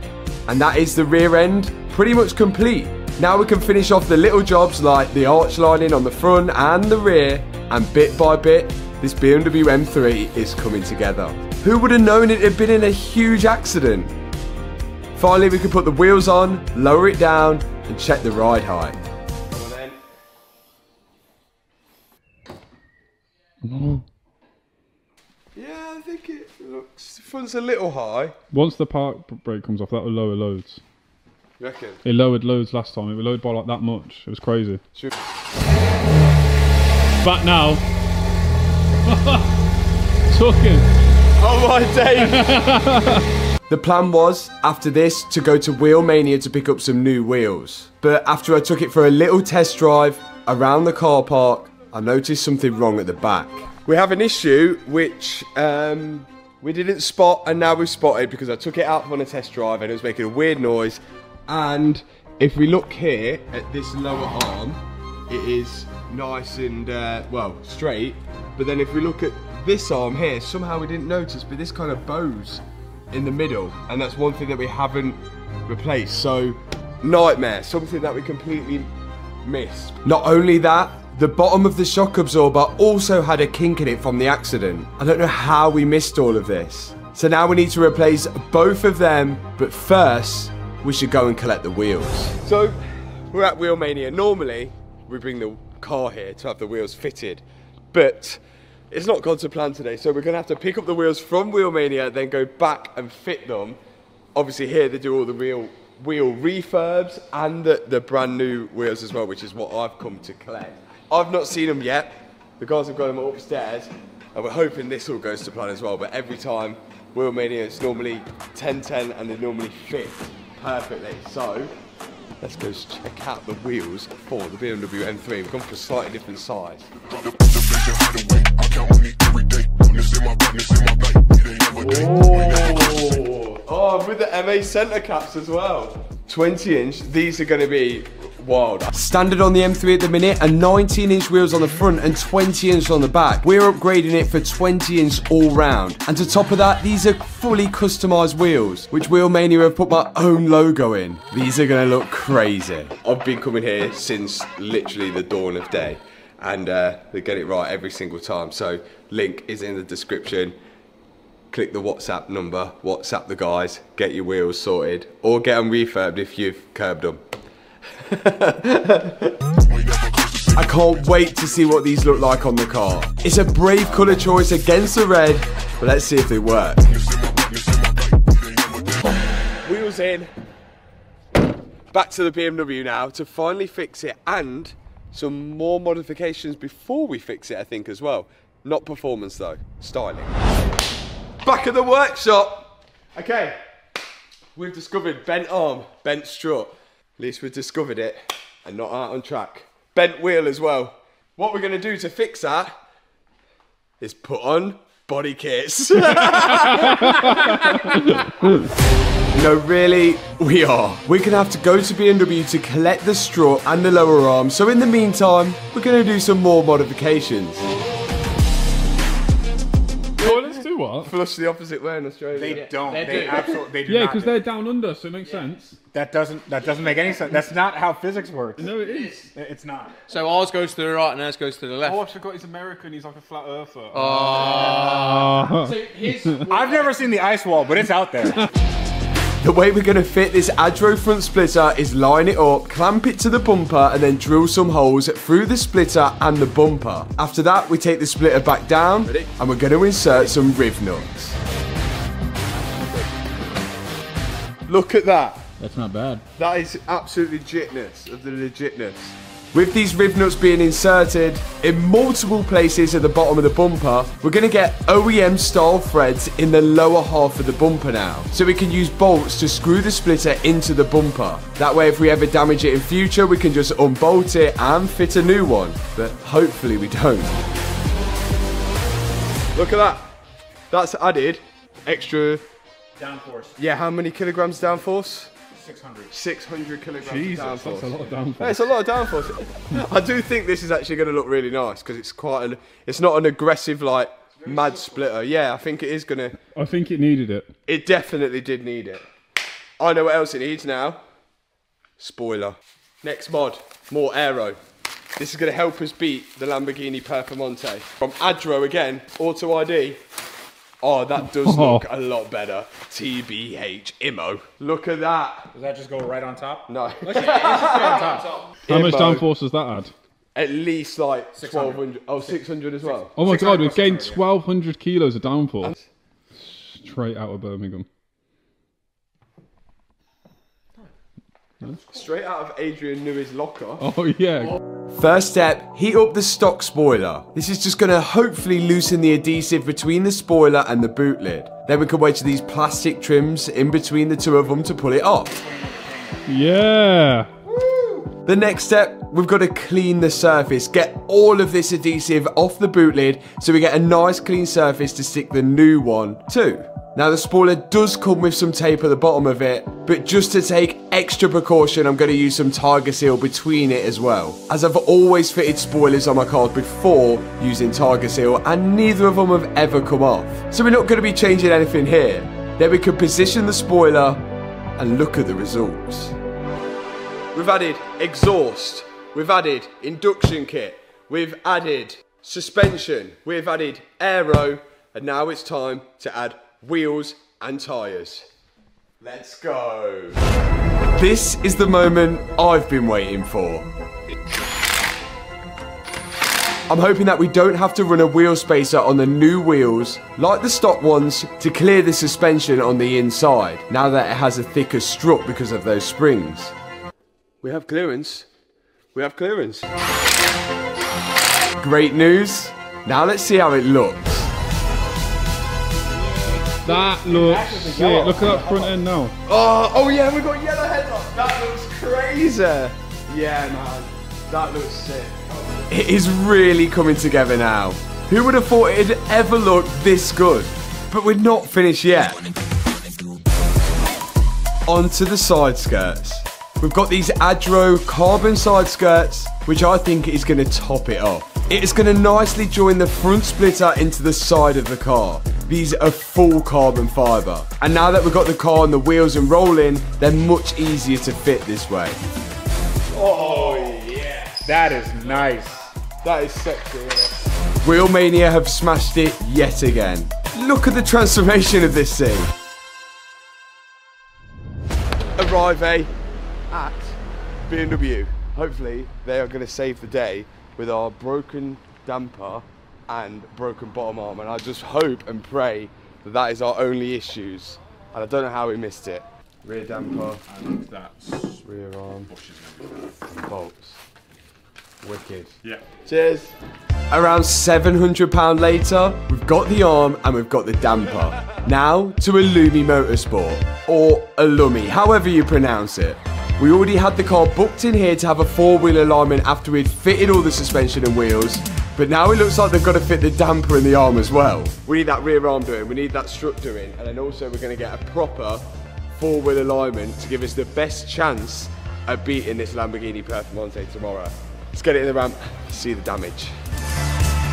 And that is the rear end pretty much complete. Now we can finish off the little jobs like the arch lining on the front and the rear, and bit by bit, this BMW M3 is coming together. Who would have known it had been in a huge accident? Finally, we can put the wheels on, lower it down, and check the ride height. Come on then. Yeah, I think it looks, the front's a little high. Once the park brake comes off, that will lower loads. You reckon? It lowered loads last time. It lowered by like that much. It was crazy. Back now. Talking. Oh my days. The plan was, after this, to go to Wheel Mania to pick up some new wheels. But after I took it for a little test drive around the car park, I noticed something wrong at the back. We have an issue which we didn't spot, and now we've spotted because I took it out on a test drive and it was making a weird noise. And if we look here at this lower arm, it is nice and, well, straight. But then if we look at this arm here, somehow we didn't notice, but this kind of bows in the middle. And that's one thing that we haven't replaced. So, nightmare, something that we completely missed. Not only that, the bottom of the shock absorber also had a kink in it from the accident. I don't know how we missed all of this. So now we need to replace both of them, but first, we should go and collect the wheels. So, we're at Wheel Mania. Normally, we bring the car here to have the wheels fitted, but it's not gone to plan today, so we're gonna have to pick up the wheels from Wheel Mania, then go back and fit them. Obviously here they do all the real wheel refurbs and the brand new wheels as well, which is what I've come to collect. I've not seen them yet. The guys have got them upstairs, and we're hoping this all goes to plan as well. But every time, Wheel Mania, it's normally 10-10, and they normally fit perfectly. So let's go check out the wheels for the BMW M3. We've gone for a slightly different size. Oh, with the MA centre caps as well. 20-inch, these are going to be wild. Standard on the M3 at the minute, and 19-inch wheels on the front and 20-inch on the back. We're upgrading it for 20-inch all round. And to top of that, these are fully customised wheels, which Wheel Mania have put my own logo in. These are going to look crazy. I've been coming here since literally the dawn of day, and they get it right every single time. So link is in the description. Click the WhatsApp number, WhatsApp the guys, get your wheels sorted, or get them refurbed if you've curbed them. I can't wait to see what these look like on the car. It's a brave colour choice against the red, but let's see if they work. Wheels in. Back to the BMW now to finally fix it, and some more modifications before we fix it, I think, as well. Not performance though, styling. Back at the workshop. Okay, we've discovered bent arm, bent strut. At least we've discovered it and not out on track. Bent wheel as well. What we're going to do to fix that is put on body kits. No, really, we are. We're going to have to go to BMW to collect the strut and the lower arm. So in the meantime, we're going to do some more modifications. Toilets do what? Flush the opposite way in Australia. They don't. They absolutely do. Yeah, not because they're down under, so it makes sense. That doesn't make any sense. That's not how physics works. No, it is. It's not. So ours goes to the right and ours goes to the left. Oh, I forgot he's American. He's like a flat earther. Oh. So I've never seen the ice wall, but it's out there. The way we're going to fit this Adro front splitter is line it up, clamp it to the bumper, and then drill some holes through the splitter and the bumper. After that, we take the splitter back down, and we're going to insert some riv nuts. Look at that. That's not bad. That is absolute legitness of the legitness. With these riv nuts being inserted in multiple places at the bottom of the bumper, we're going to get OEM style threads in the lower half of the bumper now. So we can use bolts to screw the splitter into the bumper. That way if we ever damage it in future, we can just unbolt it and fit a new one. But hopefully we don't. Look at that. That's added extra... Downforce. Yeah, how many kilograms downforce? 600. 600 kilograms Jesus, of downforce. that's a lot of downforce. Yeah, it's a lot of downforce. I do think this is actually going to look really nice because it's quite it's not an aggressive, like, mad splitter. Yeah, I think it is going to... I think it needed it. It definitely did need it. I know what else it needs now. Spoiler. Next mod, more aero. This is going to help us beat the Lamborghini Performante. From Adro again, Auto ID. Oh, that does look a lot better. TBH IMO. Look at that. Does that just go right on top? No. Let's just on top. How much downforce does that add? At least like 1,200. Oh, 600 as well. Oh my god, we've gained 1,200 kilos of downforce. Straight out of Birmingham. Straight out of Adrian Newey's locker. Oh yeah. First step, heat up the stock spoiler. This is just going to hopefully loosen the adhesive between the spoiler and the boot lid. Then we can wedge these plastic trims in between the two of them to pull it off. Yeah. The next step, we've got to clean the surface. Get all of this adhesive off the boot lid so we get a nice clean surface to stick the new one to. Now the spoiler does come with some tape at the bottom of it, but just to take extra precaution, I'm going to use some Tiger Seal between it as well. As I've always fitted spoilers on my cars before using Tiger Seal, and neither of them have ever come off. So we're not going to be changing anything here. Then we can position the spoiler and look at the results. We've added exhaust, we've added induction kit, we've added suspension, we've added aero, and now it's time to add wheels and tyres. Let's go. This is the moment I've been waiting for. I'm hoping that we don't have to run a wheel spacer on the new wheels, like the stock ones, to clear the suspension on the inside, now that it has a thicker strut because of those springs. We have clearance. We have clearance. great news. Now let's see how it looks. That looks sick. Look at that front end now. Oh yeah, we've got yellow headlights. That looks crazy. Yeah, man. That looks sick. It is really coming together now. Who would have thought it'd ever look this good? But we're not finished yet. Onto the side skirts. We've got these Adro carbon side skirts, which I think is going to top it off. It is going to nicely join the front splitter into the side of the car. These are full carbon fibre. And now that we've got the car on the wheels and rolling, they're much easier to fit this way. Oh, yeah. That is nice. That is sexy, isn't it? Wheelmania have smashed it yet again. Look at the transformation of this thing. Arrive at BMW. Hopefully they are going to save the day with our broken damper and broken bottom arm, and I just hope and pray that that is our only issues, and I don't know how we missed it. Rear damper And that's rear arm and bolts. Wicked. Yeah. Cheers. Around £700 later, we've got the arm and we've got the damper. Now to Illumi Motorsport, or Illumi, however you pronounce it. We already had the car booked in here to have a four-wheel alignment after we'd fitted all the suspension and wheels, but now it looks like they've got to fit the damper and the arm as well. We need that rear arm doing, we need that strut doing, and then also we're going to get a proper four-wheel alignment to give us the best chance at beating this Lamborghini Performante tomorrow. Let's get it in the ramp, see the damage.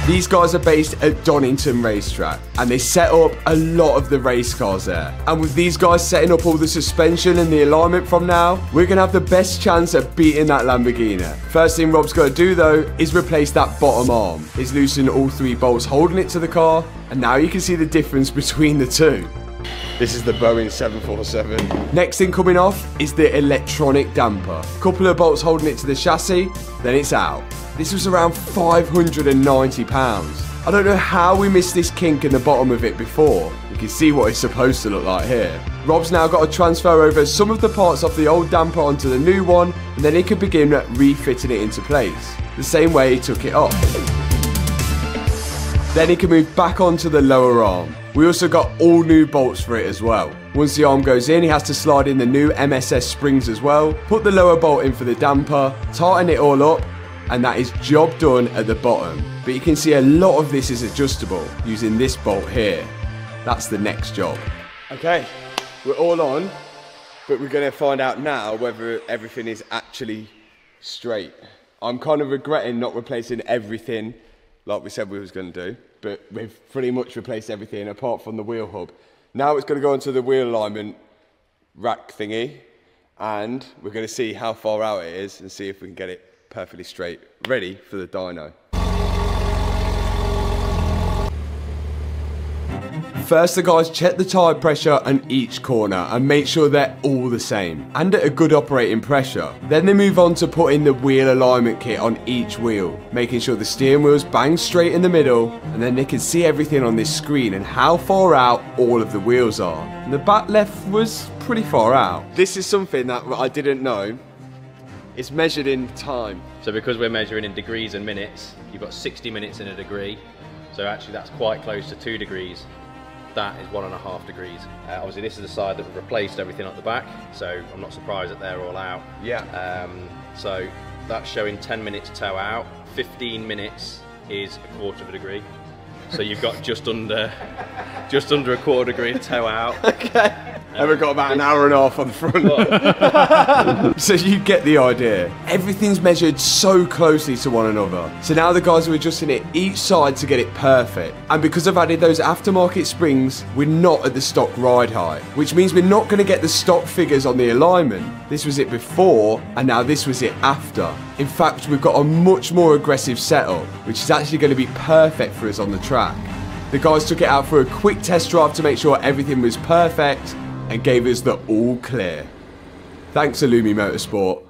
These guys are based at Donington Racetrack, and they set up a lot of the race cars there. And with these guys setting up all the suspension and the alignment from now, we're going to have the best chance at beating that Lamborghini. First thing Rob's got to do though is replace that bottom arm. He's loosened all three bolts holding it to the car, and now you can see the difference between the two. This is the Boeing 747. Next thing coming off is the electronic damper. Couple of bolts holding it to the chassis, then it's out. This was around £590. I don't know how we missed this kink in the bottom of it before. You can see what it's supposed to look like here. Rob's now got to transfer over some of the parts off the old damper onto the new one, and then he can begin refitting it into place, the same way he took it off. Then he can move back onto the lower arm. We also got all new bolts for it as well. Once the arm goes in, he has to slide in the new MSS springs as well, put the lower bolt in for the damper, tighten it all up, and that is job done at the bottom. But you can see a lot of this is adjustable using this bolt here. That's the next job. Okay, we're all on, but we're going to find out now whether everything is actually straight. I'm kind of regretting not replacing everything like we said we was going to do, but we've pretty much replaced everything apart from the wheel hub. Now it's going to go into the wheel alignment rack thingy, and we're going to see how far out it is and see if we can get it perfectly straight, ready for the dyno. First, the guys check the tyre pressure on each corner and make sure they're all the same and at a good operating pressure. Then they move on to putting the wheel alignment kit on each wheel, making sure the steering wheel's bang straight in the middle, and then they can see everything on this screen and how far out all of the wheels are. And the back left was pretty far out. This is something that I didn't know. It's measured in time. So because we're measuring in degrees and minutes, you've got 60 minutes in a degree. So actually that's quite close to 2 degrees. That is 1.5 degrees. Obviously this is the side that we've replaced everything at the back, so I'm not surprised that they're all out. Yeah. So that's showing 10 minutes tow out. 15 minutes is 1/4 degree. So you've got just under a 1/4 degree to tow out. Okay. And we've got about an hour and a half on the front. So you get the idea. Everything's measured so closely to one another. So now the guys are adjusting it each side to get it perfect. And because I've added those aftermarket springs, we're not at the stock ride height, which means we're not going to get the stock figures on the alignment. This was it before, and now this was it after. In fact, we've got a much more aggressive setup, which is actually going to be perfect for us on the track. The guys took it out for a quick test drive to make sure everything was perfect, and gave us the all clear. Thanks Illumi Motorsport.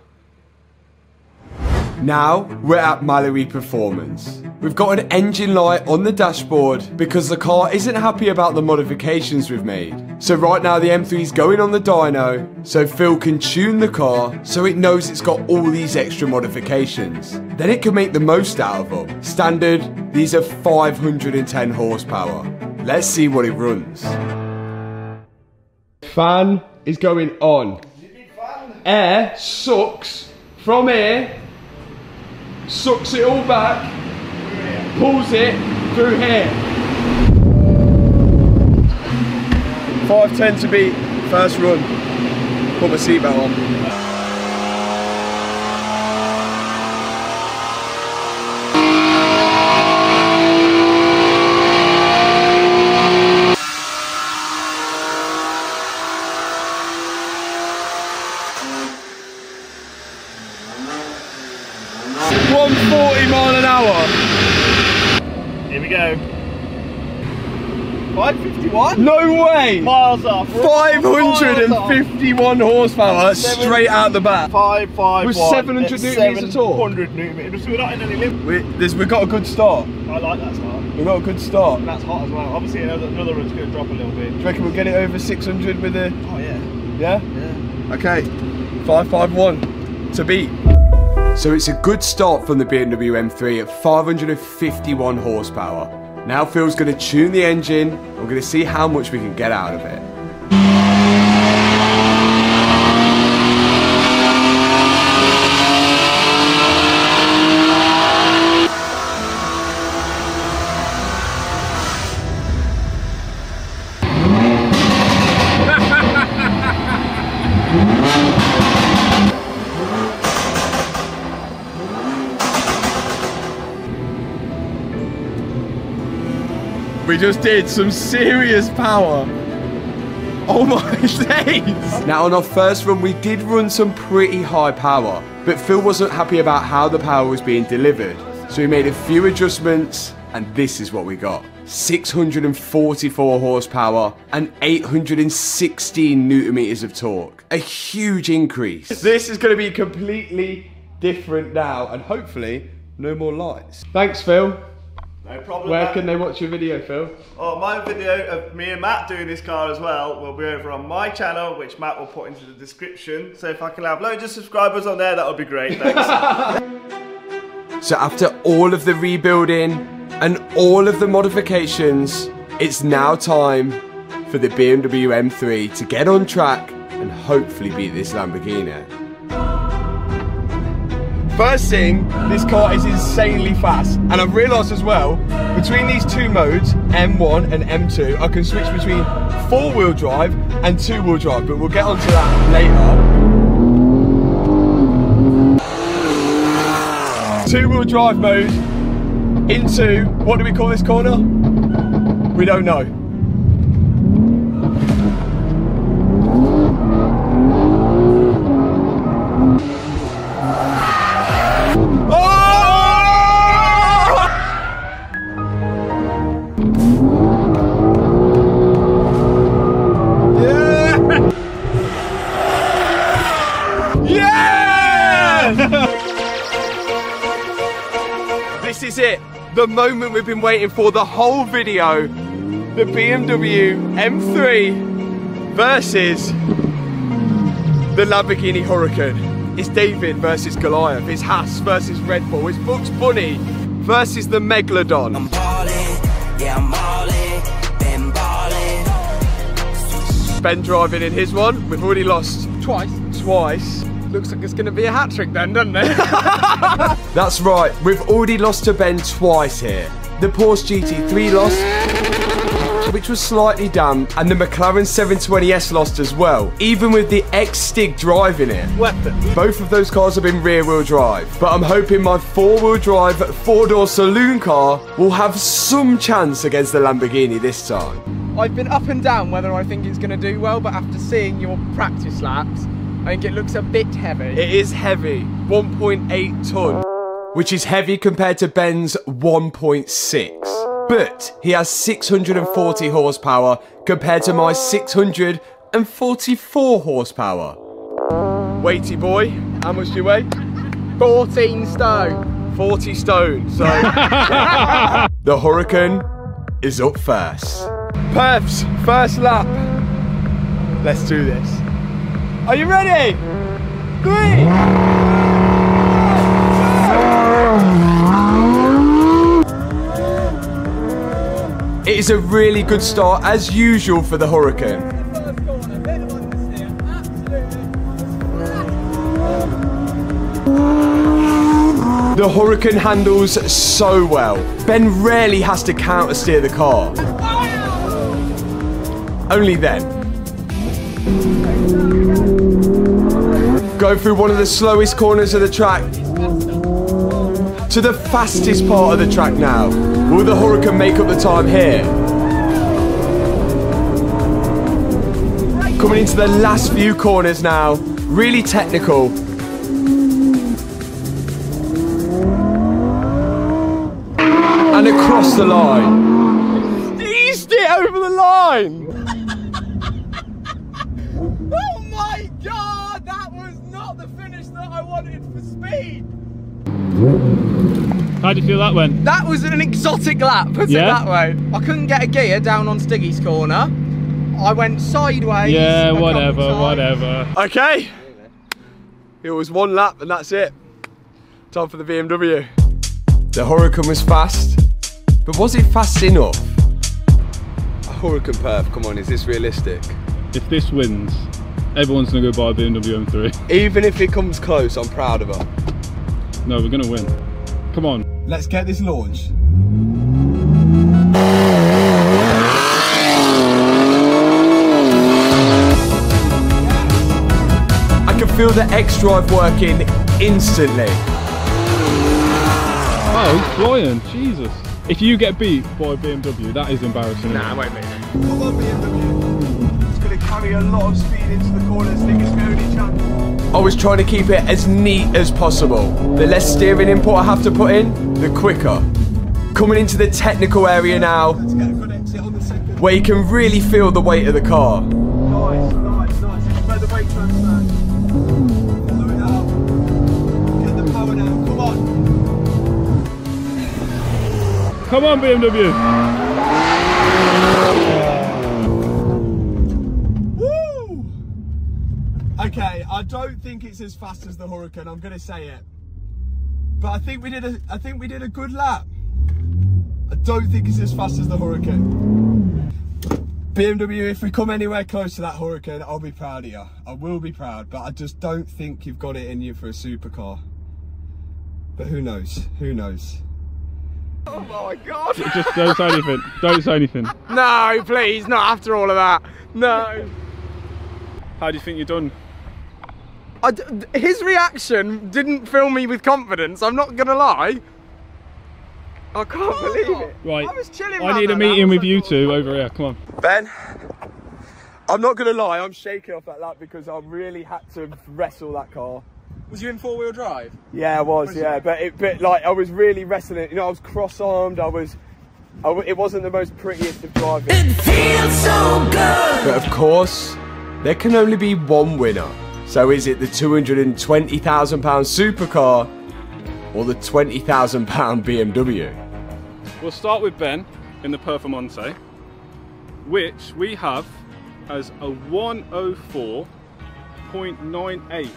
Now we're at Mallory Performance. we've got an engine light on the dashboard because the car isn't happy about the modifications we've made. So right now the M3 is going on the dyno so Phil can tune the car so it knows it's got all these extra modifications. Then it can make the most out of them. Standard, these are 510 horsepower. Let's see what it runs. Fan is going on. Air sucks from here, sucks it all back, pulls it through here. 510 to beat, first run. Put my seatbelt on. Here we go. 551? No way! Miles off. 551 horsepower straight out the back. 551. With 700 newton meters of torque. 700 newton meters. We're not in any limit. We've got a good start. I like that start. We've got a good start. And that's hot as well. Obviously another run's going to drop a little bit. Do you reckon we'll get it over 600 with the... Oh yeah. Yeah? Yeah. Okay. 551 to beat. So it's a good start from the BMW M3 at 551 horsepower. Now Phil's going to tune the engine and we're going to see how much we can get out of it. We just did some serious power. Oh my days! Now on our first run we did run some pretty high power, but Phil wasn't happy about how the power was being delivered. So we made a few adjustments and this is what we got. 644 horsepower and 816 newton meters of torque. A huge increase. This is going to be completely different now and hopefully no more lights. Thanks Phil. No problem. Where can they watch your video, Phil? Oh, my video of me and Matt doing this car as well will be over on my channel, which Matt will put into the description. So if I can have loads of subscribers on there, that would be great. Thanks. So after all of the rebuilding and all of the modifications, it's now time for the BMW M3 to get on track and hopefully beat this Lamborghini. First thing, this car is insanely fast, and I've realised as well, between these two modes, M1 and M2, I can switch between 4-wheel drive and 2-wheel drive, but we'll get onto that later. 2-wheel drive mode into, what do we call this corner? We don't know. This is it, the moment we've been waiting for the whole video. The BMW M3 versus the Lamborghini Huracan. It's David versus Goliath, it's Haas versus Red Bull, it's Bugs Bunny versus the Megalodon. I'm ballin', yeah I'm ballin', been ballin'. Ben driving in his one, we've already lost twice. Looks like it's going to be a hat-trick then, doesn't it? That's right, we've already lost to Ben twice here. The Porsche GT3 lost, which was slightly damp, and the McLaren 720S lost as well, even with the X-Stig driving it. Weapon. Both of those cars have been rear-wheel drive, but I'm hoping my 4-wheel drive 4-door saloon car will have some chance against the Lamborghini this time. I've been up and down whether I think it's going to do well, but after seeing your practice laps, I think it looks a bit heavy. It is heavy, 1.8 tonne. Which is heavy compared to Ben's 1.6. But he has 640 horsepower compared to my 644 horsepower. Weighty boy, how much do you weigh? 14 stone. 40 stone, so... The Hurricane is up first. Perfs, first lap. Let's do this. Are you ready? 3. It is a really good start, as usual, for the Hurricane. The Hurricane handles so well. Ben rarely has to counter steer the car. Only then. Go through one of the slowest corners of the track to the fastest part of the track now. Will the Hurricane make up the time here? Coming into the last few corners now. Really technical. And across the line. Eased it over the line! Oh my god! That was not the finish that I wanted for speed! How do you feel that went? That was an exotic lap, put it that way. I couldn't get a gear down on Stiggy's corner. I went sideways. Yeah, whatever. Okay. It was one lap and that's it. Time for the BMW. The Hurricane was fast, but was it fast enough? A Hurricane perf, come on, is this realistic? If this wins, everyone's gonna go buy a BMW M3. Even if it comes close, I'm proud of her. No, we're gonna win. Come on. Let's get this launched. I can feel the X-Drive working instantly. Oh, he's flying, Jesus. If you get beat by a BMW, that is embarrassing. Nah, I won't beat him. Come on, BMW. It's going to carry a lot of speed into the corners. I think it's my only chance. I was trying to keep it as neat as possible. The less steering input I have to put in, the quicker. Coming into the technical area now, where you can really feel the weight of the car. Nice. It's where the weight transfer. Follow it out. Get the power down. Come on. Come on, BMW. Woo! Okay, I don't think it's as fast as the Hurricane. I'm gonna say it, but I think we did a good lap. I don't think it's as fast as the Hurricane. BMW, if we come anywhere close to that Hurricane, I'll be proud of you. I will be proud, but I just don't think you've got it in you for a supercar. But who knows? Who knows? Oh my god! Just don't say anything. Don't say anything. No, please, not after all of that. No. How do you think you're done? His reaction didn't fill me with confidence, I'm not gonna lie. I can't believe it. Right, I was chilling. I need a meeting with you two over here, come on. Ben, I'm not gonna lie, I'm shaking off that lap because I really had to wrestle that car. Was you in four-wheel drive? Yeah, I was, yeah, but like I was really wrestling it. You know, I was cross-armed. It wasn't the most prettiest of driving. It feels so good. But of course, there can only be one winner. So is it the £220,000 supercar or the £20,000 BMW? We'll start with Ben in the Performante, which we have as a 104.98.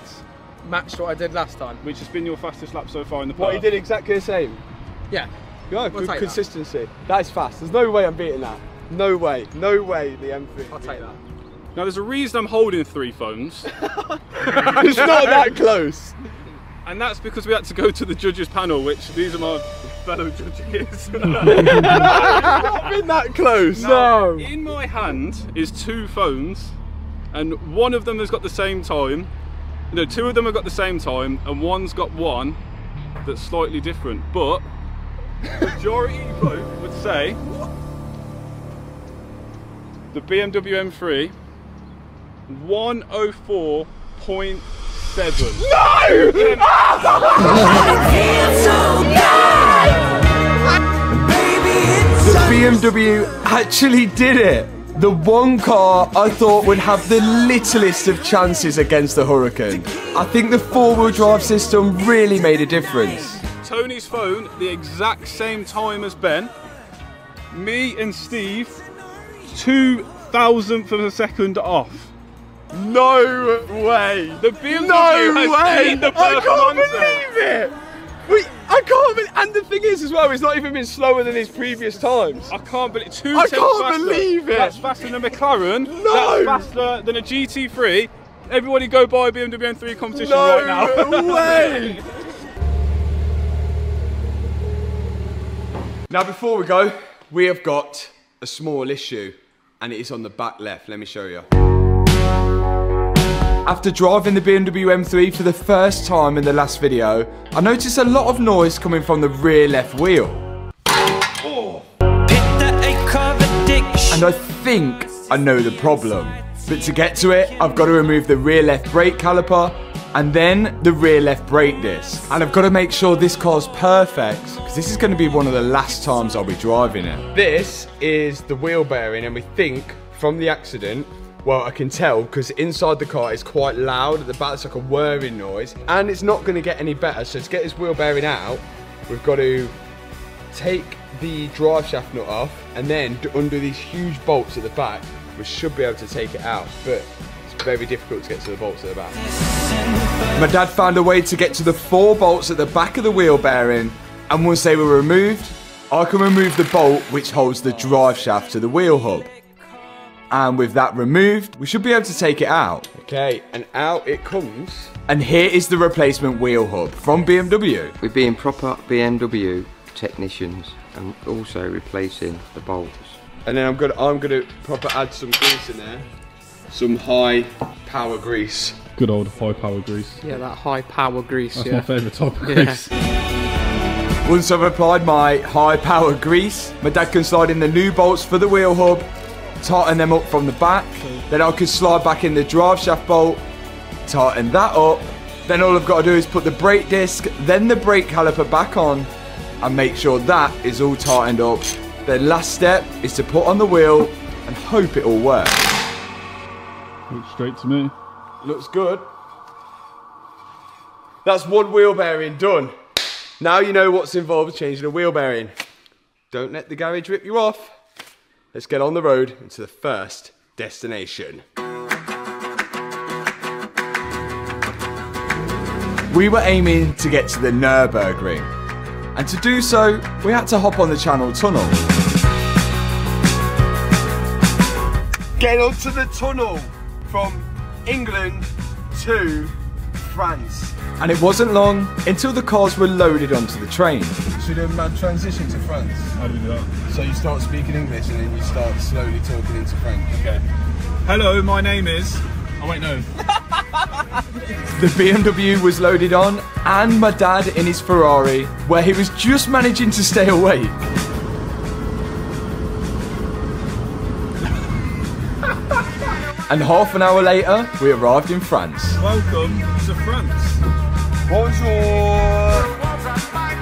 Matched what I did last time. Which has been your fastest lap so far in the What, Perf. he did exactly the same? Yeah. No, good consistency. That is fast. There's no way I'm beating that. No way. No way the M3. I'll take that. Now there's a reason I'm holding 3 phones. It's not that close. And that's because we had to go to the judges panel, which these are my fellow judges. It's not been that close. Now, in my hand is 2 phones, and one of them has got the same time. No, 2 of them have got the same time, and one's got one that's slightly different. But majority vote would say the BMW M3 104.7. No! The BMW actually did it. The one car I thought would have the littlest of chances against the Hurricane. I think the 4-wheel drive system really made a difference. Tony's phone the exact same time as Ben. Me and Steve, 2,000th of a second off. No way! The BMW has beat the first I can't believe it! I can't believe, and the thing is as well, it's not even been slower than his previous times. I can't believe, I can't believe it! That's faster than a McLaren, no! That's faster than a GT3. Everybody go buy BMW M3 Competition right now. No way! Now before we go, we have got a small issue, and it is on the back left. Let me show you. After driving the BMW M3 for the first time in the last video, I noticed a lot of noise coming from the rear left wheel. Oh. And I think I know the problem. But to get to it, I've got to remove the rear left brake caliper and then the rear left brake disc. And I've got to make sure this car's perfect, because this is going to be one of the last times I'll be driving it. This is the wheel bearing, and we think from the accident, well, I can tell because inside the car it's quite loud. At the back it's like a whirring noise, and it's not going to get any better. So to get this wheel bearing out, we've got to take the drive shaft nut off and then undo these huge bolts at the back. We should be able to take it out, but it's very difficult to get to the bolts at the back. My dad found a way to get to the 4 bolts at the back of the wheel bearing, and once they were removed, I can remove the bolt which holds the drive shaft to the wheel hub. And with that removed, we should be able to take it out. Okay, and out it comes. And here is the replacement wheel hub from BMW. We're being proper BMW technicians and also replacing the bolts. And then I'm gonna proper add some grease in there. Some high power grease. Good old high power grease. Yeah, that high power grease. That's my favourite type of grease. Once I've applied my high power grease, my dad can slide in the new bolts for the wheel hub, tighten them up from the back, then I can slide back in the drive shaft bolt, tighten that up, then all I've got to do is put the brake disc, then the brake caliper back on, and make sure that is all tightened up. The last step is to put on the wheel and hope it all works. Looks straight to me. Looks good. That's one wheel bearing done. Now you know what's involved with changing a wheel bearing. Don't let the garage rip you off. Let's get on the road and to the first destination. We were aiming to get to the Nürburgring, and to do so, we had to hop on the Channel Tunnel. Get onto the tunnel from England to France. And it wasn't long until the cars were loaded onto the train. Should we do a mad transition to France? How do we do that? So you start speaking English and then you start slowly talking into French. Okay. Hello, my name is... Oh wait, no. The BMW was loaded on, and my dad in his Ferrari, where he was just managing to stay awake. And half an hour later, we arrived in France. Welcome to France. Bonjour.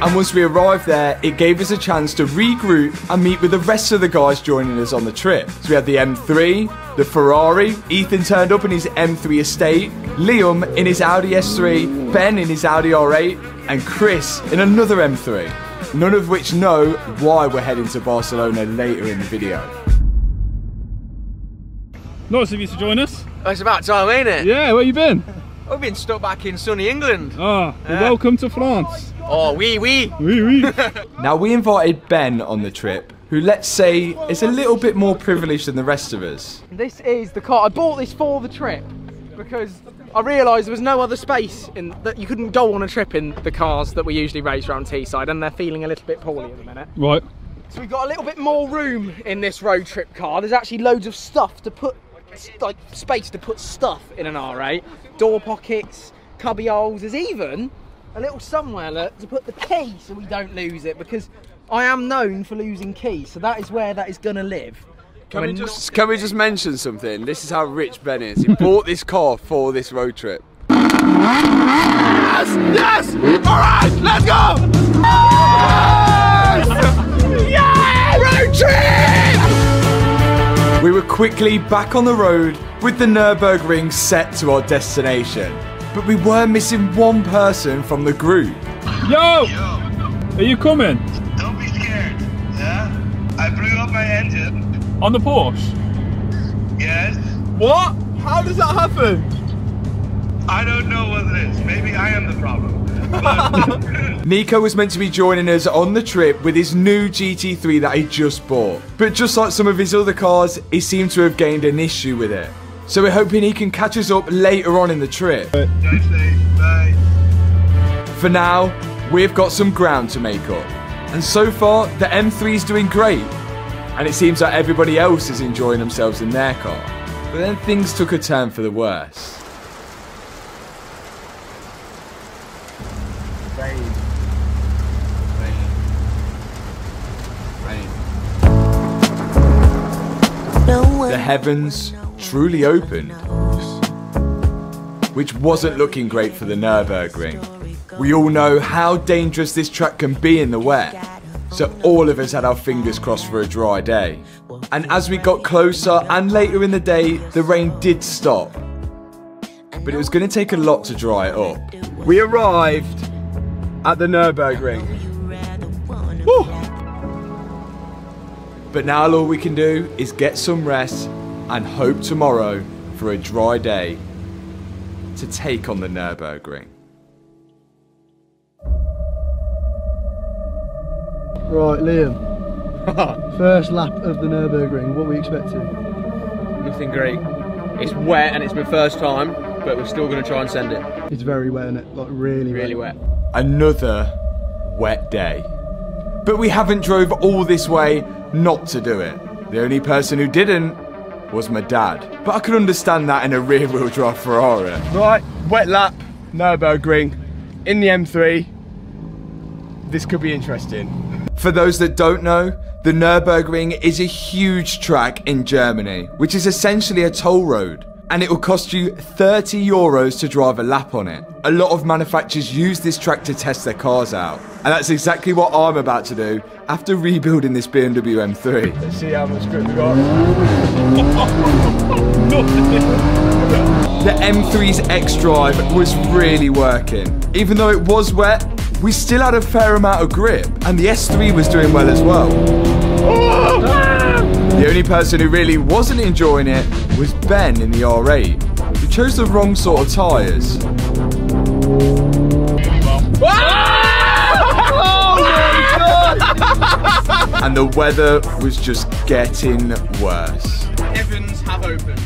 And once we arrived there, it gave us a chance to regroup and meet with the rest of the guys joining us on the trip. So we had the M3, the Ferrari, Ethan turned up in his M3 Estate, Liam in his Audi S3, Ben in his Audi R8, and Chris in another M3. None of which know why we're heading to Barcelona later in the video. Nice of you to join us. It's about time, ain't it? Yeah, where you been? We've been stuck back in sunny England. Ah, well, welcome to France. Oh, oui. Oui, oui. Now we invited Ben on the trip, who let's say is a little bit more privileged than the rest of us. This is the car. I bought this for the trip because I realised there was no other space in that you couldn't go on a trip in the cars that we usually race around Teesside, and they're feeling a little bit poorly at the minute. Right. So we've got a little bit more room in this road trip car. There's actually loads of stuff to put, like space to put stuff in an R8. Door pockets, cubby holes. There's even a little somewhere to put the key so we don't lose it, because I am known for losing keys, so that is where that is gonna live. Can we just mention something? This is how rich Ben is. He bought this car for this road trip. Yes! Yes! Alright, let's go! Yes! Road trip! We were quickly back on the road with the Nürburgring set to our destination. But we were missing one person from the group. Yo! Are you coming? Don't be scared, yeah? I blew up my engine. On the Porsche? Yes. What? How does that happen? I don't know what it is. Maybe I am the problem. Nico was meant to be joining us on the trip with his new GT3 that he just bought. But just like some of his other cars, he seemed to have gained an issue with it. So we're hoping he can catch us up later on in the trip. Drive safe. Bye. For now, we've got some ground to make up. And so far, the M3 is doing great. And it seems like everybody else is enjoying themselves in their car. But then things took a turn for the worse. Rain. The heavens truly opened, which wasn't looking great for the Nürburgring. We all know how dangerous this track can be in the wet, so all of us had our fingers crossed for a dry day. And as we got closer and later in the day, the rain did stop. But it was going to take a lot to dry it up. We arrived at the Nürburgring. Woo! But now all we can do is get some rest and hope tomorrow for a dry day to take on the Nürburgring. Right, Liam. First lap of the Nürburgring, what are we expecting? Nothing great. It's wet and it's my first time, but we're still going to try and send it. It's very wet, isn't it? Like really wet. Another wet day. But we haven't drove all this way not to do it. The only person who didn't was my dad. But I can understand that in a rear-wheel drive Ferrari. Right, wet lap, Nürburgring, in the M3. This could be interesting. For those that don't know, the Nürburgring is a huge track in Germany, which is essentially a toll road. And it will cost you €30 to drive a lap on it. A lot of manufacturers use this track to test their cars out. And that's exactly what I'm about to do after rebuilding this BMW M3. Let's see how much grip we got. The M3's X-Drive was really working. Even though it was wet, we still had a fair amount of grip. And the S3 was doing well as well. The only person who really wasn't enjoying it was Ben in the R8, who chose the wrong sort of tyres. And the weather was just getting worse. Heavens have opened.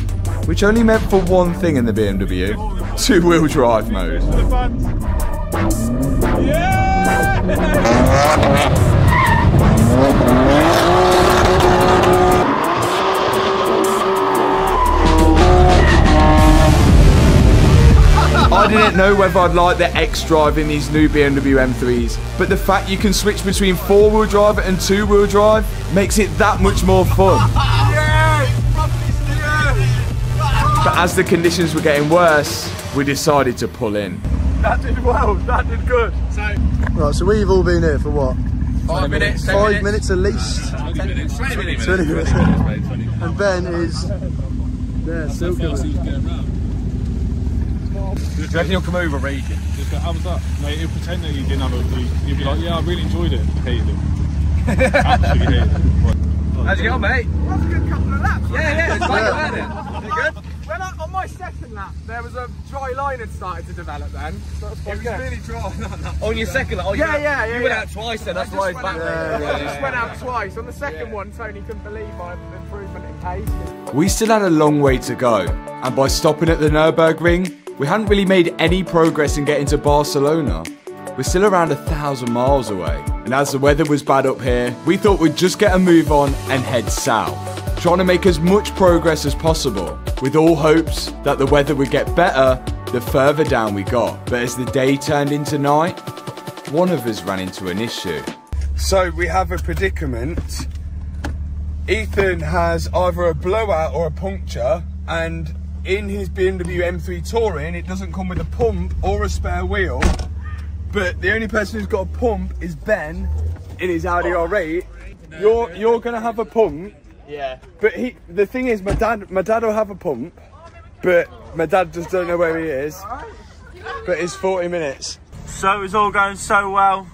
Which only meant for one thing in the BMW, two-wheel drive mode. I didn't know whether I'd like the X-Drive in these new BMW M3s, but the fact you can switch between four-wheel drive and two-wheel drive makes it that much more fun. But as the conditions were getting worse, we decided to pull in. That did well, that did good. Right, so we've all been here for what? 5 minutes, 5 minutes at least? 20 minutes. 20 minutes. And Ben is there, still coming. Do you reckon he'll come over raging? Just go, how was that? Mate, he'll pretend that he didn't have a week. He'll be like, yeah, I really enjoyed it. Hated it. Absolutely hated it. How'd you get on, mate? That was a good couple of laps. Yeah, it's like weren't it? You good? When on my second lap, there was a dry line had started to develop then. So it was really dry. On your second lap? Oh, yeah. You went out twice then, that's why it's back there. I just went out twice. On the second one, Tony couldn't believe my improvement in pace. We still had a long way to go, and by stopping at the Nürburgring, we hadn't really made any progress in getting to Barcelona. We're still around 1,000 miles away, and as the weather was bad up here, we thought we'd just get a move on and head south, trying to make as much progress as possible, with all hopes that the weather would get better the further down we got. But as the day turned into night, one of us ran into an issue. So we have a predicament. Ethan has either a blowout or a puncture, and in his BMW M3 Touring, it doesn't come with a pump or a spare wheel. But the only person who's got a pump is Ben in his Audi R8. You're gonna have a pump. Yeah. But the thing is, my dad will have a pump, but my dad just don't know where he is. But it's 40 minutes. So it's all going so well.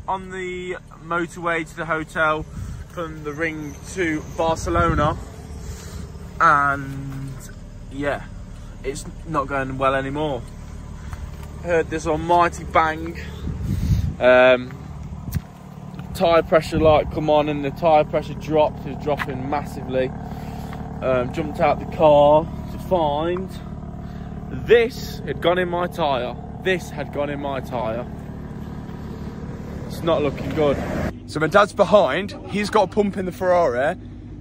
on the motorway to the hotel from the ring to Barcelona, and yeah, it's not going well anymore. Heard this almighty bang. Tyre pressure light come on and the tyre pressure dropped. It was dropping massively. Jumped out the car to find this had gone in my tyre. This had gone in my tyre. It's not looking good. So my dad's behind. He's got a pump in the Ferrari,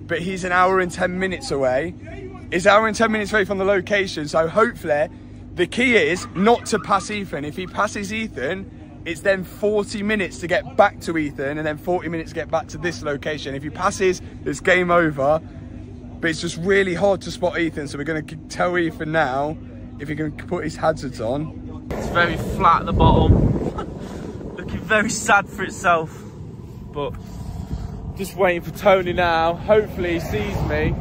but he's an hour and 10 minutes away. He's an hour and 10 minutes away from the location, so hopefully the key is not to pass Ethan. If he passes Ethan, it's then 40 minutes to get back to Ethan and then 40 minutes to get back to this location. If he passes, it's game over. But it's just really hard to spot Ethan, so we're going to tell Ethan now if he can put his hazards on. It's very flat at the bottom. Looking very sad for itself. But just waiting for Tony now. Hopefully he sees me.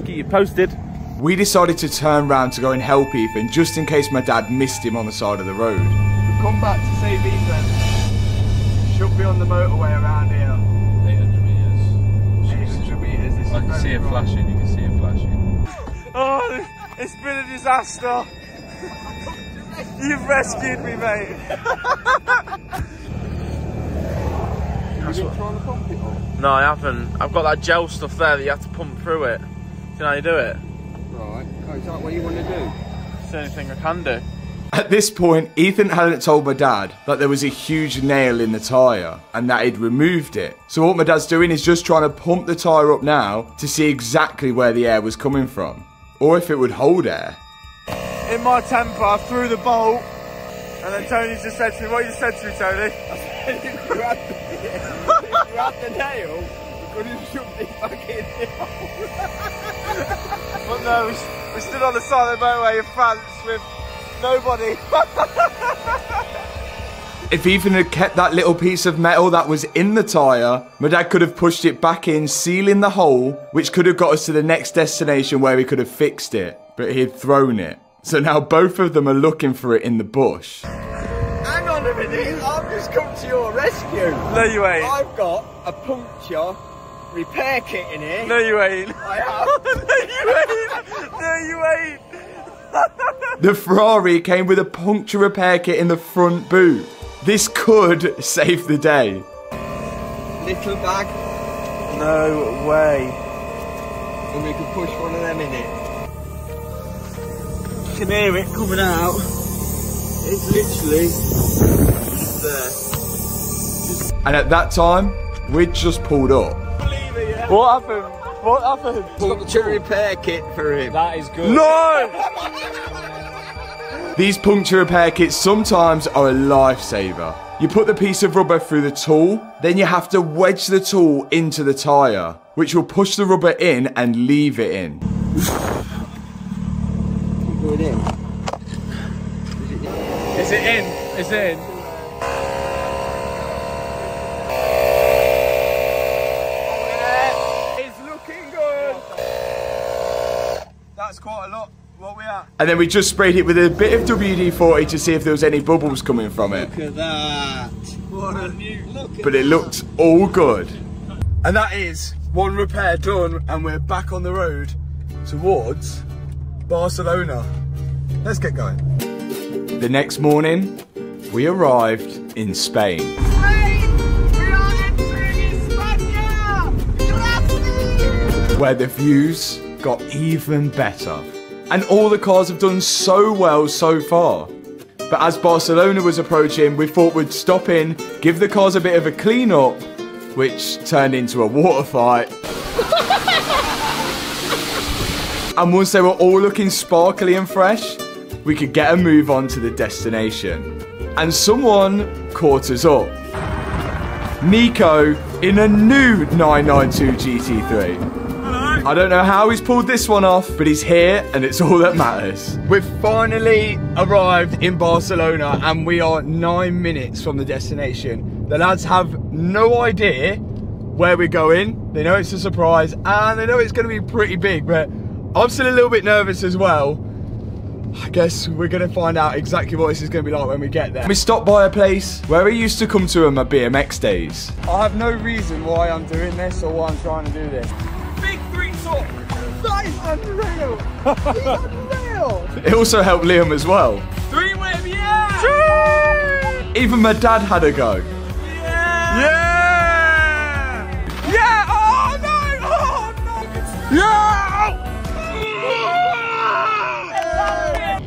Keep you posted. We decided to turn round to go and help Ethan just in case my dad missed him on the side of the road. Come back to save Ethan. Should be on the motorway around here. 800 metres. 800 metres. This I can see it flashing, you can see it flashing. Oh, it's been a disaster. You've rescued me, mate. No, I haven't. I've got that gel stuff there that you have to pump through it. Do you know how you do it? Right. Oh, is that what you want to do? It's the only thing I can do. At this point, Ethan hadn't told my dad that there was a huge nail in the tyre and that he'd removed it. So what my dad's doing is just trying to pump the tyre up now to see exactly where the air was coming from, or if it would hold air. In my temper, I threw the bolt, and then Tony just said to me, what you said to me, Tony? I said, if you had the nail, you could have shoved it back in the hole. But no, we stood on the side of the motorway in France with nobody. If Ethan had kept that little piece of metal that was in the tyre, my dad could have pushed it back in, sealing the hole, which could have got us to the next destination where he could have fixed it, but he'd thrown it. So now both of them are looking for it in the bush. Hang on a minute, I've just come to your rescue. No, you ain't. I've got a puncture repair kit in here. No, you ain't. I have. No, you ain't. The Ferrari came with a puncture repair kit in the front boot. This could save the day. Little bag. No way. And we can push one of them in it. You can hear it coming out. It's literally there. And at that time, we'd just pulled up. What happened? What happened? Puncture repair kit for him. That is good. No! These puncture repair kits sometimes are a lifesaver. You put the piece of rubber through the tool, then you have to wedge the tool into the tyre, which will push the rubber in and leave it in. Keep it in. Is it in? Is it in? It's looking good. That's quite a lot. What we at? And then we just sprayed it with a bit of WD-40 to see if there was any bubbles coming from it. Look at that. What a new look. But it looked all good. And that is one repair done, and we're back on the road towards Barcelona. Let's get going. The next morning, we arrived in Spain. Where the views got even better. And all the cars have done so well so far. But as Barcelona was approaching, we thought we'd stop in, give the cars a bit of a clean up, which turned into a water fight. And once they were all looking sparkly and fresh, we could get a move on to the destination. And someone caught us up. Nico in a new 992 GT3. I don't know how he's pulled this one off, but he's here and it's all that matters. We've finally arrived in Barcelona and we are 9 minutes from the destination. The lads have no idea where we're going. They know it's a surprise and they know it's going to be pretty big, but I'm still a little bit nervous as well. I guess we're going to find out exactly what this is going to be like when we get there. We stopped by a place where we used to come to on my BMX days. I have no reason why I'm doing this or why I'm trying to do this. Big 3 top! That is unreal! He's unreal! It also helped Liam as well. 3 whip, yeah! Even my dad had a go. Yeah! Yeah! Yeah! Oh no! Oh no! Yeah!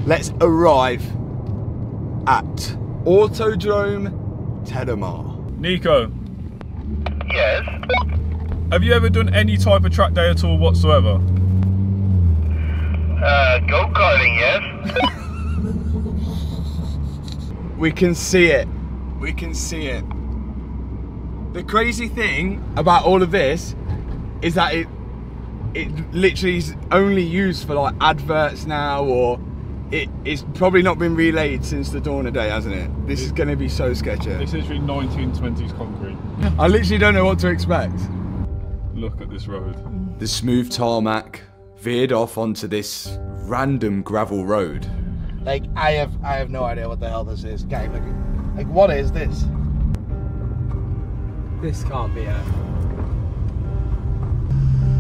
Let's arrive at Autodrome Terramar. Nico. Yes? Have you ever done any type of track day at all whatsoever? Go-karting, yes? We can see it. We can see it. The crazy thing about all of this is that it literally is only used for like adverts now, or it's probably not been relayed since the dawn of day, hasn't it? This is going to be so sketchy. This is literally 1920s concrete. I literally don't know what to expect. Look at this road. The smooth tarmac veered off onto this random gravel road. Like, I have no idea what the hell this is. Okay, like what is this? This can't be it.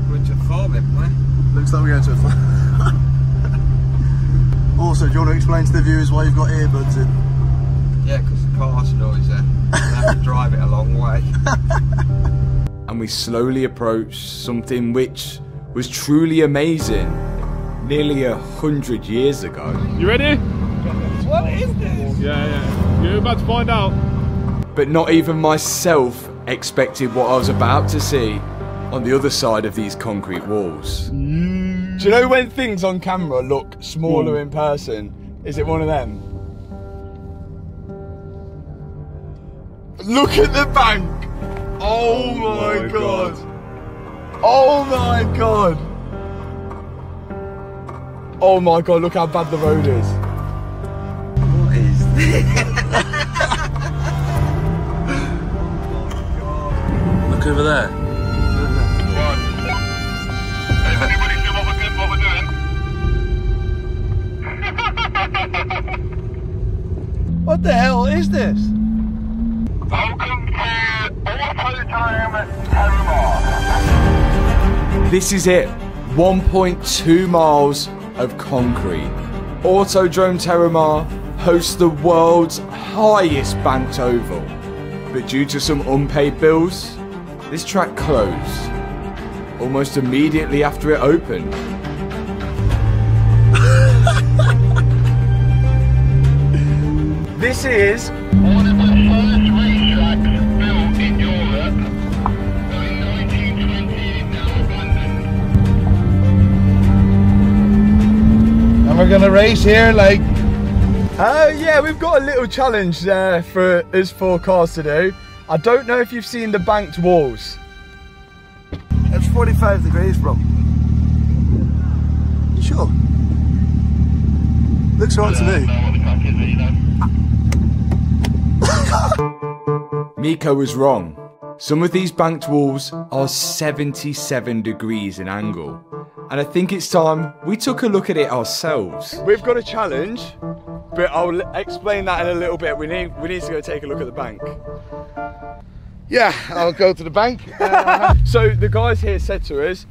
Going to a farm, haven't we? Looks like we're going to a farm. Also, do you want to explain to the viewers why you've got earbuds in? Yeah, because the car's noisy. I have to drive it a long way. And we slowly approached something which was truly amazing nearly 100 years ago. You ready? What is this? Yeah. You're about to find out. But not even myself expected what I was about to see on the other side of these concrete walls. Do you know when things on camera look smaller in person? Is it one of them? Look at the bank! Oh my god! Oh my god! Oh my god, look how bad the road is. What is this? Look over there. Anybody see what we're doing? What the hell is this? Welcome to Autodrome Terramar. This is it. 1.2 miles of concrete. Autodrome Terramar hosts the world's highest banked oval. But due to some unpaid bills, this track closed almost immediately after it opened. This is one of the first racetracks built in Europe. So in 1928, now abandoned. And we're gonna race here, like. yeah, we've got a little challenge there for us 4 cars to do. I don't know if you've seen the banked walls. It's 45 degrees, bro. You sure? Looks right to me. Miko was wrong. Some of these banked walls are 77 degrees in angle. And I think it's time we took a look at it ourselves. We've got a challenge, but I'll explain that in a little bit. We need to go take a look at the bank. Yeah, I'll go to the bank. So the guys here said to us,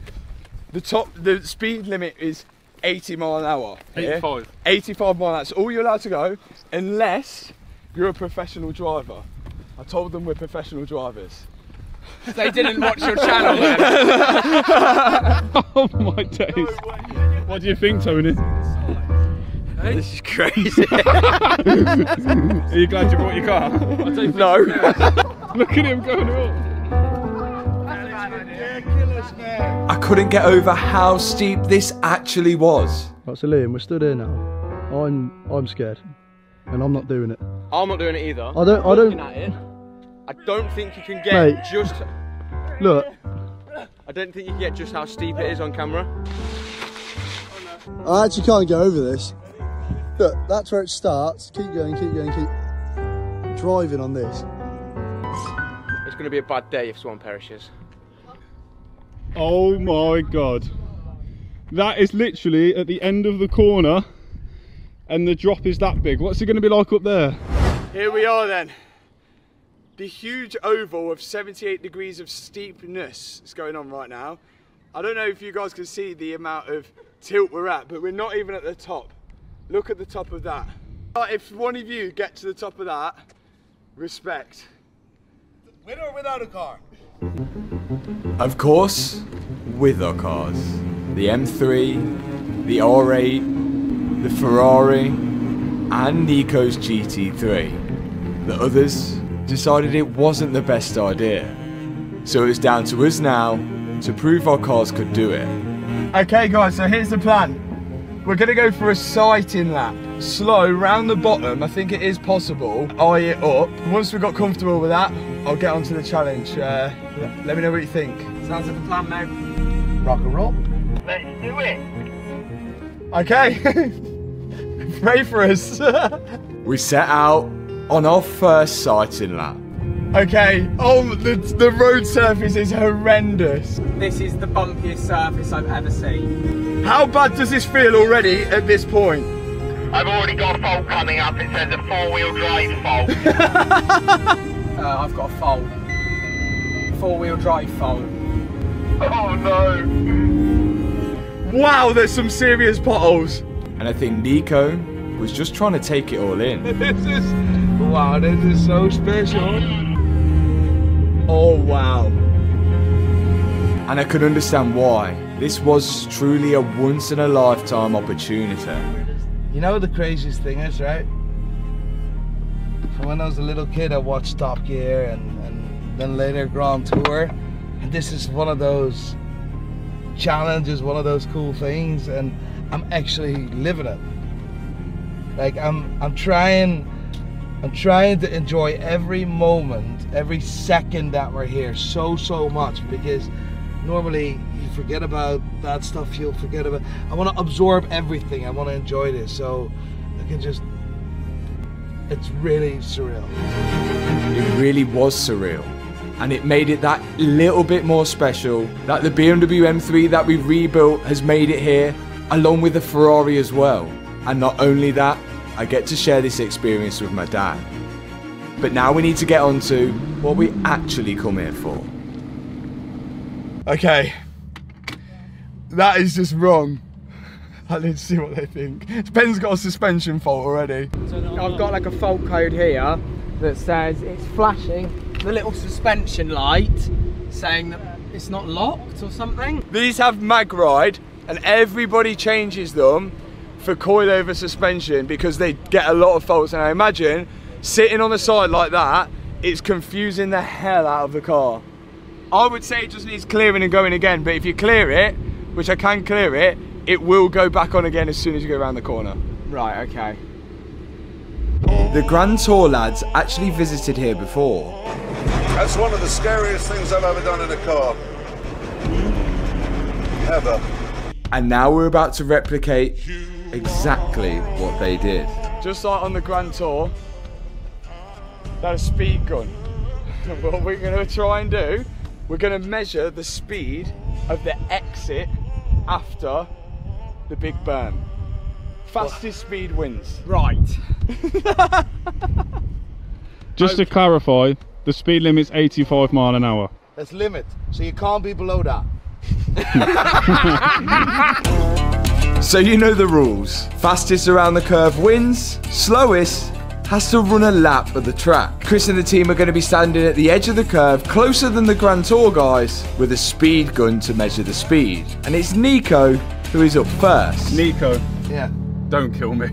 the speed limit is 80 mile an hour. 85. 85 mile an hour. That's all you're allowed to go, unless you're a professional driver. I told them we're professional drivers. They didn't watch your channel then. Oh my days. What do you think, Tony? This is crazy. Are you glad you brought your car? No. Look at him going up. I couldn't get over how steep this actually was. Right, so Liam, we're stood here now. I'm scared, and I'm not doing it. I'm not doing it either. I don't. Looking at it, I don't think you can get Mate, just. Look. I don't think you can get just how steep it is on camera. I actually can't get over this. Look, that's where it starts. Keep going, keep going, keep driving on this. It's going to be a bad day if someone perishes. Oh my god. That is literally at the end of the corner. and the drop is that big. What's it going to be like up there? Here we are then. The huge oval of 78 degrees of steepness is going on right now. I don't know if you guys can see the amount of tilt we're at, but we're not even at the top. Look at the top of that. If one of you get to the top of that, respect. With or without a car? Of course, with our cars. The M3, the R8, the Ferrari, and Nico's GT3. The others decided it wasn't the best idea. So it's down to us now to prove our cars could do it. Okay guys, so here's the plan. We're gonna go for a sighting lap. Slow, round the bottom, I think it is possible. Eye it up. Once we've got comfortable with that, I'll get onto the challenge. Let me know what you think. Sounds like a plan, mate. Rock and roll. Let's do it. Okay. Pray for us. We set out on our first sighting lap. Okay, oh, the road surface is horrendous. This is the bumpiest surface I've ever seen. How bad does this feel already at this point? I've already got a fault coming up. It says a 4-wheel drive fault. I've got a fault. 4-wheel drive fault. Oh no. Wow, there's some serious potholes. And I think Nico was just trying to take it all in. Wow, this is so special. Oh wow. And I could understand why. This was truly a once in a lifetime opportunity. You know what the craziest thing is, right? From when I was a little kid, I watched Top Gear and then later Grand Tour. And this is one of those challenges, one of those cool things, and I'm actually living it. Like I'm trying to enjoy every moment, every second that we're here so much, because normally you forget about that stuff, you'll forget about. I want to absorb everything, I want to enjoy this, so I can just, it's really surreal. It really was surreal. And it made it that little bit more special that the BMW M3 that we rebuilt has made it here, along with the Ferrari as well. And not only that, I get to share this experience with my dad. But now we need to get on to what we actually come here for. Okay. That is just wrong. I need to see what they think. Ben's got a suspension fault already. I've got like a fault code here that says it's flashing the little suspension light saying that it's not locked or something. These have mag ride and everybody changes them for coilover suspension because they get a lot of faults, and I imagine sitting on the side like that, it's confusing the hell out of the car. I would say it just needs clearing and going again, but if you clear it, which I can clear it, it will go back on again as soon as you go around the corner. Right, okay. The Grand Tour lads actually visited here before. That's one of the scariest things I've ever done in a car. Ever. And now we're about to replicate exactly what they did. Just like on the Grand Tour, that's a speed gun. What we're going to try and do, we're going to measure the speed of the exit after the big berm. Fastest speed wins. Right. Just to clarify, the speed limit's 85 miles an hour. That's limit, so you can't be below that. So you know the rules. Fastest around the curve wins, slowest has to run a lap of the track. Chris and the team are going to be standing at the edge of the curve, closer than the Grand Tour guys, with a speed gun to measure the speed. And it's Nico who is up first. Nico. Yeah. Don't kill me.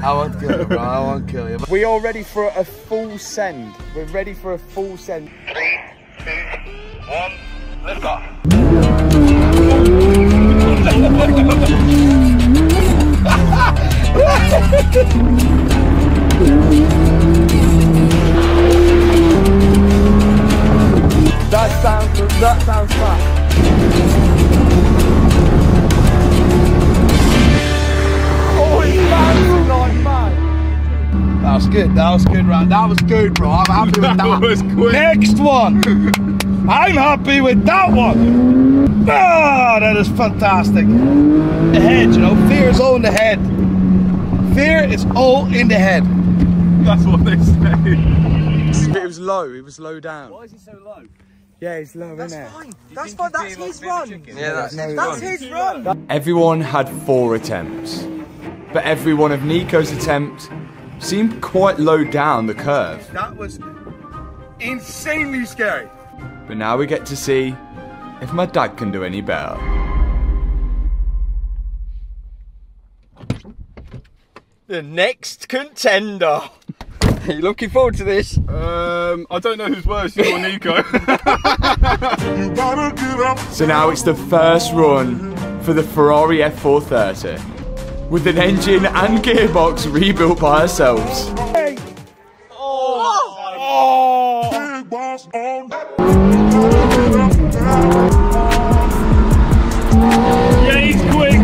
I won't kill you, bro. I won't kill you. We are ready for a full send. We're ready for a full send. 3, 2, 1, lift off. That sounds fast. Oh, he's bouncing like mad. That was good. That was good, right? That was good, bro. I'm happy with that. That was quick. Next one. I'm happy with that one. Ah, that is fantastic. The head, you know, fear's on the head. Fear is all in the head. That's what they say. It was low. It was low down. Why is he so low? Yeah, it's low, That's isn't it? fine. That's fine. That's his run. Yeah, That's his run. Everyone had 4 attempts, but every one of Nico's attempts seemed quite low down the curve. That was insanely scary. But now we get to see if my dad can do any better. The next contender. Are you looking forward to this? I don't know who's worse, you or Nico. So now it's the first run for the Ferrari F430, with an engine and gearbox rebuilt by ourselves. Yeah, he's quick.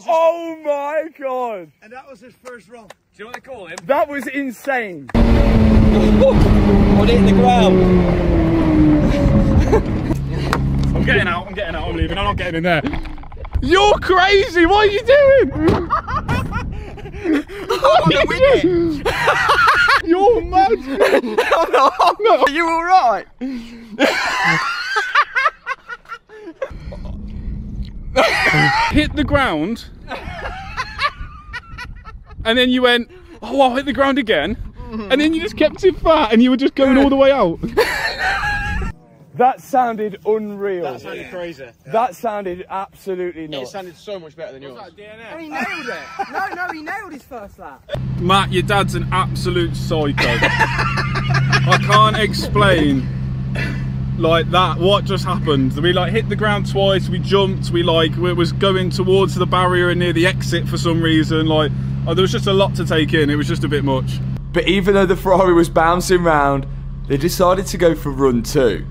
Oh my god! And that was his first run. Do you know what they call him? That was insane. Put it in the ground. I'm getting out, I'm leaving, I'm not getting in there. You're crazy, what are you doing? You're mad. No. Are you alright? Hit the ground. And then you went, oh, I'll hit the ground again. And then you just kept it flat and you were just going all the way out. That sounded unreal. That sounded crazy. That sounded absolutely nuts. It sounded so much better than yours. And he nailed it. No, he nailed his first lap. Matt, your dad's an absolute psycho. I can't explain like that. What just happened? We like hit the ground twice. We jumped. We was going towards the barrier and near the exit for some reason. Like there was just a lot to take in. It was just a bit much. But even though the Ferrari was bouncing round, they decided to go for run 2.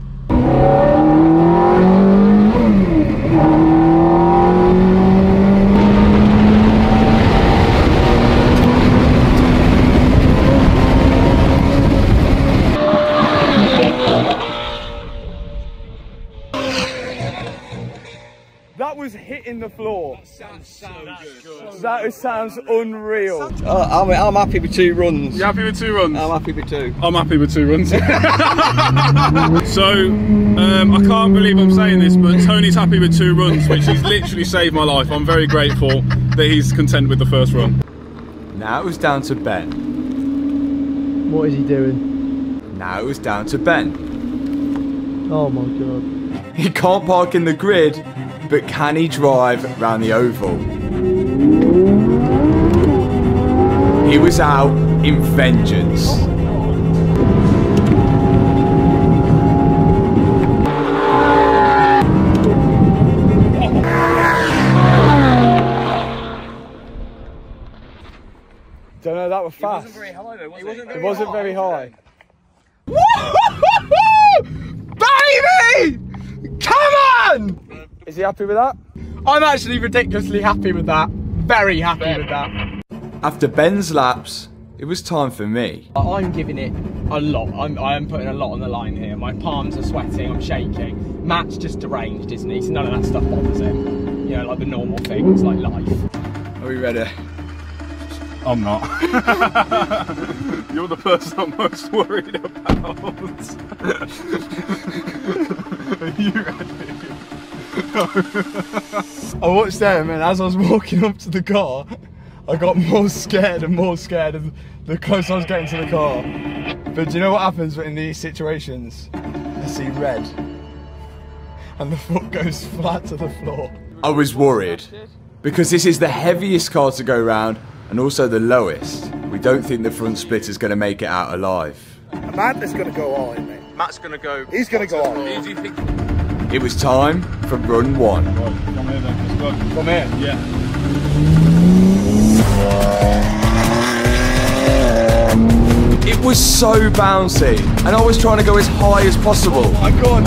That was hitting the floor. That sounds so good. That sounds unreal. I'm happy with 2 runs. You happy with 2 runs? I'm happy with 2. I'm happy with 2 runs. So, I can't believe I'm saying this, but Tony's happy with 2 runs, which has literally saved my life. I'm very grateful that he's content with the first run. Now it was down to Ben. What is he doing? Now it was down to Ben. Oh my god. He can't park in the grid, but can he drive round the oval? He was out in vengeance. Don't know, that was fast. It wasn't very high though, was it? It wasn't very high. Baby! Come on! Is he happy with that? I'm actually ridiculously happy with that. Very happy with that. After Ben's laps, it was time for me. I'm giving it a lot. I am putting a lot on the line here. My palms are sweating, I'm shaking. Matt's just deranged, isn't he? So none of that stuff bothers him. You know, like the normal things, like life. Are we ready? I'm not. You're the person I'm most worried about. Are you ready? I watched them, and as I was walking up to the car, I got more scared the closer I was getting to the car. But do you know what happens in these situations? I see red, and the foot goes flat to the floor. I was worried, because this is the heaviest car to go round, and also the lowest. We don't think the front split is going to make it out alive. Matt is going to go all in, mate. Matt's going to go. He's going to go all in. Who do you think? It was time for run 1. Right, come here then, let's go. Come here? Yeah. It was so bouncy, and I was trying to go as high as possible. Oh my god!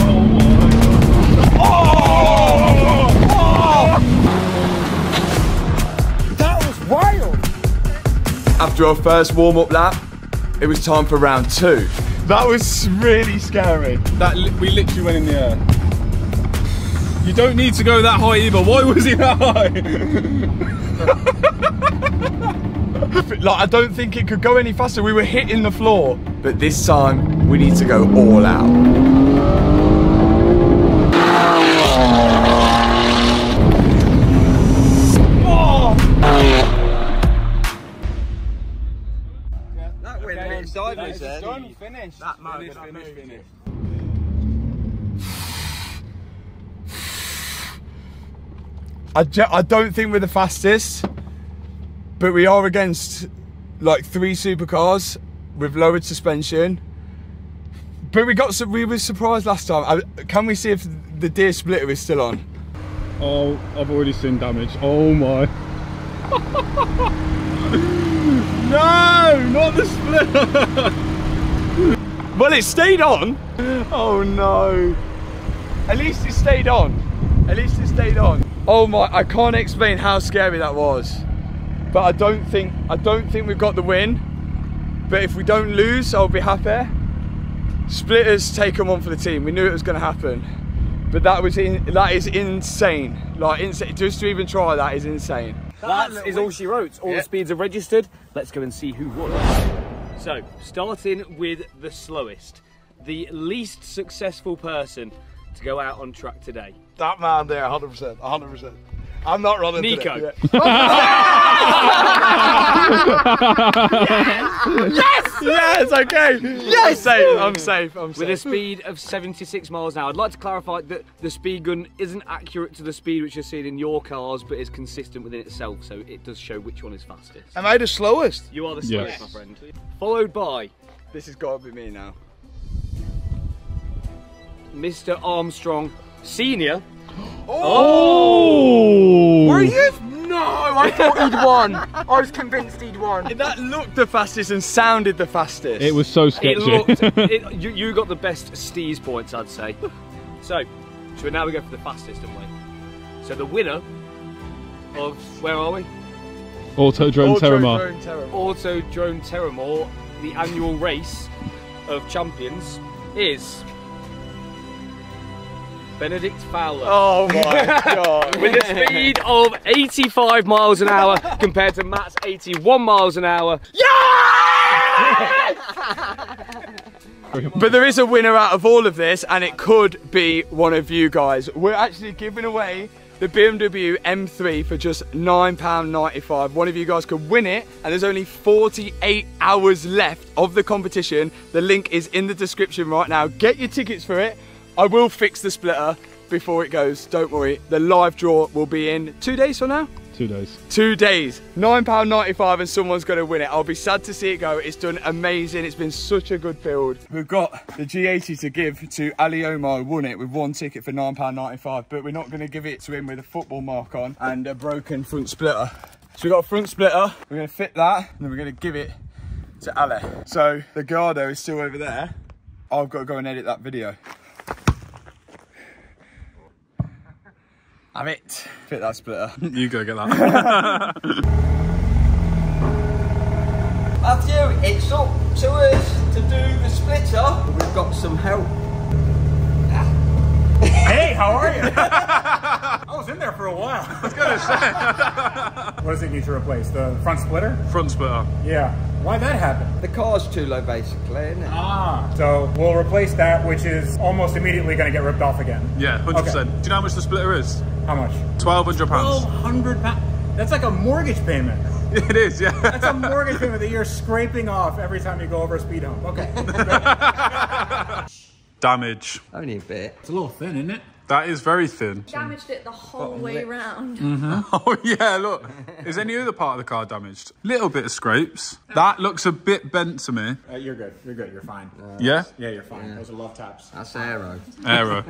That was After our first warm-up lap, it was time for round 2. That was really scary. We literally went in the air. You don't need to go that high either. Why was he that high? Like, I don't think it could go any faster. We were hitting the floor. But this time, we need to go all out. That went on sideways there. Done, finished. That moment, finished. I don't think we're the fastest, but we are against like 3 supercars with lowered suspension. But we were surprised last time. Can we see if the deer splitter is still on? Oh, I've already seen damage. Oh my. No, not the splitter. Well, it stayed on. Oh no. At least it stayed on. At least it stayed on. Oh my, I can't explain how scary that was. But I don't think we've got the win. But if we don't lose, I'll be happy. Splitters take them on for the team. We knew it was going to happen. But that is insane. Like, insane. Just to even try that is insane. That is all she wrote. All the speeds are registered. Let's go and see who won. So, starting with the slowest, the least successful person to go out on track today. That man there, 100%, 100%. I'm not running Nico. today. Yes! Yes, okay. Yes! I'm safe. With a speed of 76 miles an hour. I'd like to clarify that the speed gun isn't accurate to the speed which you're seeing in your cars, but is consistent within itself, so it does show which one is fastest. Am I the slowest? You are the slowest, my friend. Followed by... This has got to be me now. Mr. Armstrong Senior. Oh! Were you? No, I thought he'd won. I was convinced he'd won. That looked the fastest and sounded the fastest. It was so sketchy. You got the best steez points, I'd say. So now we go for the fastest, don't we? So the winner of, where are we? Autodrome Terramar. Autodrome Terramar, the annual race of champions, is Benedict Fowler. Oh my God. With a speed of 85 miles an hour compared to Matt's 81 miles an hour. But there is a winner out of all of this, and it could be one of you guys. We're actually giving away the BMW M3 for just £9.95. One of you guys could win it, and there's only 48 hours left of the competition. The link is in the description right now. Get your tickets for it. I will fix the splitter before it goes, don't worry. The live draw will be in 2 days from now? 2 days. 2 days. £9.95 and someone's going to win it. I'll be sad to see it go. It's done amazing. It's been such a good build. We've got the G80 to give to Ali Omar, who won it with 1 ticket for £9.95, but we're not going to give it to him with a football mark on and a broken front splitter. So we've got a front splitter. We're going to fit that and then we're going to give it to Ali. So the Gardo is still over there. I've got to go and edit that video. Have it. Fit that splitter. You go get that. Matthew, it's up to us to do the splitter. We've got some help. Hey, how are you? I was in there for a while. I was gonna say. What does it need to replace? The front splitter? Front splitter. Yeah. Why'd that happen? The car's too low, basically, isn't it? Ah. So we'll replace that, which is almost immediately going to get ripped off again. Yeah, 100%. Okay. Do you know how much the splitter is? How much? £1,200. £1,200. That's like a mortgage payment. It is, yeah. That's a mortgage payment that you're scraping off every time you go over a speed hump. Okay. Damage. Only a bit. It's a little thin, isn't it? That is very thin. Damaged it the whole way round. Oh yeah, look. Is any other part of the car damaged? Little bit of scrapes. That looks a bit bent to me. You're good. You're good. You're fine. Yeah? Yeah, you're fine. Those are love taps. That's aero. Aero.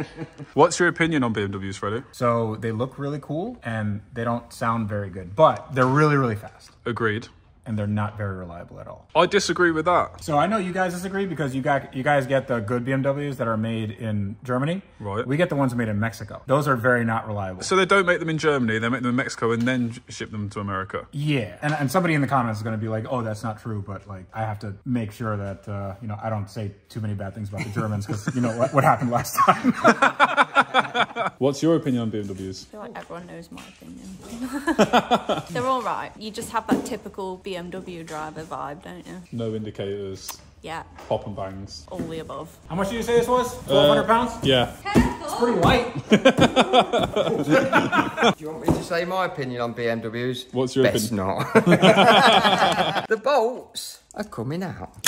What's your opinion on BMWs, Freddie? So they look really cool and they don't sound very good, but they're really, really fast. Agreed. and they're not very reliable at all. I disagree with that. So I know you guys disagree because you guys get the good BMWs that are made in Germany. Right. We get the ones made in Mexico. Those are very not reliable. So they don't make them in Germany, they make them in Mexico and then ship them to America. Yeah, and somebody in the comments is going to be like, oh, that's not true, but like I have to make sure that you know, I don't say too many bad things about the Germans because you know what happened last time. What's your opinion on BMWs? I feel like everyone knows my opinion. They're all right. You just have that typical BMW driver vibe, don't you? No indicators. Yeah. Pop and bangs. All the above. How much did you say this was? 1,200 pounds? Yeah. It's pretty light. Do you want me to say my opinion on BMWs? What's your Best opinion? not. The bolts are coming out.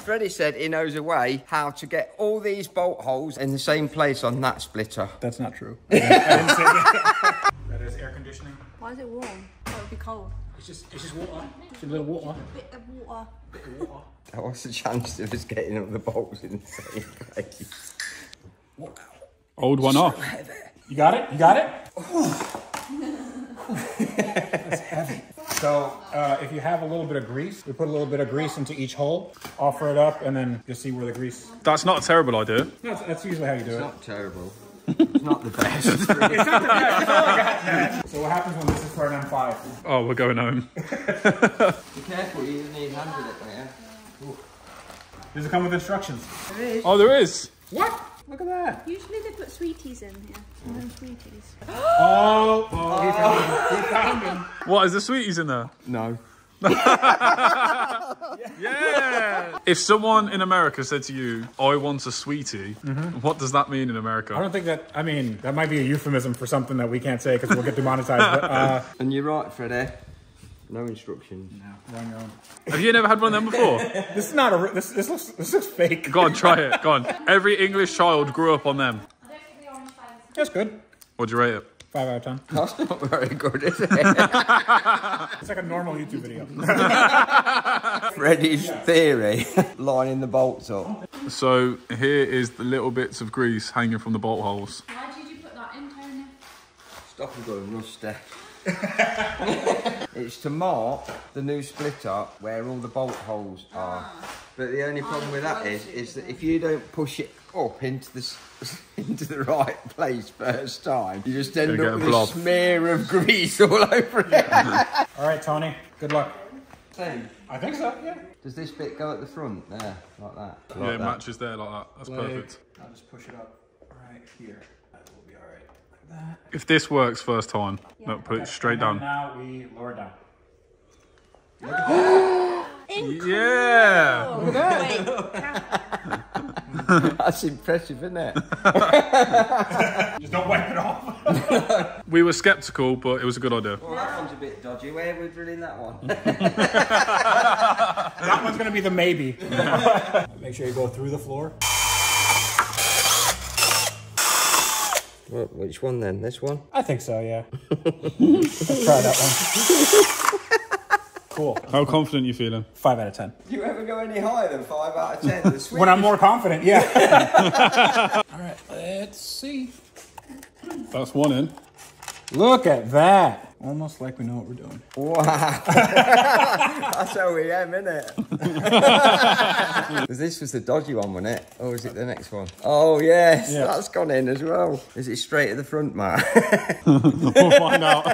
Freddie said he knows a way how to get all these bolt holes in the same place on that splitter. That's not true. I didn't say that. That is air conditioning. Why is it warm? Oh, it would be cold. It's just water. It's a little water. Bit of water. What's the chance of us getting all the bolts in the same place? Old one off. You got it? You got it? That's heavy. So if you have a little bit of grease, we put a little bit of grease into each hole, offer it up, and then you'll see where the grease... That's not a terrible idea. No, that's usually how you do it. It's not terrible. It's not the best. It's not the best. That's all I got. So what happens when this is for an M5? Oh, we're going home. Be careful, you need hands with it, man. Does it come with instructions? There is. Oh, there is? What? Look at that. Usually they put sweeties in here. And then sweeties. Oh, he found him. What, is there sweeties in there? No. Yeah. If someone in America said to you, I want a sweetie, what does that mean in America? I don't think that, I mean, that might be a euphemism for something that we can't say because we'll get demonetized. But, and you're right, Freddie. No instructions. No, wrong. Have you never had one of them before? This is not a, this looks fake. Go on, try it, go on. Every English child grew up on them. That's good. What'd you rate it? 5 out of 10. That's not very good, is it? It's like a normal YouTube video. Freddie's theory, lining the bolts up. So here is the little bits of grease hanging from the bolt holes. Why did you put that in, Tony? Stop them going rusty. It's to mark the new splitter where all the bolt holes are. But the only problem with that is that if you don't push it up into the right place first time, you just end up with a smear of grease all over it. All right, Tony. Good luck. Same. I think so. Yeah. Does this bit go at the front there, like that? Yeah, it matches there like that. That's perfect. I'll just push it up right here. That will be all right. Like that. If this works first time, no, put it straight down. Now we lower it down. Yeah. Look at that. That's impressive, isn't it? Just don't wipe it off. We were sceptical, but it was a good idea. Well, that one's a bit dodgy. Where are we drilling that one? That one's going to be the maybe. Make sure you go through the floor. Well, which one then? This one? I think so, yeah. Let's try that one. Cool. How confident are you feeling? 5 out of 10. Do you ever go any higher than 5 out of 10? When I'm more confident, yeah. All right, let's see. That's one in. Look at that. Almost like we know what we're doing. Wow. That's OEM, isn't it? This was the dodgy one, wasn't it? Or is it the next one? Oh, yes. Yeah. That's gone in as well. Is it straight at the front, Matt? We'll find out.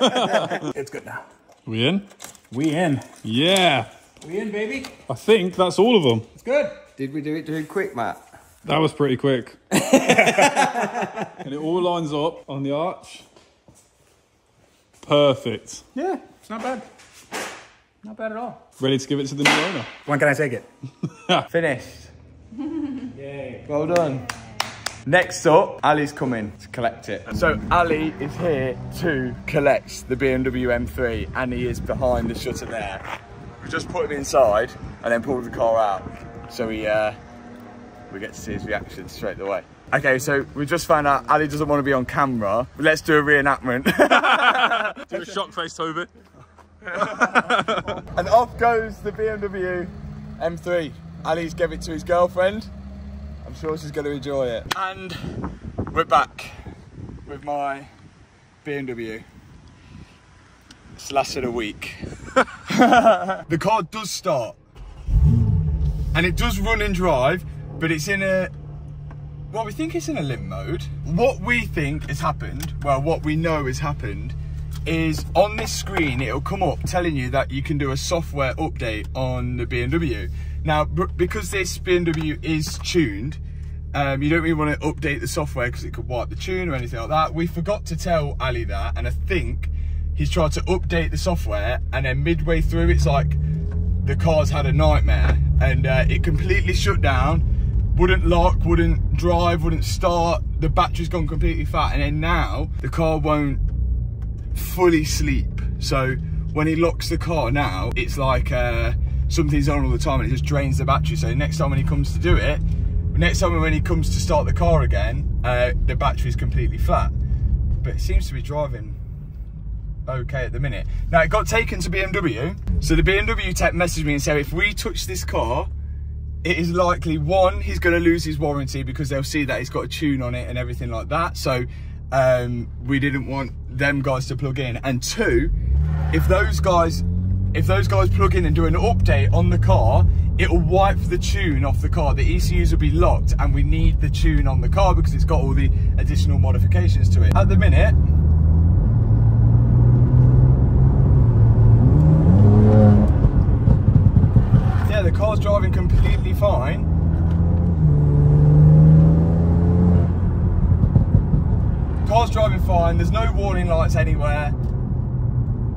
It's good now. We in? We in. Yeah. We in, baby? I think that's all of them. It's good. Did we do it too quick, Matt? That was pretty quick. And it all lines up on the arch. Perfect. Yeah, it's not bad. Not bad at all. Ready to give it to the new owner. When can I take it? Finished. Yay. Well done. Next up, Ali's coming to collect it. So Ali is here to collect the BMW M3 and he is behind the shutter there. We just put him inside and then pulled the car out. So we get to see his reaction straight away. Okay, so we just found out Ali doesn't want to be on camera. Let's do a reenactment. Do a shock face, Toby. And off goes the BMW M3. Ali's gave it to his girlfriend. I'm sure she's going to enjoy it. And we're back with my BMW. It's lasted a week. The car does start. And it does run and drive, but it's in a... Well, we think it's in a limp mode. What we think has happened, well, what we know has happened, is on this screen, it'll come up telling you that you can do a software update on the BMW. Now, because this BMW is tuned, you don't really want to update the software because it could wipe the tune or anything like that. We forgot to tell Ali that, and I think he's tried to update the software, and then midway through, it's like the car's had a nightmare, and it completely shut down. Wouldn't lock, wouldn't drive, wouldn't start. The battery's gone completely flat, and then now the car won't fully sleep. So when he locks the car now, it's like something's on all the time, and it just drains the battery. So next time when he comes to do it, next time when he comes to start the car again, the battery's completely flat. But it seems to be driving okay at the minute. Now, it got taken to BMW. So the BMW tech messaged me and said, if we touch this car, it is likely, one, he's going to lose his warranty because they'll see that he's got a tune on it and everything like that. So we didn't want them guys to plug in. And two, if those guys plug in and do an update on the car, it'll wipe the tune off the car. The ECUs will be locked, and we need the tune on the car because it's got all the additional modifications to it. At the minute, yeah, the car's driving completely fine. The car's driving fine, there's no warning lights anywhere.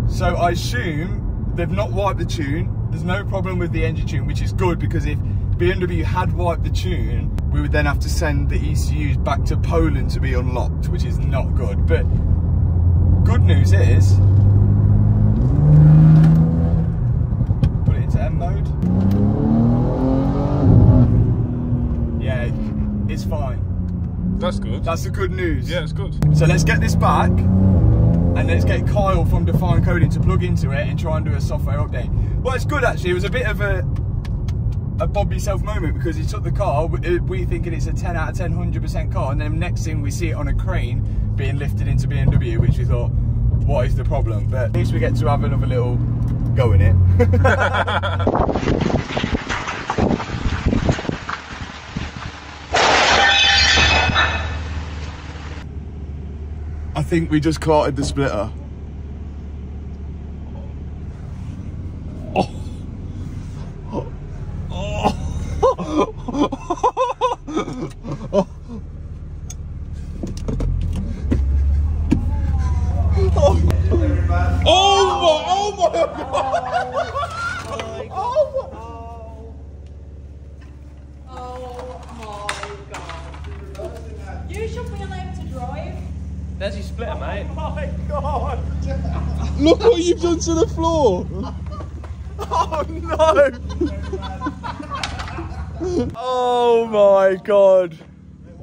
So I assume they've not wiped the tune. There's no problem with the engine tune, which is good, because if BMW had wiped the tune, we would then have to send the ECUs back to Poland to be unlocked, which is not good. But good news is, put it into M mode. Yeah, it's fine. That's good. That's the good news. Yeah, it's good. So let's get this back, and let's get Kyle from Define Coding to plug into it and try and do a software update. Well, it's good actually. It was a bit of a Bob yourself moment, because he took the car, we thinking it's a 10 out of 10, 100% car, and then next thing we see it on a crane being lifted into BMW, which we thought, what is the problem? But at least we get to have another little go in it. I think we just clotted the splitter. Oh. Oh. Oh. Oh. Oh my God! You should be allowed to drive. There's your splitter, mate. Oh my God! Look what you've done to the floor! Oh no! Oh my God!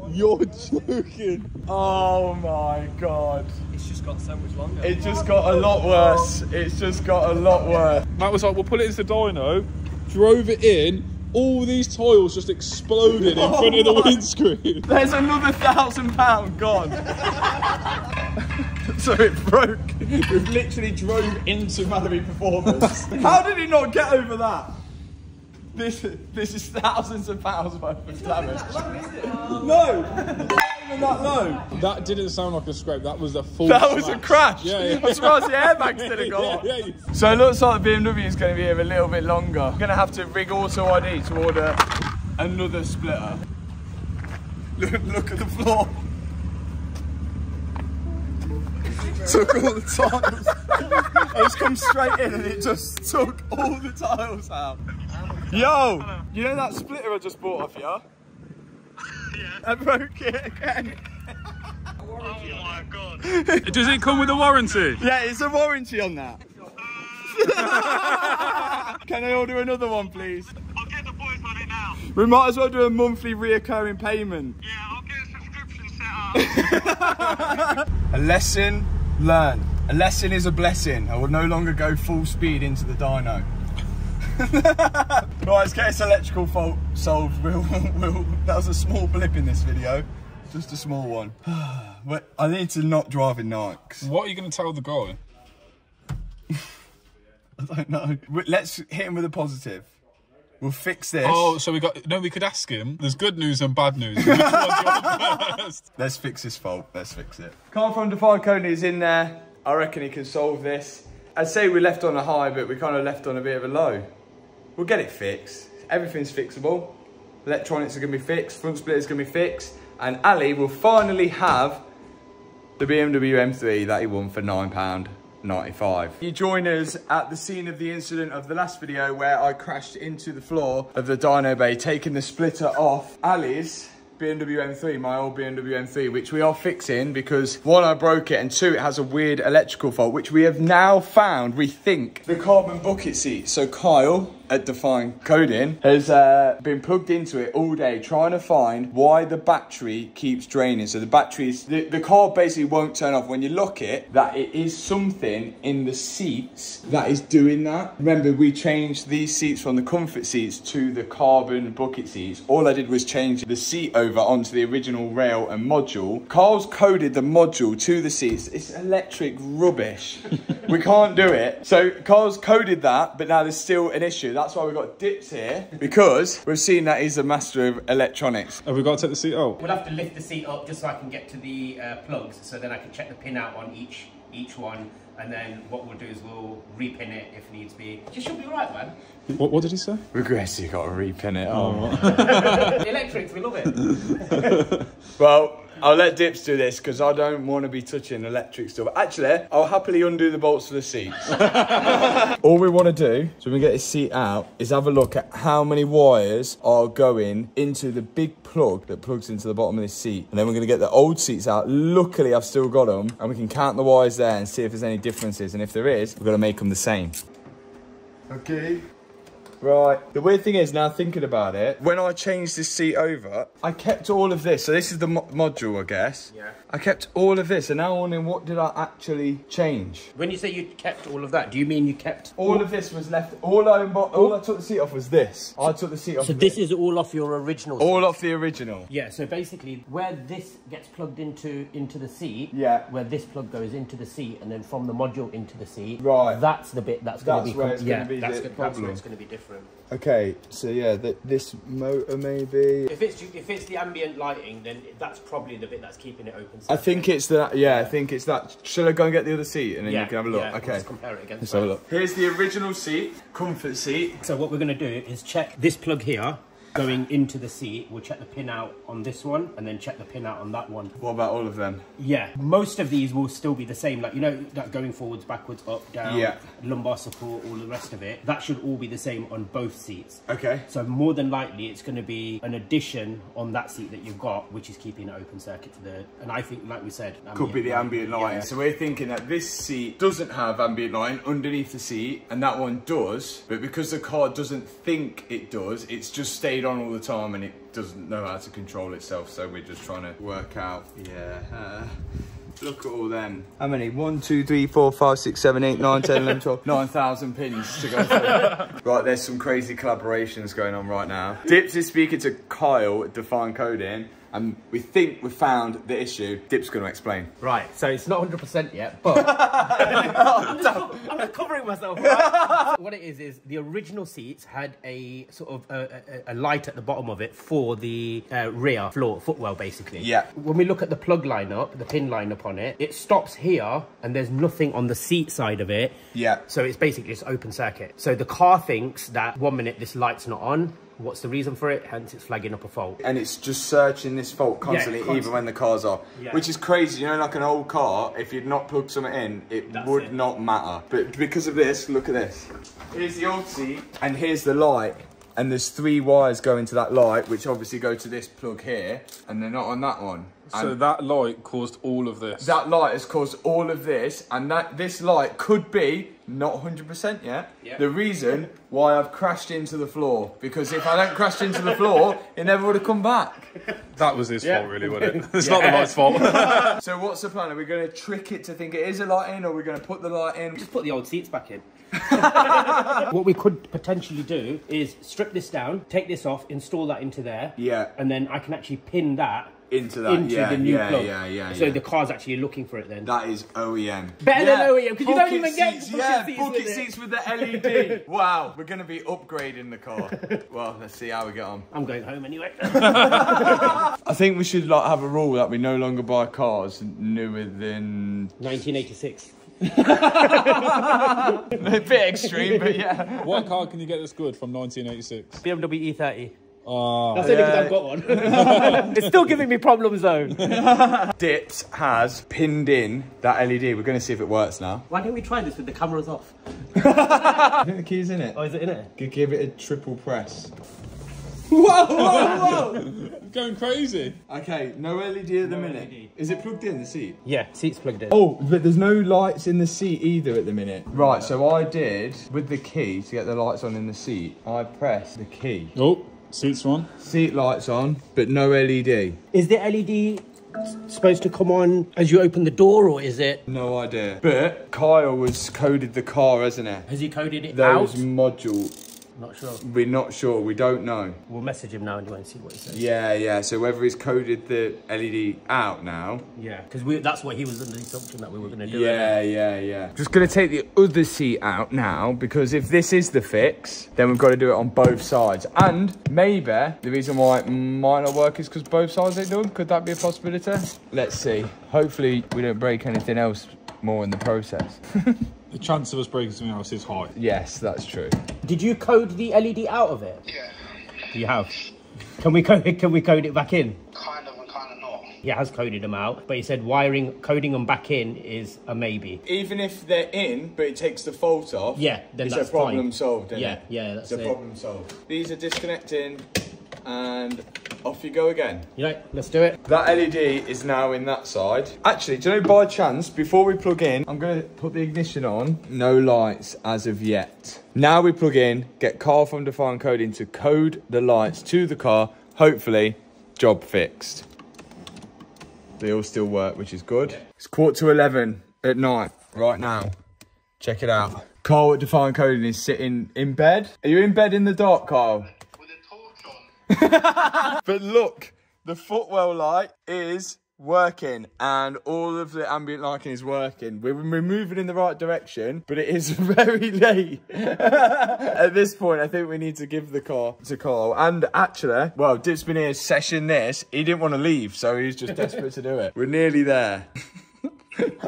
You're joking! Oh my God! It's just got so much longer. It just got a lot worse. It's just got a lot worse. Matt was like, we'll put it into the dyno, drove it in, all these tiles just exploded in front of the windscreen. There's another £1,000 gone. So it broke. We've literally drove into Mallory Performance. How did he not get over that? This is thousands of pounds worth of damage. No, not even that low. That didn't sound like a scrape. That was a full. That smash. was a crash. Yeah. I'm surprised the airbags didn't go off. Yeah. So it looks like the BMW is going to be here a little bit longer. I'm going to have to rig Auto ID to order another splitter. Look at the floor. Took all the tiles. I just come straight in and it just took all the tiles out. Yo, you know that splitter I just bought off you? Yeah. I broke it again. Oh my God. Does it come with a warranty? Yeah, it's a warranty on that. Can I order another one, please? I'll get the boys on it now. We might as well do a monthly reoccurring payment. Yeah, I'll get a subscription set up. A lesson learned. A lesson is a blessing. I will no longer go full speed into the dyno. Right, let's get this electrical fault solved. That was a small blip in this video. Just a small one. But I need to not drive in Nikes. What are you going to tell the guy? I don't know. Let's hit him with a positive. We'll fix this. Oh, so we could ask him. There's good news and bad news. Which one do you want first? Let's fix this fault. Let's fix it. Car from Define Coding is in there. I reckon he can solve this. I'd say we left on a high, but we kind of left on a bit of a low. We'll get it fixed. Everything's fixable. Electronics are going to be fixed. Front split is going to be fixed. And Ali will finally have the BMW M3 that he won for £9.95. You join us at the scene of the incident of the last video where I crashed into the floor of the dyno bay, taking the splitter off Ali's BMW M3, my old BMW M3, which we are fixing because one, I broke it, and two, it has a weird electrical fault, which we have now found, we think, the carbon bucket seat. So Kyle at Define Coding has been plugged into it all day trying to find why the battery keeps draining. So the batteries, the car basically won't turn off. When you lock it, that it is something in the seats that is doing that. Remember, we changed these seats from the comfort seats to the carbon bucket seats. All I did was change the seat over onto the original rail and module. Carl's coded the module to the seats. It's electric rubbish. We can't do it. So Carl's coded that, but now there's still an issue. That's why we've got Dips here, because we've seen that he's a master of electronics. Have we got to take the seat out? We'll have to lift the seat up just so I can get to the plugs, so then I can check the pin out on each one, and then what we'll do is we'll repin it if needs be. It should be alright, man. What did he say? Regress, you got to repin it. Oh. The electrics, we love it. Well, I'll let Dips do this because I don't want to be touching electric stuff. Actually, I'll happily undo the bolts for the seats. All we want to do, so when we get this seat out, is have a look at how many wires are going into the big plug that plugs into the bottom of this seat. And then we're going to get the old seats out. Luckily, I've still got them. And we can count the wires there and see if there's any differences. And if there is, we're going to make them the same. Okay. Right, the weird thing is, now thinking about it, when I changed this seat over, I kept all of this. So this is the module, I guess. Yeah. I kept all of this, and now I'm wondering, what did I actually change? When you say you kept all of that, do you mean you kept... All of this was left, all I took the seat off was this. I took the seat off. So this is all off your original seat? All off the original. Yeah, so basically, where this gets plugged into the seat, yeah, where this plug goes into the seat, and then from the module into the seat, right, that's the bit that's going to be... Where it's yeah, be that's where it's going to be different. Okay, so yeah, this motor maybe. If it's the ambient lighting, then that's probably the bit that's keeping it open. I think it's that. Yeah, I think it's that. Shall I go and get the other seat and then you can have a look? Yeah, okay. Let's compare it against. Let's have a look. Here's the original seat, comfort seat. So what we're going to do is check this plug here. Going into the seat, we'll check the pin out on this one and then check the pin out on that one. What about all of them? Yeah, most of these will still be the same, like, you know, that going forwards, backwards, up, down, yeah, lumbar support, all the rest of it. That should all be the same on both seats. Okay. So more than likely it's going to be an addition on that seat that you've got, which is keeping it open circuit to the, and I think, like we said, could be the ambient lighting. Yeah. So we're thinking that this seat doesn't have ambient lighting underneath the seat and that one does, but because the car doesn't think it does, it's just stayed on all the time and it doesn't know how to control itself, so we're just trying to work out. Yeah, look at all them. How many? 1, 2, 3, 4, 5, 6, 7, 8, 9, 10, 11, 12, 9,000 pins to go through. Right, there's some crazy collaborations going on right now. Dips is speaking to Kyle at Define Coding, and we think we've found the issue. Dip's going to explain. Right, so it's not 100% yet, but I'm just covering myself. Right? What it is the original seats had a sort of a light at the bottom of it for the rear footwell, basically. Yeah. When we look at the plug lineup, the pin lineup on it, it stops here, and there's nothing on the seat side of it. Yeah. So it's basically just open circuit. So the car thinks that 1 minute this light's not on. What's the reason for it? Hence, it's flagging up a fault. And it's just searching this fault constantly, even when the car's off. Yeah. Which is crazy, you know, like an old car, if you'd not plugged something in, it would not matter. But because of this, look at this. Here's the old seat, and here's the light. And there's 3 wires going to that light, which obviously go to this plug here, and they're not on that one. So that light caused all of this? That light has caused all of this, and this light could be not 100% yet. Yeah. The reason why I've crashed into the floor, because if I hadn't crashed into the floor, it never would have come back. That was his fault, really, wasn't it? It's not the light's fault. So what's the plan? Are we going to trick it to think it is a light in, or are we going to put the light in? Just put the old seats back in. What we could potentially do is strip this down, take this off, install that into there. Yeah. And then I can actually pin that into that. Into the new plug. Yeah. So the car's actually looking for it then. That is OEM. Better than OEM, because you don't even get bucket seats with the LED. Wow, we're going to be upgrading the car. Well, let's see how we get on. I'm going home anyway. I think we should like have a rule that we no longer buy cars newer than 1986. A bit extreme, but yeah. What car can you get that's good from 1986? BMW E30. Oh, that's only because I've got one. It's still giving me problems though. Dips has pinned in that LED. We're going to see if it works now. Why don't we try this with the cameras off? I think the key's in it. Oh, is it in it? Give it a triple press. Whoa! Going crazy. Okay, no LED at the minute. Is it plugged in the seat? Yeah, seat's plugged in. Oh, but there's no lights in the seat either at the minute. Right, so I did, with the key to get the lights on in the seat, I pressed the key. Oh, seats on. Seat lights on, but no LED. Is the LED supposed to come on as you open the door, or is it? No idea. But Kyle has coded the car, hasn't he? Has he coded it Those out? module. Not sure. We're not sure. We don't know. We'll message him now anyway and see what he says. Yeah. So whether he's coded the LED out now. Yeah, because that's what he was under the assumption that we were going to do. Yeah. Just going to take the other seat out now, because if this is the fix, then we've got to do it on both sides. And maybe the reason why it might not work is because both sides ain't done. Could that be a possibility? Let's see. Hopefully we don't break anything else more in the process. The chance of us breaking something else is high. Yes, that's true. Did you code the LED out of it? Yeah. You have. Can we code it back in? Kind of and kind of not. He has coded them out, but he said coding them back in is a maybe. Even if they're in, but it takes the fault off. Yeah, then it's that's a problem fine. solved, isn't yeah, it? Yeah, that's it's a problem solved. These are disconnecting, and off you go again. Yeah, let's do it. That LED is now in that side. Actually, do you know, by chance, before we plug in, I'm going to put the ignition on. No lights as of yet. Now we plug in, get Carl from Define Coding to code the lights to the car. Hopefully, job fixed. They all still work, which is good. It's 11:15 at night right now. Check it out. Carl at Define Coding is sitting in bed. Are you in bed in the dark, Carl? But look, the footwell light is working and all of the ambient lighting is working. We're moving in the right direction, but it is very late. At this point, I think we need to give the car to Carl. And actually, well, Dip's been here session this. He didn't want to leave, so he's just desperate to do it. We're nearly there.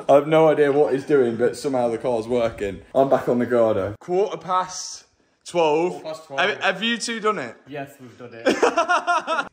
I have no idea what he's doing, but somehow the car's working. I'm back on the Gardo. 12:15. Have you two done it? Yes, we've done it.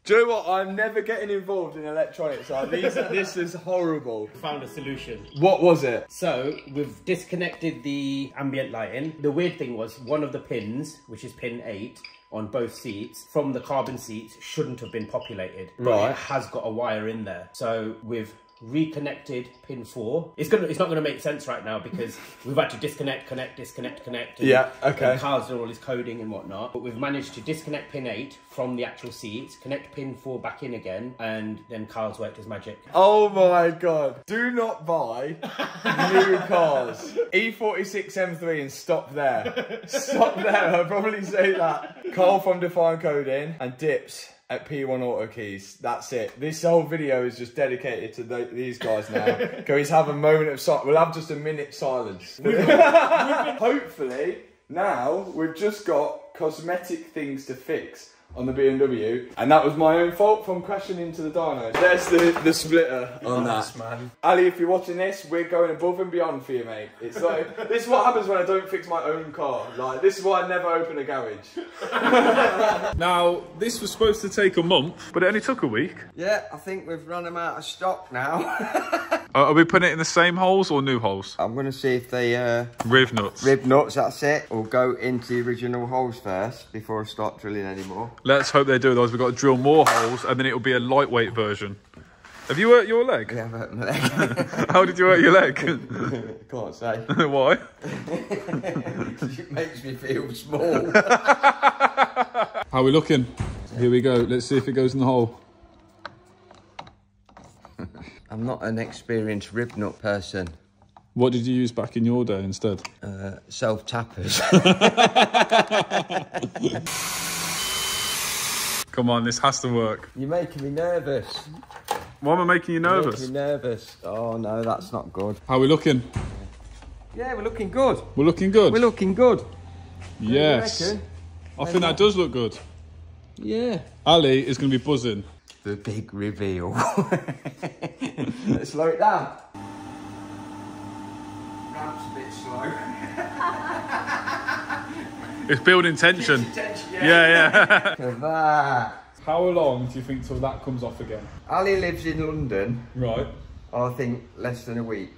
Do you know what? I'm never getting involved in electronics. This is horrible. Found a solution. What was it? So we've disconnected the ambient lighting. The weird thing was one of the pins, which is pin 8, on both seats, from the carbon seats, shouldn't have been populated. But Right. it has got a wire in there. So we've reconnected pin 4. It's not gonna make sense right now because we've had to disconnect, connect. And, Yeah, okay. And Carl's done all his coding and whatnot. But we've managed to disconnect pin 8 from the actual seats, connect pin 4 back in again, and then Carl's worked his magic. Oh my god. Do not buy new cars. E46 M3 and stop there. Stop there. I'll probably say that. Carl from Define Coding and Dips at P1 Auto Keys. That's it. This whole video is just dedicated to these guys now. Can we have a moment of silence? We'll have just a minute silence. Hopefully, now we've just got cosmetic things to fix on the BMW, and that was my own fault from crashing into the dyno. There's the splitter on that. Man. Ali, if you're watching this, we're going above and beyond for you, mate. It's like, this is what happens when I don't fix my own car. Like, this is why I never open a garage. Now, this was supposed to take a month, but it only took a week. Yeah, I think we've run them out of stock now. Are we putting it in the same holes or new holes? I'm going to see if they... Rib nuts. Rib nuts, that's it. We'll go into the original holes first before I start drilling anymore. Let's hope they do, otherwise we've got to drill more holes and then it'll be a lightweight version. Have you hurt your leg? Yeah, I've hurt my leg. How did you hurt your leg? Can't say. Why? It makes me feel small. How are we looking? Here we go. Let's see if it goes in the hole. I'm not an experienced rib nut person. What did you use back in your day instead? Self-tappers. Come on, this has to work. You're making me nervous. Why am I making you nervous? Making me nervous. Oh no, that's not good. How are we looking? Yeah, we're looking good. We're looking good? We're looking good. Yes. I think that does look good. Yeah. Ali is going to be buzzing. The big reveal. Let's slow it down. Ramp's a bit slow. It's building tension. Yeah. Look at that. How long do you think till that comes off again? Ali lives in London. Right. I think less than a week.